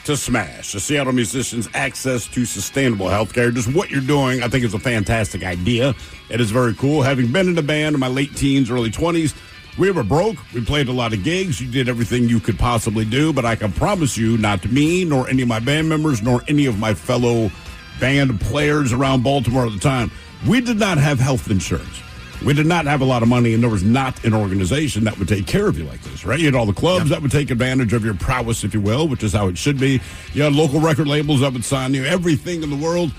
to Smash, the Seattle musicians' access to sustainable health care. Just what you're doing, I think, is a fantastic idea. It is very cool. Having been in a band in my late teens, early 20s, we were broke. We played a lot of gigs. You did everything you could possibly do, but I can promise you, not me, nor any of my band members, nor any of my fellow band players around Baltimore at the time, we did not have health insurance. We did not have a lot of money, and there was not an organization that would take care of you like this, right? You had all the clubs that would take advantage of your prowess, if you will, which is how it should be. You had local record labels that would sign you, everything in the world,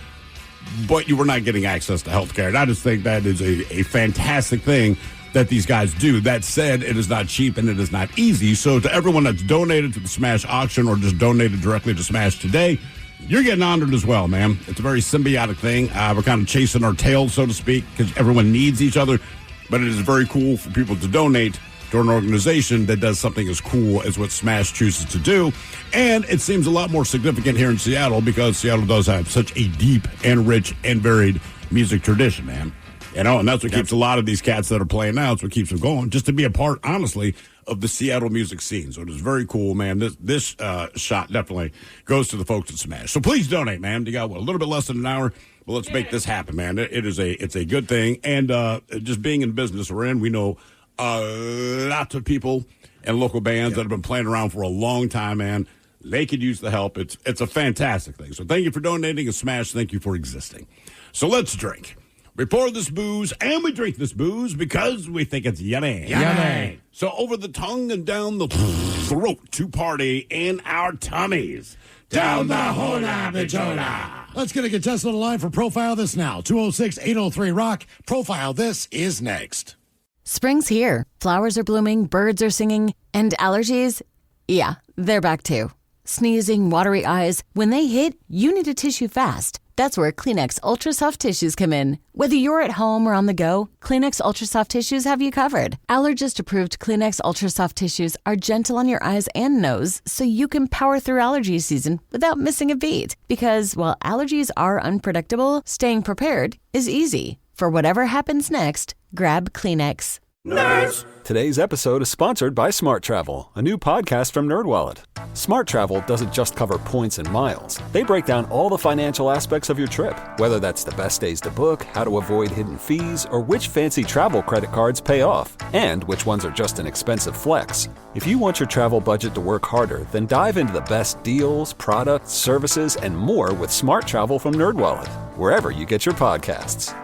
but you were not getting access to health care. And I just think that is a fantastic thing that these guys do. That said, it is not cheap and it is not easy. So to everyone that's donated to the Smash auction or just donated directly to Smash today, you're getting honored as well, man. It's a very symbiotic thing. We're kind of chasing our tails, so to speak, because everyone needs each other. But it is very cool for people to donate to an organization that does something as cool as what Smash chooses to do. And it seems a lot more significant here in Seattle because Seattle does have such a deep and rich and varied music tradition, man. You know, and that's what keeps a lot of these cats that are playing now. It's what keeps them going, just to be a part, honestly, of the Seattle music scene. So it is very cool, man. This shot definitely goes to the folks at Smash. So please donate, man. You got, a little bit less than an hour. Well, let's make this happen, man. It's a good thing. And just being in business we're in, we know lots of people and local bands that have been playing around for a long time, man. They could use the help. It's a fantastic thing. So thank you for donating, and Smash, thank you for existing. So let's drink. We pour this booze, and we drink this booze because we think it's yummy. Yummy. So over the tongue and down the throat to party in our tummies. Down the hola bichola. Let's get a contestant on the line for Profile This now. 206-803-ROCK. Profile This is next. Spring's here. Flowers are blooming, birds are singing, and allergies, yeah, they're back too. Sneezing, watery eyes, when they hit, you need a tissue fast. That's where Kleenex Ultra Soft Tissues come in. Whether you're at home or on the go, Kleenex Ultra Soft Tissues have you covered. Allergist-approved Kleenex Ultra Soft Tissues are gentle on your eyes and nose, so you can power through allergy season without missing a beat. Because while allergies are unpredictable, staying prepared is easy. For whatever happens next, grab Kleenex. Nerds! Today's episode is sponsored by Smart Travel, a new podcast from NerdWallet. Smart Travel doesn't just cover points and miles. They break down all the financial aspects of your trip, whether that's the best days to book, how to avoid hidden fees, or which fancy travel credit cards pay off, and which ones are just an expensive flex. If you want your travel budget to work harder, then dive into the best deals, products, services, and more with Smart Travel from NerdWallet, wherever you get your podcasts.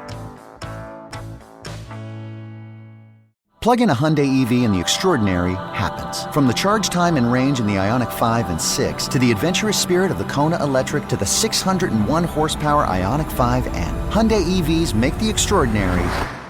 Plug in a Hyundai EV and the extraordinary happens. From the charge time and range in the Ioniq 5 and 6 to the adventurous spirit of the Kona Electric to the 601 horsepower Ioniq 5N. Hyundai EVs make the extraordinary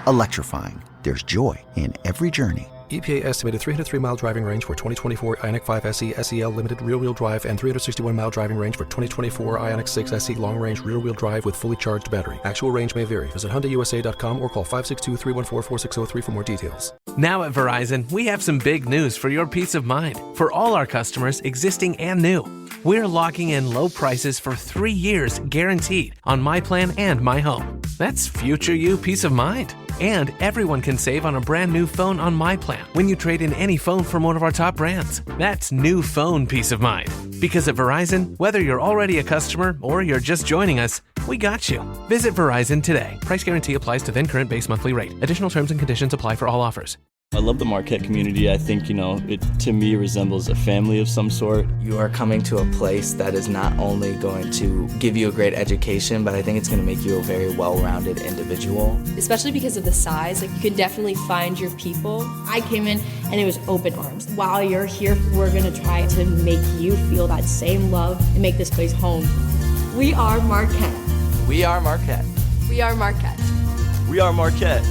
electrifying. There's joy in every journey. EPA estimated 303-mile driving range for 2024 Ioniq 5 SE SEL Limited rear-wheel drive and 361-mile driving range for 2024 Ioniq 6 SE long-range rear-wheel drive with fully charged battery. Actual range may vary. Visit HyundaiUSA.com or call 562-314-4603 for more details. Now at Verizon, we have some big news for your peace of mind. For all our customers, existing and new, we're locking in low prices for 3 years guaranteed on My Plan and My Home. That's future you peace of mind. And everyone can save on a brand new phone on My Plan when you trade in any phone from one of our top brands. That's new phone peace of mind. Because at Verizon, whether you're already a customer or you're just joining us, we got you. Visit Verizon today. Price guarantee applies to then current base monthly rate. Additional terms and conditions apply for all offers. I love the Marquette community. I think, it to me resembles a family of some sort. You are coming to a place that is not only going to give you a great education, but I think it's going to make you a very well-rounded individual. Especially because of the size, you can definitely find your people. I came in and it was open arms. While you're here, we're going to try to make you feel that same love and make this place home. We are Marquette. We are Marquette. We are Marquette. We are Marquette.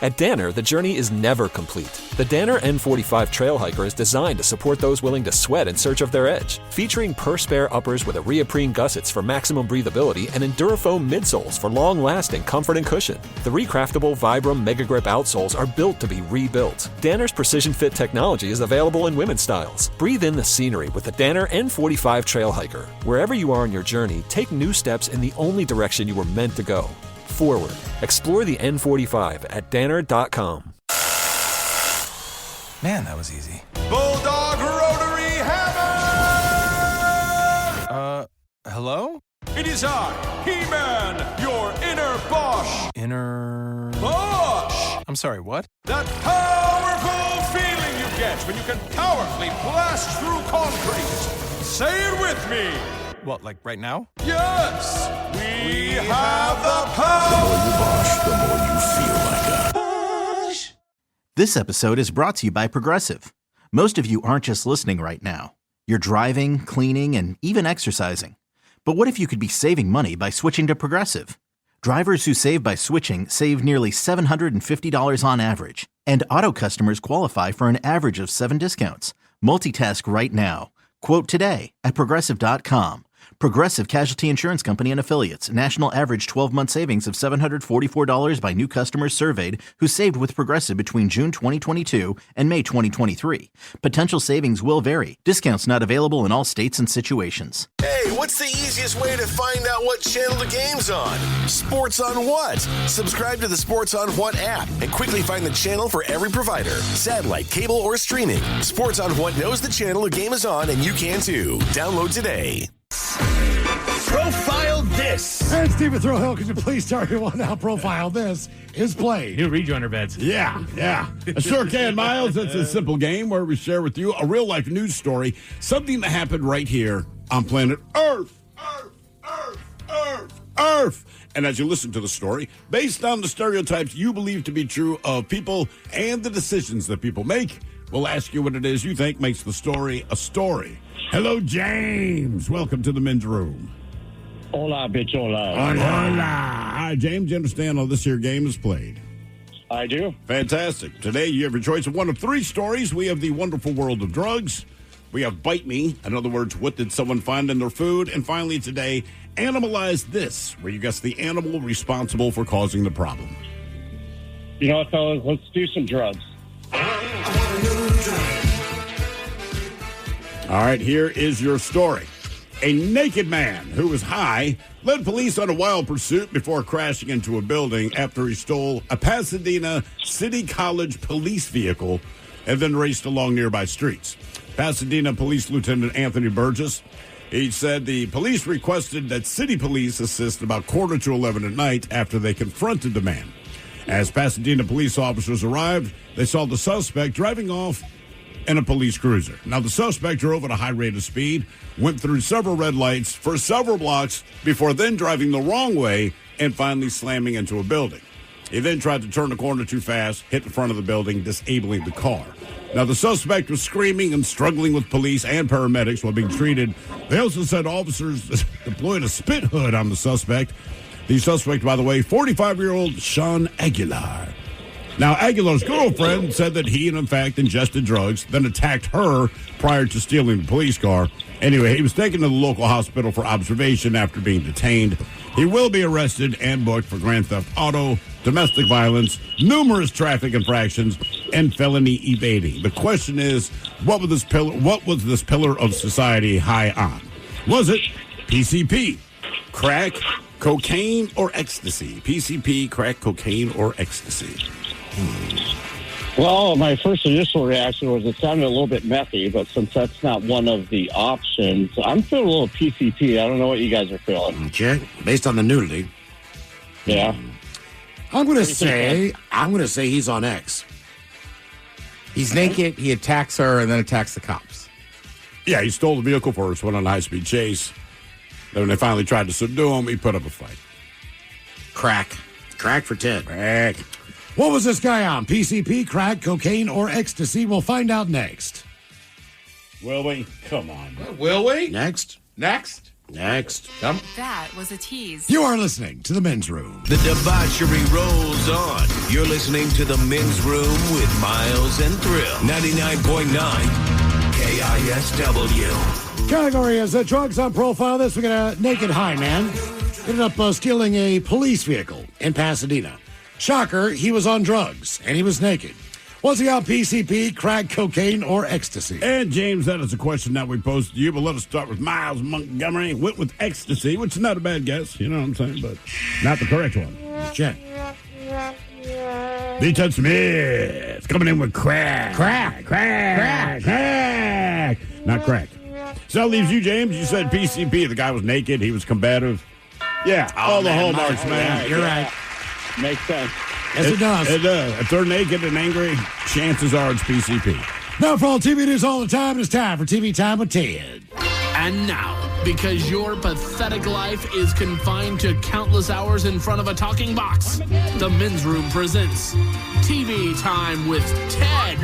At Danner, the journey is never complete. The Danner N45 Trail Hiker is designed to support those willing to sweat in search of their edge. Featuring Per-Spare uppers with a Reaprene gussets for maximum breathability and Endurafoam midsoles for long-lasting comfort and cushion. The recraftable Vibram Mega Grip outsoles are built to be rebuilt. Danner's Precision Fit technology is available in women's styles. Breathe in the scenery with the Danner N45 Trail Hiker. Wherever you are on your journey, take new steps in the only direction you were meant to go. Forward. Explore the N45 at Danner.com. Man, that was easy. Bulldog Rotary Hammer! Hello? It is I, He-Man, your inner Bosch. Inner... Bosch! I'm sorry, what? That powerful feeling you get when you can powerfully blast through concrete. Say it with me. What, like right now? Yes! We have the power! The more you Bosch, the more you feel like a Bosch. This episode is brought to you by Progressive. Most of you aren't just listening right now. You're driving, cleaning, and even exercising. But what if you could be saving money by switching to Progressive? Drivers who save by switching save nearly $750 on average. And auto customers qualify for an average of 7 discounts. Multitask right now. Quote today at Progressive.com. Progressive Casualty Insurance Company and Affiliates. National average 12-month savings of $744 by new customers surveyed who saved with Progressive between June 2022 and May 2023. Potential savings will vary. Discounts not available in all states and situations. Hey, what's the easiest way to find out what channel the game's on? Sports on What? Subscribe to the Sports on What app and quickly find the channel for every provider. Satellite, cable, or streaming. Sports on What knows the channel the game is on, and you can too. Download today. Profile This. And Stephen Throwhill, could you please tell everyone how Profile This is played? He'll read you under beds. Yeah. I sure can, Miles. It's a simple game where we share with you a real-life news story, something that happened right here on planet Earth. Earth. And as you listen to the story, based on the stereotypes you believe to be true of people and the decisions that people make, we'll ask you what it is you think makes the story a story. Hello, James. Welcome to the men's room. Hola, bitch, hola. Hola. Hi, James. You understand how this here game is played? I do. Fantastic. Today, you have your choice of one of 3 stories. We have the wonderful world of drugs. We have Bite Me. In other words, what did someone find in their food? And finally, today, Animalize This, where you guess the animal responsible for causing the problem. You know what, fellas? Let's do some drugs. All right, here is your story. A naked man who was high led police on a wild pursuit before crashing into a building after he stole a Pasadena City College police vehicle and then raced along nearby streets. Pasadena Police Lieutenant Anthony Burgess, he said the police requested that city police assist about 11:45 at night after they confronted the man. As Pasadena police officers arrived, they saw the suspect driving off in a police cruiser. Now, the suspect drove at a high rate of speed, went through several red lights for several blocks before then driving the wrong way and finally slamming into a building. He then tried to turn the corner too fast, hit the front of the building, disabling the car. Now, the suspect was screaming and struggling with police and paramedics while being treated. They also said officers deployed a spit hood on the suspect. The suspect, by the way, 45-year-old Sean Aguilar. Now, Aguilar's girlfriend said that he, in fact, ingested drugs, then attacked her prior to stealing the police car. Anyway, he was taken to the local hospital for observation after being detained. He will be arrested and booked for grand theft auto, domestic violence, numerous traffic infractions, and felony evading. The question is, what was this pillar of society high on? Was it PCP, crack, cocaine, or ecstasy? PCP, crack, cocaine, or ecstasy? Well, my first initial reaction was it sounded a little bit methy, but since that's not one of the options, I'm feeling a little PCP. I don't know what you guys are feeling. Okay, based on the nudity. Yeah. I'm going to say he's on X. He's naked, he attacks her, and then attacks the cops. Yeah, he stole the vehicle first, went on a high-speed chase. Then when they finally tried to subdue him, he put up a fight. Crack for Ted. Crack. What was this guy on? PCP, crack, cocaine, or ecstasy? We'll find out next. Will we? Come on. Will we? Next. Come. That was a tease. You are listening to The Men's Room. The debauchery rolls on. You're listening to The Men's Room with Miles and Thrill. 99.9 KISW. Category is drugs on profile. This we got a naked high man. Ended up stealing a police vehicle in Pasadena. Shocker, he was on drugs and he was naked. Was he on PCP, crack, cocaine, or ecstasy? And James, that is a question that we posed to you, but let us start with Miles Montgomery. Went with ecstasy, which is not a bad guess, you know what I'm saying, but not the correct one. Check. B. Ted Smith coming in with crack. Crack. Not crack. So that leaves you, James. You said PCP. The guy was naked. He was combative. Yeah, all the hallmarks, man. Yeah, you're right. Makes sense. Yes, it does. It does. If they're naked and angry, chances are it's PCP. Now, for all TV news all the time, it's time for TV Time with Ted. And now, because your pathetic life is confined to countless hours in front of a talking box, The Men's Room presents TV Time with Ted.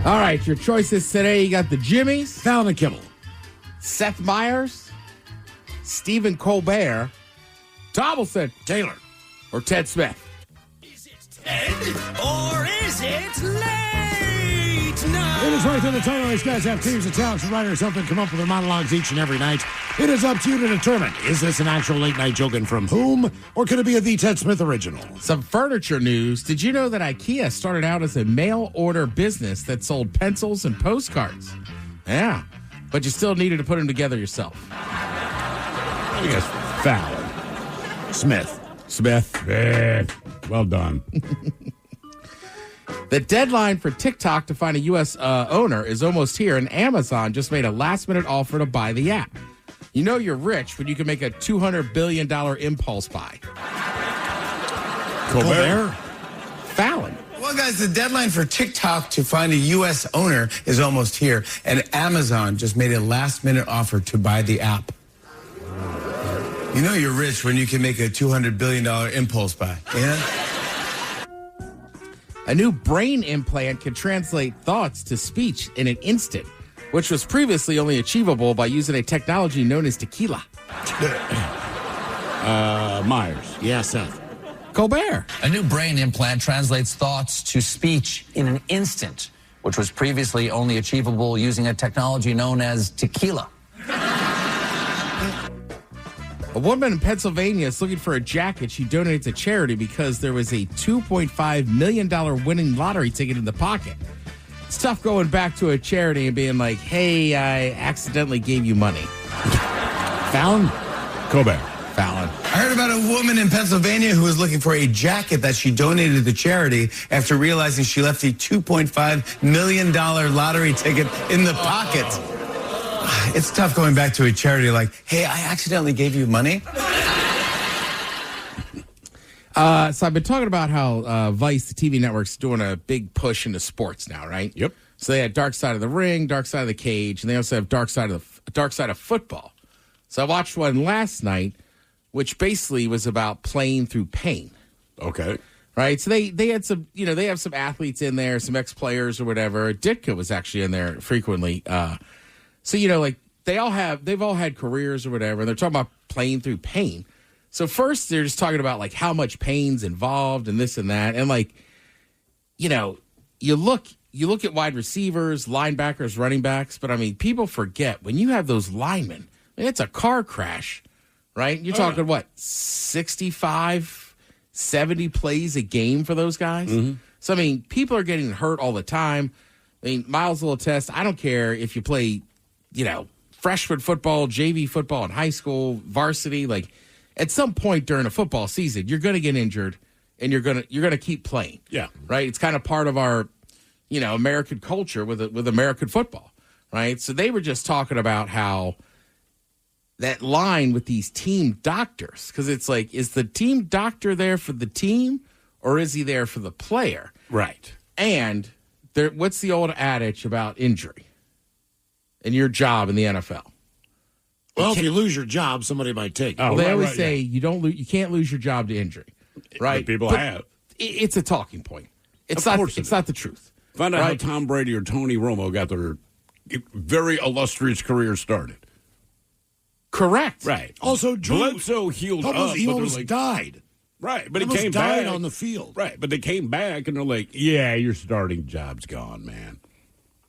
All right, your choices today. You got the Jimmys, Fallon and Kimmel, Seth Meyers, Stephen Colbert, Thompson, Taylor, or Ted Smith. Is it Ted or is it late night? It is right to the title. These guys have teams of talents and writers helping come up with their monologues each and every night. It is up to you to determine, is this an actual late night joke and from whom, or could it be a The Ted Smith original? Some furniture news. Did you know that IKEA started out as a mail order business that sold pencils and postcards? Yeah, but you still needed to put them together yourself. I guess Fallon. Smith. Well done. The deadline for TikTok to find a U.S. owner is almost here, and Amazon just made a last-minute offer to buy the app. You know you're rich when you can make a $200 billion impulse buy. Colbert? Fallon. Well, guys, the deadline for TikTok to find a U.S. owner is almost here, and Amazon just made a last-minute offer to buy the app. You know you're rich when you can make a $200 billion impulse buy, yeah? A new brain implant can translate thoughts to speech in an instant, which was previously only achievable by using a technology known as tequila. Myers. Yeah, Seth. Colbert. A new brain implant translates thoughts to speech in an instant, which was previously only achievable using a technology known as tequila. A woman in Pennsylvania is looking for a jacket she donated to charity because there was a $2.5 million winning lottery ticket in the pocket. It's tough going back to a charity and being like, hey, I accidentally gave you money. Fallon? Colbert. Fallon. I heard about a woman in Pennsylvania who was looking for a jacket that she donated to charity after realizing she left a $2.5 million lottery ticket in the pocket. It's tough going back to a charity like, hey, I accidentally gave you money. So I've been talking about how Vice, the TV network's doing a big push into sports now, right? Yep. So they had Dark Side of the Ring, Dark Side of the Cage, and they also have Dark Side of Football. So I watched one last night which basically was about playing through pain. Okay. Right? So they had some, they have some athletes in there, some ex-players or whatever. Ditka was actually in there frequently. So, they've all had careers or whatever, and they're talking about playing through pain. So first they're just talking about like how much pain's involved and this and that. And like, you look at wide receivers, linebackers, running backs, but I mean, people forget when you have those linemen, it's a car crash, right? You're talking 65, 70 plays a game for those guys. Mm-hmm. So, I mean, people are getting hurt all the time. I mean, Miles will attest, I don't care if you play, freshman football, JV football in high school, varsity, like at some point during a football season, you're going to get injured and you're going to keep playing. Yeah. Right? It's kind of part of our, American culture with American football, right? So they were just talking about how that line with these team doctors, because it's like, is the team doctor there for the team or is he there for the player? Right. And what's the old adage about injury and your job in the NFL? Well, if you lose your job, somebody might take it. Well, they always say you can't lose your job to injury, right? But people have. It's a talking point. It's not the truth. Find out how Tom Brady or Tony Romo got their very illustrious career started. Correct. Right. Also, Bledsoe healed up. He almost died. Right, but he almost came died back on the field. Right, but they came back and they're like, "Yeah, your starting job's gone, man."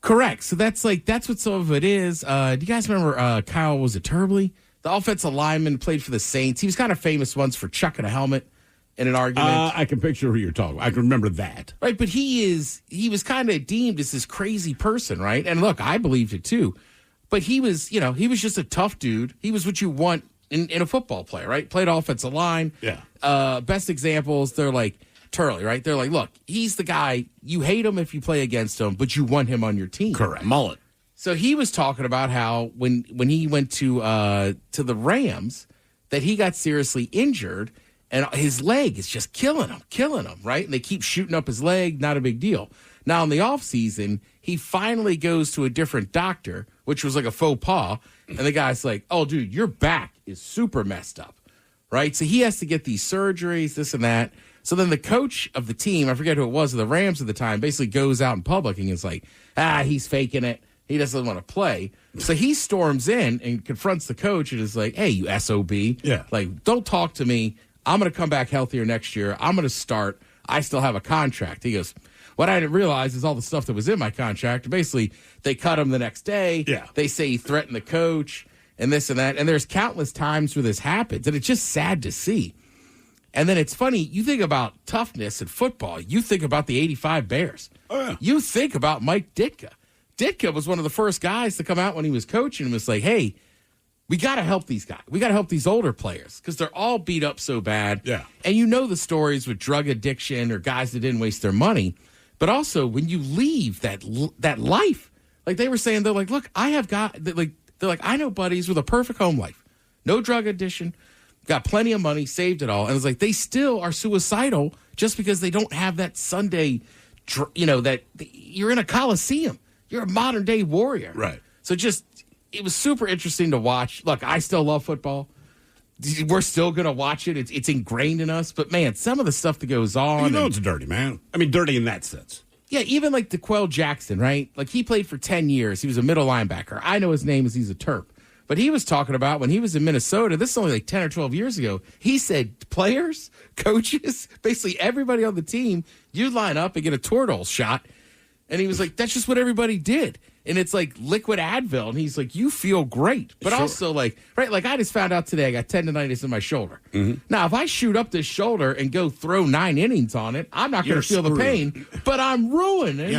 Correct. So that's what some of it is. Do you guys remember Kyle Turbley? The offensive lineman played for the Saints. He was kind of famous once for chucking a helmet in an argument. I can picture who you're talking about. I can remember that. Right, but he was kind of deemed as this crazy person, right? And look, I believed it too. But he was just a tough dude. He was what you want in a football player, right? Played offensive line. Yeah. Best examples, they're like Turley, right? They're like, look, he's the guy, you hate him if you play against him, but you want him on your team. Correct. Mullet. So he was talking about how when he went to the Rams that he got seriously injured and his leg is just killing him, right? And they keep shooting up his leg, not a big deal. Now in the offseason, he finally goes to a different doctor, which was like a faux pas, and the guy's like, "Oh, dude, your back is super messed up," right? So he has to get these surgeries, this and that. So then the coach of the team, I forget who it was, of the Rams at the time, basically goes out in public and is like, he's faking it. He doesn't want to play. So he storms in and confronts the coach and is like, "Hey, you SOB. Yeah. Like, don't talk to me. I'm going to come back healthier next year. I'm going to start. I still have a contract." He goes, "What I didn't realize is all the stuff that was in my contract." Basically, they cut him the next day. Yeah. They say he threatened the coach and this and that. And there's countless times where this happens. And it's just sad to see. And then it's funny, you think about toughness in football. You think about the 85 Bears. Oh, yeah. You think about Mike Ditka. Ditka was one of the first guys to come out when he was coaching and was like, "Hey, we got to help these guys. We got to help these older players because they're all beat up so bad." Yeah. And you know the stories with drug addiction or guys that didn't waste their money. But also when you leave that life, like they were saying, they're like, "Look, I know buddies with a perfect home life, no drug addiction, got plenty of money, saved it all." And it's like they still are suicidal just because they don't have that Sunday, that you're in a Coliseum. You're a modern day warrior. Right. So it was super interesting to watch. Look, I still love football. We're still going to watch it. It's ingrained in us. But, man, some of the stuff that goes on. It's dirty, man. I mean, dirty in that sense. Yeah, even like DeQuell Jackson, right? Like he played for 10 years. He was a middle linebacker. I know his name is he's a Terp. But he was talking about when he was in Minnesota, this is only like 10 or 12 years ago, he said players, coaches, basically everybody on the team, you line up and get a Toradol shot. And he was like, that's just what everybody did. And it's like liquid Advil. And he's like, you feel great. But also like I just found out today I got tendonitis in my shoulder. Mm-hmm. Now, if I shoot up this shoulder and go throw 9 innings on it, I'm not going to feel the pain, but I'm ruining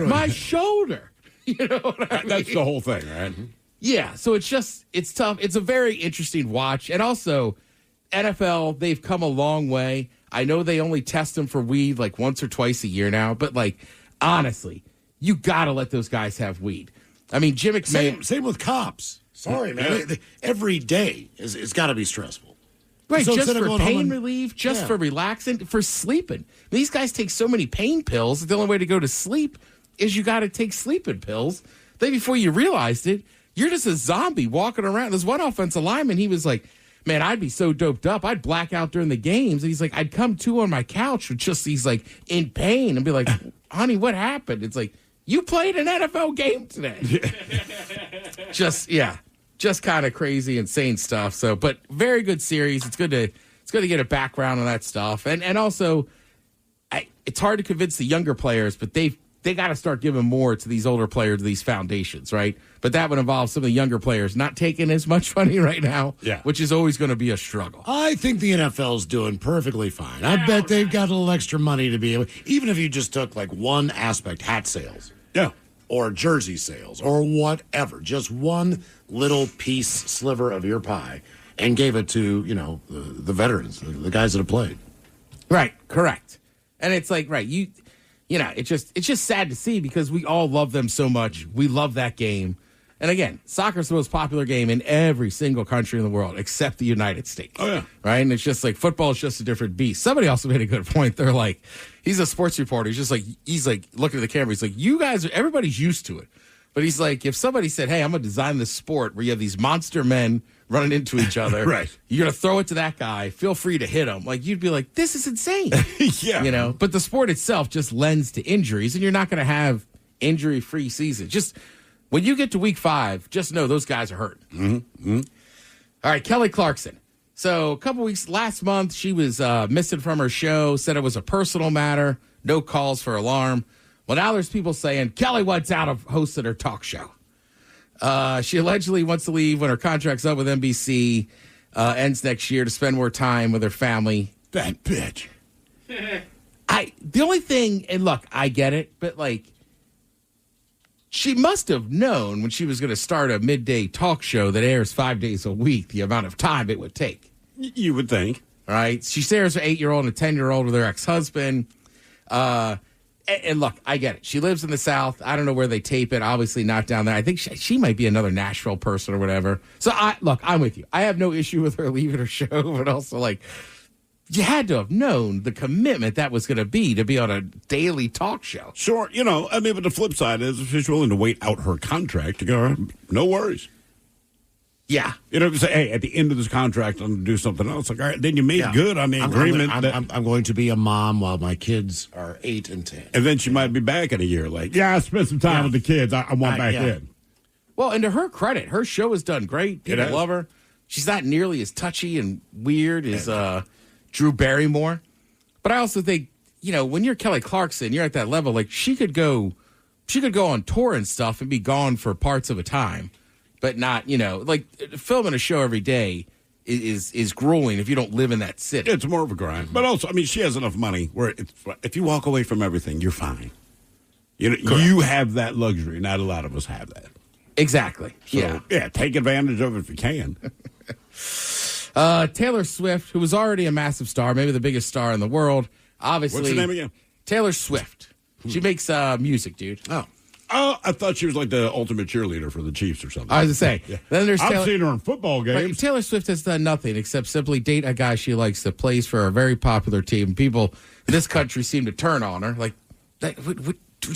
my shoulder. You know what I mean? That's the whole thing, right? Yeah. So it's tough. It's a very interesting watch. And also, NFL, they've come a long way. I know they only test them for weed like once or twice a year now, but like, honestly, you got to let those guys have weed. I mean, Jim McMahon. Same with cops. Sorry, man. Every day it's got to be stressful. Right, so just for pain relief, for relaxing, for sleeping. These guys take so many pain pills. The only way to go to sleep is you got to take sleeping pills. Then before you realized it, you're just a zombie walking around. There's one offensive lineman, he was like, Man, I'd be so doped up. I'd black out during the games. And he's like, I'd come to on my couch with he's like in pain and be like, honey, what happened? It's like, you played an NFL game today. Just kind of crazy, insane stuff. So, but very good series. It's good to get a background on that stuff. And also, it's hard to convince the younger players, but they got to start giving more to these older players, these foundations, right? But that would involve some of the younger players not taking as much money right now, which is always going to be a struggle. I think the NFL's doing perfectly fine. I bet they've got a little extra money to be able, even if you just took like one aspect, hat sales. Yeah. Or jersey sales or whatever, just one little piece sliver of your pie and gave it to, the veterans, the guys that have played. Right, correct. And it's like, right, it's just sad to see because we all love them so much. We love that game. And again, soccer's the most popular game in every single country in the world except the United States. Oh, yeah. Right? And it's just like football is just a different beast. Somebody also made a good point. They're like, he's a sports reporter. He's like looking at the camera. He's like, you guys, everybody's used to it. But he's like, if somebody said, hey, I'm going to design this sport where you have these monster men running into each other. Right. You're going to throw it to that guy. Feel free to hit him. Like, you'd be like, this is insane. Yeah. But the sport itself just lends to injuries, and you're not going to have injury-free season. Just when you get to week 5, just know those guys are hurt. Mm-hmm. All right, Kelly Clarkson. So a couple weeks last month, she was missing from her show, said it was a personal matter, no calls for alarm. Well, now there's people saying Kelly wants out of hosting her talk show. She allegedly wants to leave when her contract's up with NBC, ends next year to spend more time with her family. That bitch. The only thing, and look, I get it, but like, she must have known when she was going to start a midday talk show that airs 5 days a week, the amount of time it would take. You would think. Right? She shares her 8-year-old and a 10-year-old with her ex-husband. And look, I get it. She lives in the South. I don't know where they tape it. Obviously not down there. I think she might be another Nashville person or whatever. So, I'm with you. I have no issue with her leaving her show, but also, like, you had to have known the commitment that was going to be on a daily talk show. Sure. But the flip side is if she's willing to wait out her contract, no worries. Yeah. Say, hey, at the end of this contract, I'm going to do something else. Like, all right, then you made good on the agreement. I'm going to be a mom while my kids are 8 and 10. And then she might be back in a year. Like, I spent some time with the kids. I want back in. Well, and to her credit, her show has done great. People love her. She's not nearly as touchy and weird as Drew Barrymore. But I also think, when you're Kelly Clarkson, you're at that level. Like, she could go on tour and stuff and be gone for parts of a time. But not, like filming a show every day is grueling if you don't live in that city. It's more of a grind. But also, she has enough money where if you walk away from everything, you're fine. You have that luxury. Not a lot of us have that. Exactly. So, take advantage of it if you can. Taylor Swift, who was already a massive star, maybe the biggest star in the world. Obviously. What's the name again? Taylor Swift. She makes music, dude. Oh, I thought she was like the ultimate cheerleader for the Chiefs or something. I was going to say. Then there's I've seen her in football games. Right, Taylor Swift has done nothing except simply date a guy she likes that plays for a very popular team. People in this country seem to turn on her. Like,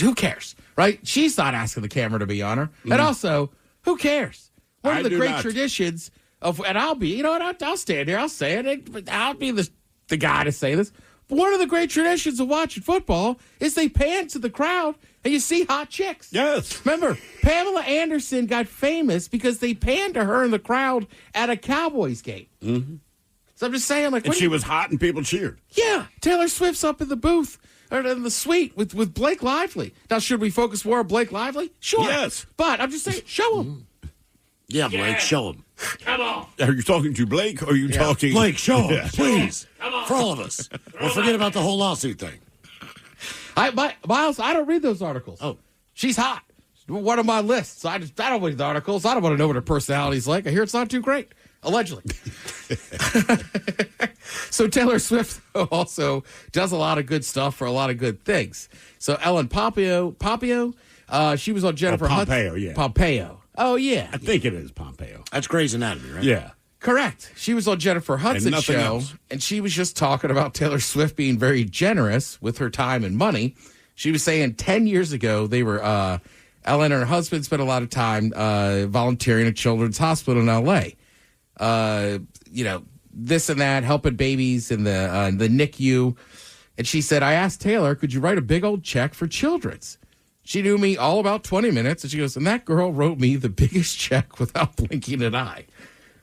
who cares, right? She's not asking the camera to be on her. And also, who cares? One of the great traditions of, and I'll be, I'll stand here, I'll say it, I'll be the guy to say this. One of the great traditions of watching football is they pan to the crowd and you see hot chicks. Yes. Remember, Pamela Anderson got famous because they panned to her in the crowd at a Cowboys game. Mm-hmm. So I'm just saying, like, and she was hot and people cheered. Yeah, Taylor Swift's up in the booth or in the suite with Blake Lively. Now, should we focus more on Blake Lively? Sure. Yes. But I'm just saying, show him. Yeah, Blake, show him. Come on. Are you talking to Blake or are you talking? Blake, show him, please. Come on. For all of us. Well, forget about the whole lawsuit thing. Miles, I don't read those articles. Oh. She's hot. One of my lists. I don't read the articles. I don't want to know what her personality's like. I hear it's not too great. Allegedly. So Taylor Swift also does a lot of good stuff for a lot of good things. So Ellen Pompeo, she was on Jennifer Pompeo, Hudson. yeah. Pompeo. Oh, yeah. I think it is Pompeo. That's Grey's Anatomy, right? Yeah. Correct. She was on Jennifer Hudson's show, else. and she was just talking about Taylor Swift being very generous with her time and money. She was saying 10 years ago, they were, Ellen and her husband spent a lot of time volunteering at Children's Hospital in L.A. this and that, helping babies in the NICU. And she said, I asked Taylor, could you write a big old check for Children's? She knew me all about 20 minutes. And she goes, and that girl wrote me the biggest check without blinking an eye.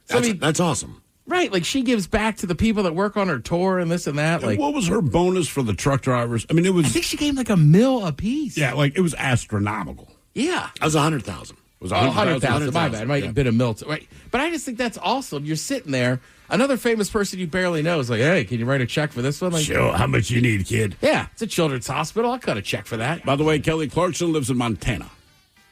So, that's awesome. Right. Like, she gives back to the people that work on her tour and this and that. And what was her bonus for the truck drivers? I think she gave like $1 million a piece. Yeah, it was astronomical. Yeah. That was $100,000. It was 100,000. My bad. It might have been $1 million. Right. But I just think that's awesome. You're sitting there. Another famous person you barely know is like, hey, can you write a check for this one? Like, sure. How much you need, kid? Yeah. It's a children's hospital. I'll cut a check for that. By the way, Kelly Clarkson lives in Montana.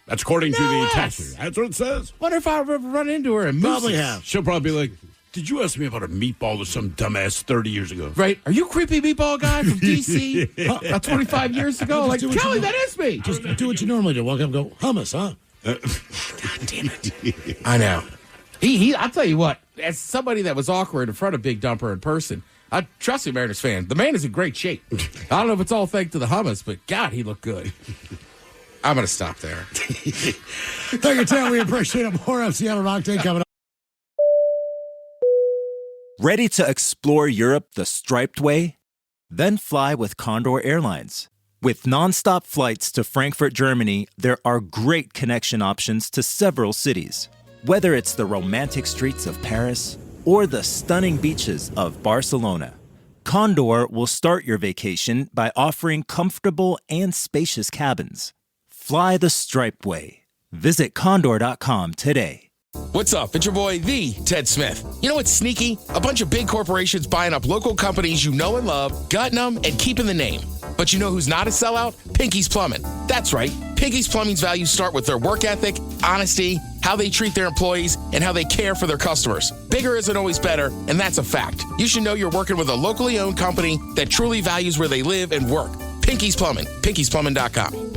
That's according to the tax. That's what it says. Wonder if I've ever run into her. And probably have. She'll probably be like, did you ask me about a meatball to some dumbass 30 years ago? Right. Are you creepy meatball guy from D.C. 25 years ago? Like, Kelly, that is me. Just do what you normally do. Walk up and go, hummus, huh? God damn it. I know. I'll tell you what, as somebody that was awkward in front of Big Dumper in person, I trust me, Mariners fan, the man is in great shape. I don't know if it's all thanks to the hummus, but God, he looked good. I'm going to stop there. Thank you, Taylor. We appreciate it. More of Seattle Rock Day coming up. Ready to explore Europe the striped way? Then fly with Condor Airlines. With nonstop flights to Frankfurt, Germany, there are great connection options to several cities. Whether it's the romantic streets of Paris or the stunning beaches of Barcelona, Condor will start your vacation by offering comfortable and spacious cabins. Fly the striped way. Visit Condor.com today. What's up? It's your boy, the Ted Smith. You know what's sneaky? A bunch of big corporations buying up local companies you know and love, gutting them, and keeping the name. But you know who's not a sellout? Pinky's Plumbing. That's right. Pinky's Plumbing's values start with their work ethic, honesty, how they treat their employees, and how they care for their customers. Bigger isn't always better, and that's a fact. You should know you're working with a locally owned company that truly values where they live and work. Pinky's Plumbing. Pinky'sPlumbing.com.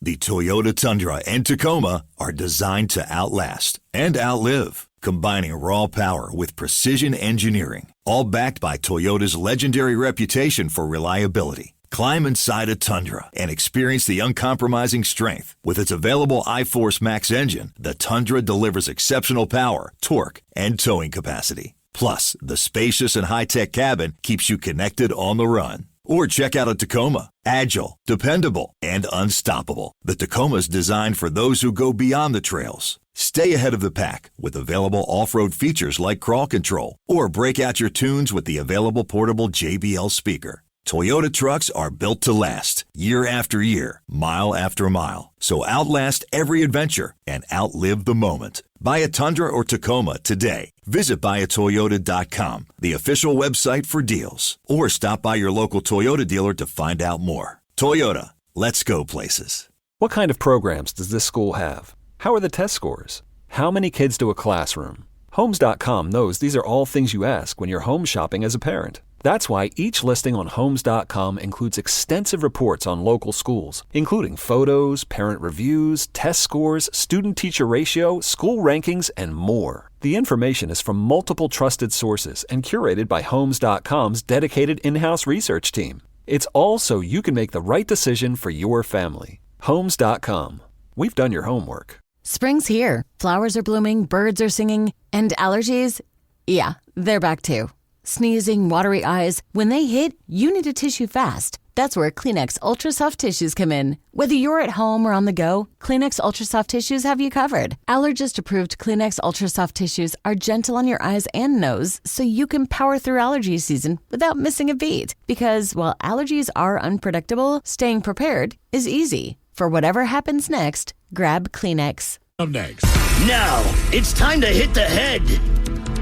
The Toyota Tundra and Tacoma are designed to outlast and outlive, combining raw power with precision engineering, all backed by Toyota's legendary reputation for reliability. Climb inside a Tundra and experience the uncompromising strength. With its available iForce Max engine, the Tundra delivers exceptional power, torque, and towing capacity. Plus, the spacious and high-tech cabin keeps you connected on the run. Or check out a Tacoma. Agile, dependable, and unstoppable. The Tacoma's designed for those who go beyond the trails. Stay ahead of the pack with available off-road features like crawl control. Or break out your tunes with the available portable JBL speaker. Toyota trucks are built to last, year after year, mile after mile. So outlast every adventure and outlive the moment. Buy a Tundra or Tacoma today. Visit buyatoyota.com, the official website for deals. Or stop by your local Toyota dealer to find out more. Toyota, let's go places. What kind of programs does this school have? How are the test scores? How many kids to a classroom? Homes.com knows these are all things you ask when you're home shopping as a parent. That's why each listing on Homes.com includes extensive reports on local schools, including photos, parent reviews, test scores, student-teacher ratio, school rankings, and more. The information is from multiple trusted sources and curated by Homes.com's dedicated in-house research team. It's all so you can make the right decision for your family. Homes.com. We've done your homework. Spring's here. Flowers are blooming, birds are singing, and allergies? Yeah, they're back too. Sneezing, watery eyes. When they hit, you need a tissue fast. That's where Kleenex Ultra Soft Tissues come in. Whether you're at home or on the go, Kleenex Ultra Soft Tissues have you covered. Allergist-approved Kleenex Ultra Soft Tissues are gentle on your eyes and nose, so you can power through allergy season without missing a beat. Because while allergies are unpredictable, staying prepared is easy. For whatever happens next, grab Kleenex. Up next. Now, it's time to hit the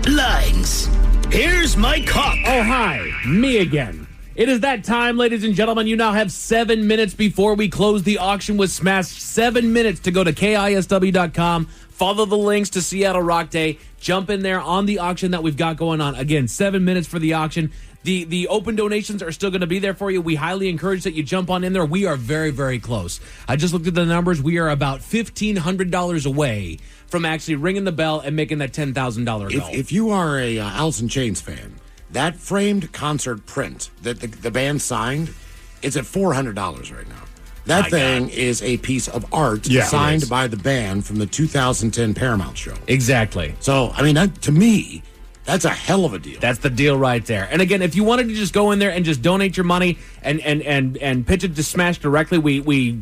headlines. Here's my cop. Oh, hi. Me again. It is that time, ladies and gentlemen. You now have 7 minutes before we close the auction with Smash. 7 minutes to go to KISW.com. Follow the links to Seattle Rock Day. Jump in there on the auction that we've got going on. Again, 7 minutes for the auction. The open donations are still going to be there for you. We highly encourage that you jump on in there. We are very, very close. I just looked at the numbers. We are about $1,500 away from actually ringing the bell and making that $10,000 goal. If you are a Alice in Chains fan, that framed concert print that the band signed, it's at $400 right now. That thing is a piece of art signed by the band from the 2010 Paramount show. Exactly. So, I mean, that, to me, that's a hell of a deal. That's the deal right there. And again, if you wanted to just go in there and just donate your money and pitch it to Smash directly, we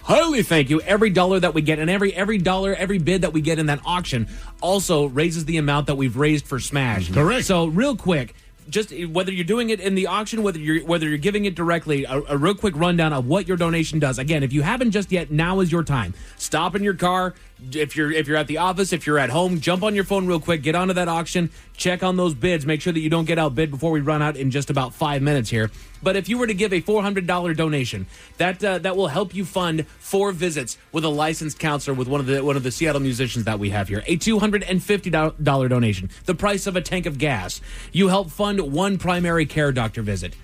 highly thank you. Every dollar that we get and every dollar, every bid that we get in that auction also raises the amount that we've raised for Smash. Correct. So real quick, just whether you're doing it in the auction, whether you're giving it directly, a real quick rundown of what your donation does. Again, if you haven't just yet, now is your time. Stop in your car. If you're at the office, if you're at home, jump on your phone real quick, get onto that auction, check on those bids, make sure that you don't get outbid before we run out in just about 5 minutes here. But if you were to give a $400 donation, that will help you fund 4 visits with a licensed counselor with one of the Seattle musicians that we have here. A $250 donation, the price of a tank of gas. You help fund 1 primary care doctor visit.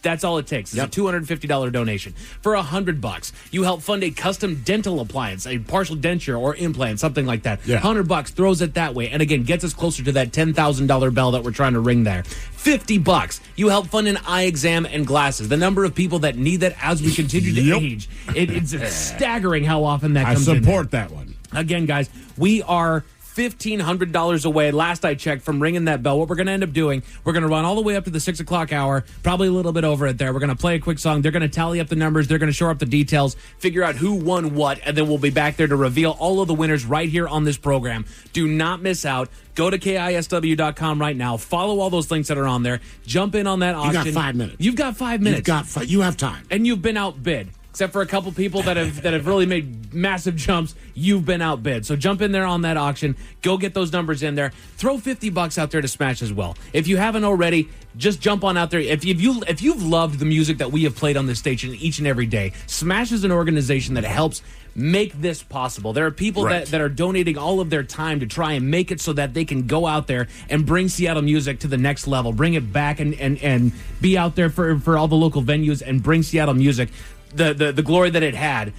That's all it takes. It's a $250 donation. For $100, you help fund a custom dental appliance, a partial denture or implant, something like that. $100 throws it that way, and again gets us closer to that $10,000 bell that we're trying to ring there. $50, you help fund an eye exam and glasses. The number of people that need that as we continue to age, it's staggering how often that comes in. I support that one. Again, guys, we are $1,500 away. Last I checked from ringing that bell. What we're going to end up doing, we're going to run all the way up to the 6 o'clock hour, probably a little bit over it there. We're going to play a quick song. They're going to tally up the numbers. They're going to shore up the details, figure out who won what, and then we'll be back there to reveal all of the winners right here on this program. Do not miss out. Go to KISW.com right now. Follow all those links that are on there. Jump in on that auction. You got 5 minutes. You've got 5 minutes. You have time. And you've been outbid. Except for a couple people that have really made massive jumps, you've been outbid. So jump in there on that auction. Go get those numbers in there. Throw $50 out there to Smash as well. If you haven't already, just jump on out there. If you've loved the music that we have played on this station each and every day, Smash is an organization that helps make this possible. There are people that are donating all of their time to try and make it so that they can go out there and bring Seattle music to the next level, bring it back and be out there for all the local venues and bring Seattle music the glory that it had.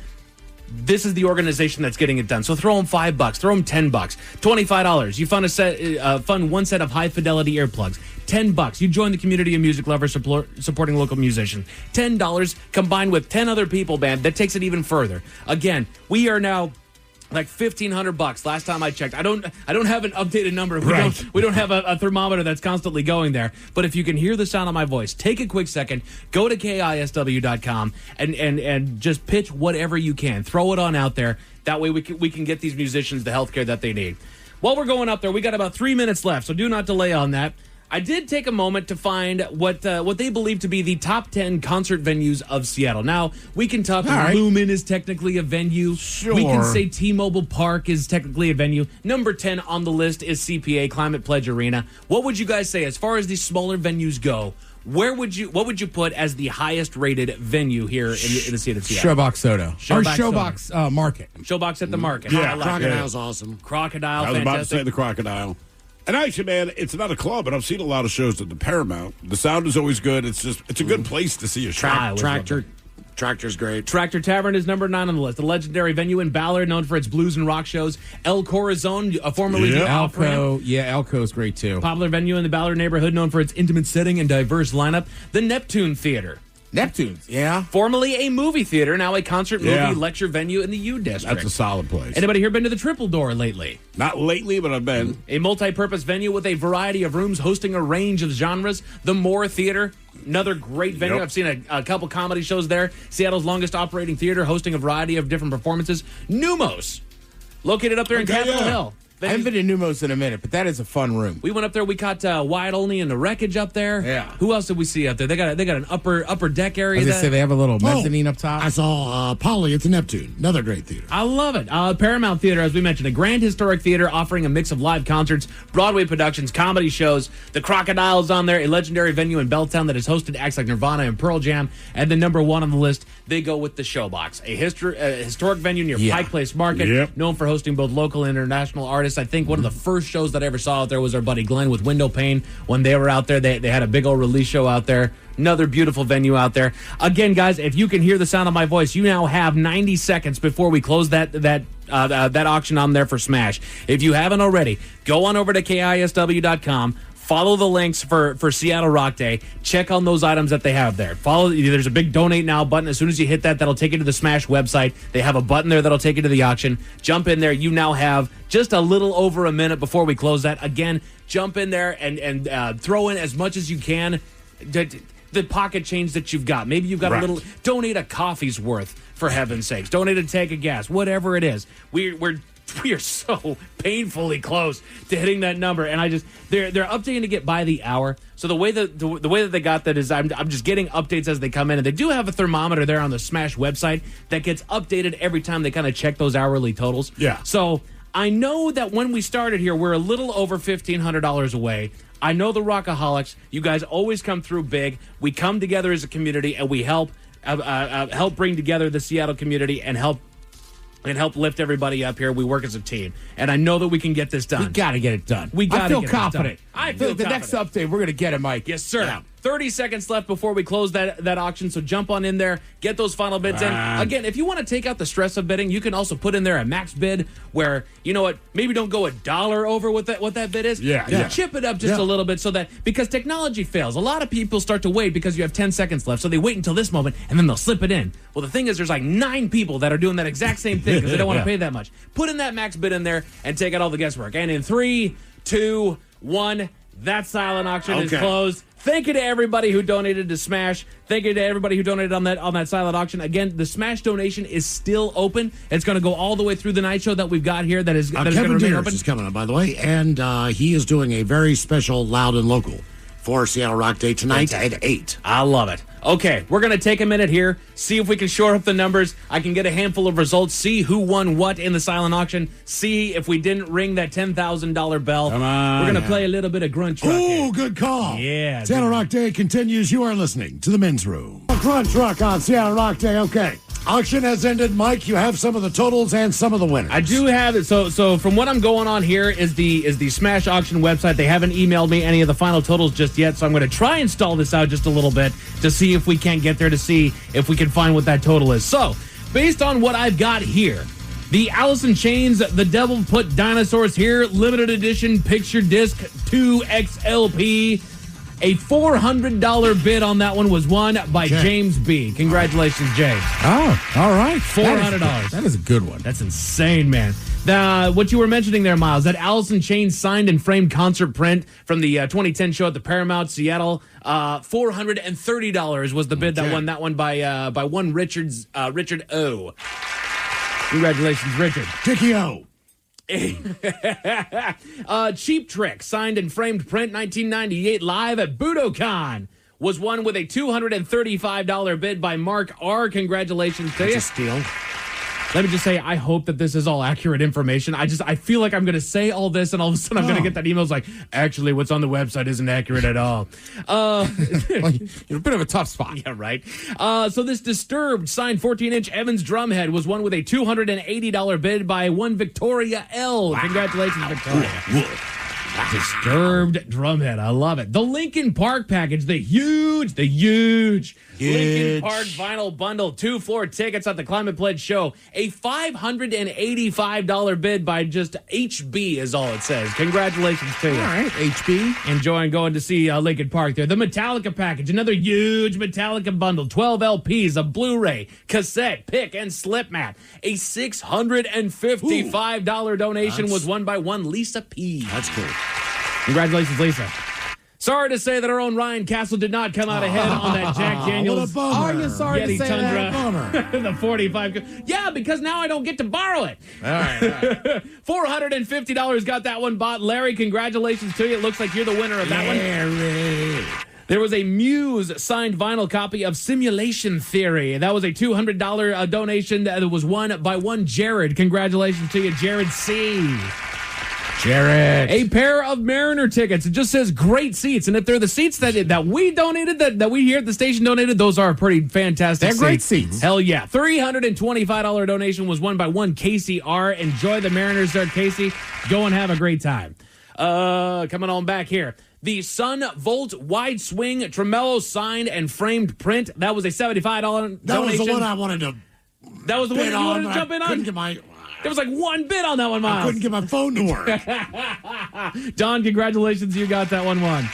This is the organization that's getting it done. So throw them $5, throw them $10, $25. You fund one set of high fidelity earplugs. $10. You join the community of music lovers supporting local musicians. $10 combined with 10 other people, man. That takes it even further. Again, we are now like $1,500. Last time I checked, I don't have an updated number. We don't have a thermometer that's constantly going there. But if you can hear the sound of my voice, take a quick second, go to KISW.com and just pitch whatever you can. Throw it on out there. That way we can get these musicians the health care that they need. While we're going up there, we got about 3 minutes left, so do not delay on that. I did take a moment to find what they believe to be the top 10 concert venues of Seattle. Now, we can talk Lumen is technically a venue. Sure. We can say T-Mobile Park is technically a venue. Number 10 on the list is CPA, Climate Pledge Arena. What would you guys say as far as these smaller venues go? What would you put as the highest rated venue here in the city of Seattle? Showbox Soda. Showbox Market. Showbox at the Market. Yeah, Crocodile's awesome. Crocodile, I was about to fantastic. say the Crocodile. And actually, man, it's not a club, but I've seen a lot of shows at the Paramount. The sound is always good. It's a good place to see a show. Tractor's great. Tractor Tavern is number 9 on the list. A legendary venue in Ballard, known for its blues and rock shows. El Corazon, formerly the Off-Ramp. Alco's great too. Popular venue in the Ballard neighborhood, known for its intimate setting and diverse lineup. The Neptune Theater. Neptune's. Yeah. Formerly a movie theater, now a concert, movie, lecture venue in the U District. That's a solid place. Anybody here been to the Triple Door lately? Not lately, but I've been. A multi-purpose venue with a variety of rooms hosting a range of genres. The Moore Theater, another great venue. Yep. I've seen a couple comedy shows there. Seattle's longest operating theater, hosting a variety of different performances. Numos, located up there in Capitol Hill. I haven't been to Numos in a minute, but that is a fun room. We went up there. We caught Wyatt Olney and the Wreckage up there. Yeah. Who else did we see up there? They got an upper deck area. As they say, they have a little mezzanine up top. I saw Polly at the Neptune. Another great theater. I love it. Paramount Theater, as we mentioned, a grand historic theater offering a mix of live concerts, Broadway productions, comedy shows. The Crocodile's on there, a legendary venue in Belltown that has hosted acts like Nirvana and Pearl Jam. And then number 1 on the list, they go with the Showbox, a historic venue near Pike Place Market, known for hosting both local and international artists. I think one of the first shows that I ever saw out there was our buddy Glenn with Window Pane. When they were out there, they had a big old release show out there. Another beautiful venue out there. Again, guys, if you can hear the sound of my voice, you now have 90 seconds before we close that auction on there for Smash. If you haven't already, go on over to KISW.com. Follow the links for Seattle Rock Day. Check on those items that they have there. There's a big Donate Now button. As soon as you hit that, that'll take you to the Smash website. They have a button there that'll take you to the auction. Jump in there. You now have just a little over a minute before we close that. Again, jump in there and throw in as much as you can. The pocket change that you've got. Maybe you've got a little. Donate a coffee's worth, for heaven's sakes. Donate a tank of gas. Whatever it is. We are so painfully close to hitting that number, and they're updating to get by the hour. So the way that they got that is I'm just getting updates as they come in, and they do have a thermometer there on the Smash website that gets updated every time they kind of check those hourly totals. Yeah. So I know that when we started here, we're a little over $1,500 away. I know the Rockaholics. You guys always come through big. We come together as a community, and we help bring together the Seattle community and help lift everybody up here. We work as a team, and I know that we can get this done. We got to get it done. I feel confident. I feel the next update, we're going to get it, Mike. Yes, sir. Yeah. 30 seconds left before we close that auction, so jump on in there, get those final bids in. Again, if you want to take out the stress of bidding, you can also put in there a max bid where, you know what, maybe don't go $1 over what that bid is. Yeah. Chip it up just a little bit because technology fails. A lot of people start to wait because you have 10 seconds left, so they wait until this moment, and then they'll slip it in. Well, the thing is, there's like 9 people that are doing that exact same thing because they don't want to pay that much. Put in that max bid in there and take out all the guesswork. And in 3, 2, 1, that silent auction is closed. Thank you to everybody who donated to Smash. Thank you to everybody who donated on that silent auction. Again, the Smash donation is still open. It's going to go all the way through the night show that we've got here. That is going to remain Kevin open. is coming up, by the way, and he is doing a very special Loud and Local for Seattle Rock Day tonight at 8. I love it. Okay, we're going to take a minute here, see if we can shore up the numbers. I can get a handful of results, see who won what in the silent auction, see if we didn't ring that $10,000 bell. Come on. We're going to play a little bit of Grunt Truck. Oh, good call. Yeah. Seattle Rock Day continues. You are listening to the Men's Room. Grunt Truck on Seattle Rock Day. Okay. Auction has ended. Mike, you have some of the totals and some of the winners. I do have it. So from what I'm going on here is the Smash auction website. They haven't emailed me any of the final totals just yet, so I'm going to try and stall this out just a little bit to see if we can't get there, to see if we can find what that total is. So, based on what I've got here, the Alice in Chains, The Devil Put Dinosaurs Here, limited edition picture disc 2 XLP. A $400 bid on that one was won by James B. Congratulations, James. Oh, all right. $400. That is a good one. That's insane, man. What you were mentioning there, Miles, that Alice in Chains signed and framed concert print from the 2010 show at the Paramount Seattle, $430 was the bid that won that one by one Richard O. Congratulations, Richard. Dickie O. Cheap Trick, signed and framed print 1998 live at Budokan, was won with a $235 bid by Mark R. Congratulations to you. That's a steal. Let me just say, I hope that this is all accurate information. I feel like I'm going to say all this, and all of a sudden I'm going to get that email like, actually, what's on the website isn't accurate at all. You're a bit of a tough spot. Yeah, right. So this Disturbed signed 14-inch Evans drumhead was won with a $280 bid by one Victoria L. Wow. Congratulations, Victoria. Disturbed drumhead. I love it. The Lincoln Park package, the huge Lincoln Park vinyl bundle, 2 floor tickets at the Climate Pledge show. A $585 bid by just HB is all it says. Congratulations to you. All right, HB. Enjoying going to see Lincoln Park there. The Metallica package, another huge Metallica bundle, 12 LPs, a Blu-ray, cassette, pick, and slip mat. A $655 donation was won by one Lisa P. That's cool. Congratulations, Lisa. Sorry to say that our own Ryan Castle did not come out ahead on that Jack Daniels. What a bummer. Are you sorry Yeti to say Tundra, that? Bummer. The 45. Yeah, because now I don't get to borrow it. All right. $450 got that one bought. Larry, congratulations to you. It looks like you're the winner of that one. There was a Muse signed vinyl copy of Simulation Theory. That was a $200 donation that was won by one Jared. Congratulations to you, Jared C. Jared. A pair of Mariner tickets. It just says great seats. And if they're the seats that we donated, that we here at the station donated, those are pretty fantastic seats. They're great seats. Hell yeah. $325 donation was won by one Casey R. Enjoy the Mariners there, Casey. Go and have a great time. Coming on back here. The Sun Volt Wide Swing Tremolo signed and framed print. That was a $75 donation. That was the one I wanted to That was the one that you wanted to jump in on? Couldn't get my... There was like one bid on that one, Miles. I couldn't get my phone to work. Don, congratulations. You got that 1-1.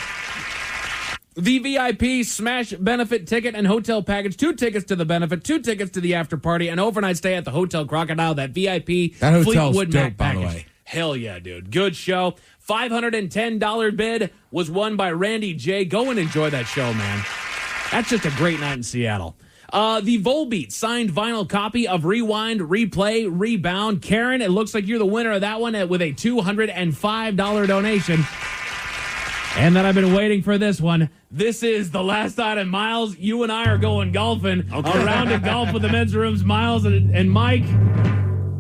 The VIP Smash benefit ticket and hotel package, 2 tickets to the benefit, 2 tickets to the after party, an overnight stay at the Hotel Crocodile, that VIP That hotel's Fleetwood dope, Mac by the package. way. Hell yeah, dude. Good show. $510 bid was won by Randy J. Go and enjoy that show, man. That's just a great night in Seattle. The Volbeat signed vinyl copy of Rewind, Replay, Rebound. Karen, it looks like you're the winner of that one with a $205 donation. And then I've been waiting for this one. This is the last item. Miles, you and I are going golfing. A round of golf with the men's rooms. Miles and Mike.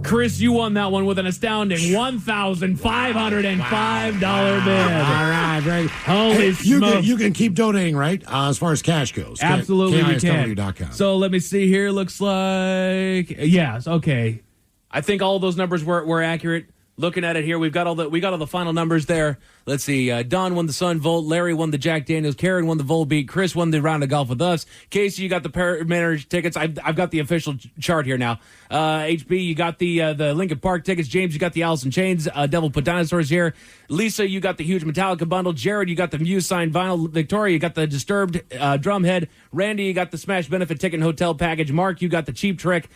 Chris, you won that one with an astounding $1,505 bid. All right, very Holy hey, smokes. you can keep donating, right? As far as cash goes. Absolutely, we can. KISW.com. So let me see here. Looks like yes. Okay, I think all of those numbers were accurate. Looking at it here, we got all the final numbers there. Let's see. Don won the Sun Volt. Larry won the Jack Daniels. Karen won the Volbeat. Chris won the round of golf with us. Casey, you got the marriage tickets. I've got the official chart here now. HB, you got the Lincoln Park tickets. James, you got the Alice in Chains. Devil Put Dinosaurs here. Lisa, you got the huge Metallica bundle. Jared, you got the Muse signed vinyl. Victoria, you got the Disturbed drumhead. Randy, you got the Smash benefit ticket and hotel package. Mark, you got the Cheap Trick.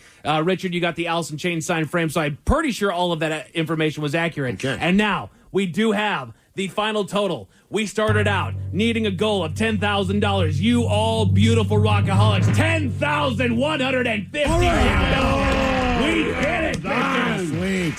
Richard, you got the Alice in Chains signed frame. So I'm pretty sure all of that information was accurate. Okay. And now we do have the final total. We started out needing a goal of $10,000. You all beautiful rockaholics, $10,150. Right. We hit it.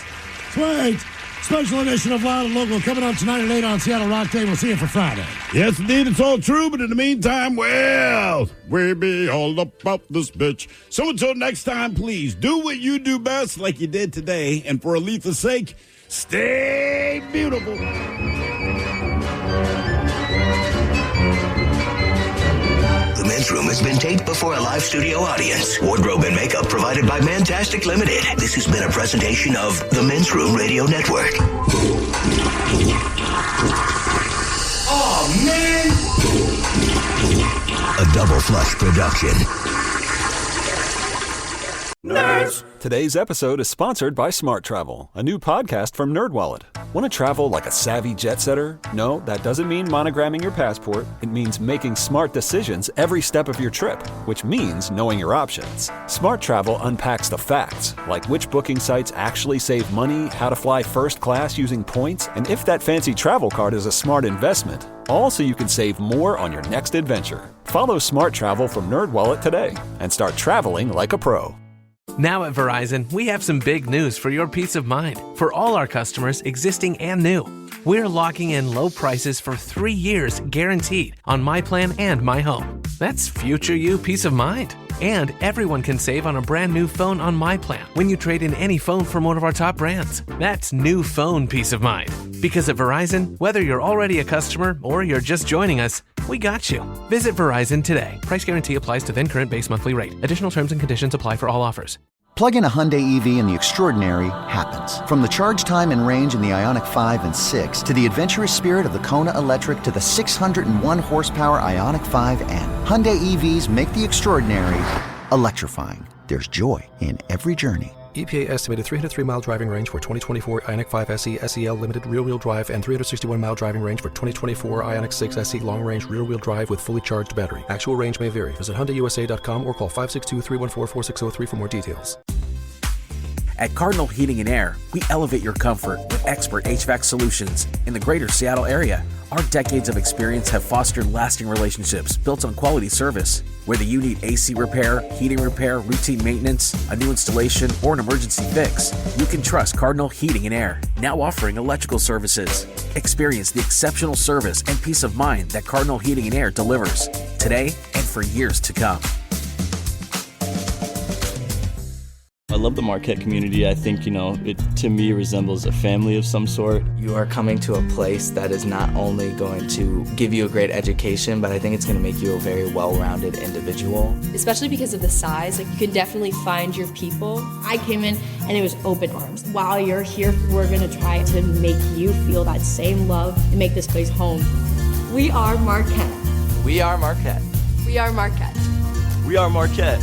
Sweet. Special edition of Loud and Local coming up tonight at 8 on Seattle Rock Day. We'll see you for Friday. Yes, indeed, it's all true, but in the meantime, well, we be all about this bitch. So until next time, please do what you do best like you did today. And for Aletha's sake, stay beautiful. The Men's Room has been taped before a live studio audience. Wardrobe and makeup provided by Mantastic Limited. This has been a presentation of the Men's Room Radio Network. Oh, man! A Double Flush production. Nerds! Today's episode is sponsored by Smart Travel, a new podcast from NerdWallet. Want to travel like a savvy jet setter? No, that doesn't mean monogramming your passport. It means making smart decisions every step of your trip, which means knowing your options. Smart Travel unpacks the facts, like which booking sites actually save money, how to fly first class using points, and if that fancy travel card is a smart investment. All so you can save more on your next adventure. Follow Smart Travel from NerdWallet today and start traveling like a pro. Now at Verizon, we have some big news for your peace of mind. For all our customers, existing and new, we're locking in low prices for 3 years guaranteed on My Plan and My Home. That's future you peace of mind. And everyone can save on a brand new phone on My Plan when you trade in any phone from one of our top brands. That's new phone peace of mind. Because at Verizon, whether you're already a customer or you're just joining us, we got you. Visit Verizon today. Price guarantee applies to then current base monthly rate. Additional terms and conditions apply for all offers. Plug in a Hyundai EV and the extraordinary happens. From the charge time and range in the Ioniq 5 and 6 to the adventurous spirit of the Kona Electric to the 601 horsepower Ioniq 5N. Hyundai EVs make the extraordinary electrifying. There's joy in every journey. EPA estimated 303-mile driving range for 2024 Ioniq 5 SE SEL limited rear-wheel drive and 361-mile driving range for 2024 Ioniq 6 SE long-range rear-wheel drive with fully charged battery. Actual range may vary. Visit HyundaiUSA.com or call 562-314-4603 for more details. At Cardinal Heating & Air, we elevate your comfort with expert HVAC solutions in the greater Seattle area. Our decades of experience have fostered lasting relationships built on quality service. Whether you need AC repair, heating repair, routine maintenance, a new installation, or an emergency fix, you can trust Cardinal Heating & Air, now offering electrical services. Experience the exceptional service and peace of mind that Cardinal Heating & Air delivers, today and for years to come. I love the Marquette community. I think, it to me resembles a family of some sort. You are coming to a place that is not only going to give you a great education, but I think it's going to make you a very well-rounded individual. Especially because of the size, you can definitely find your people. I came in and it was open arms. While you're here, we're going to try to make you feel that same love and make this place home. We are Marquette. We are Marquette. We are Marquette. We are Marquette.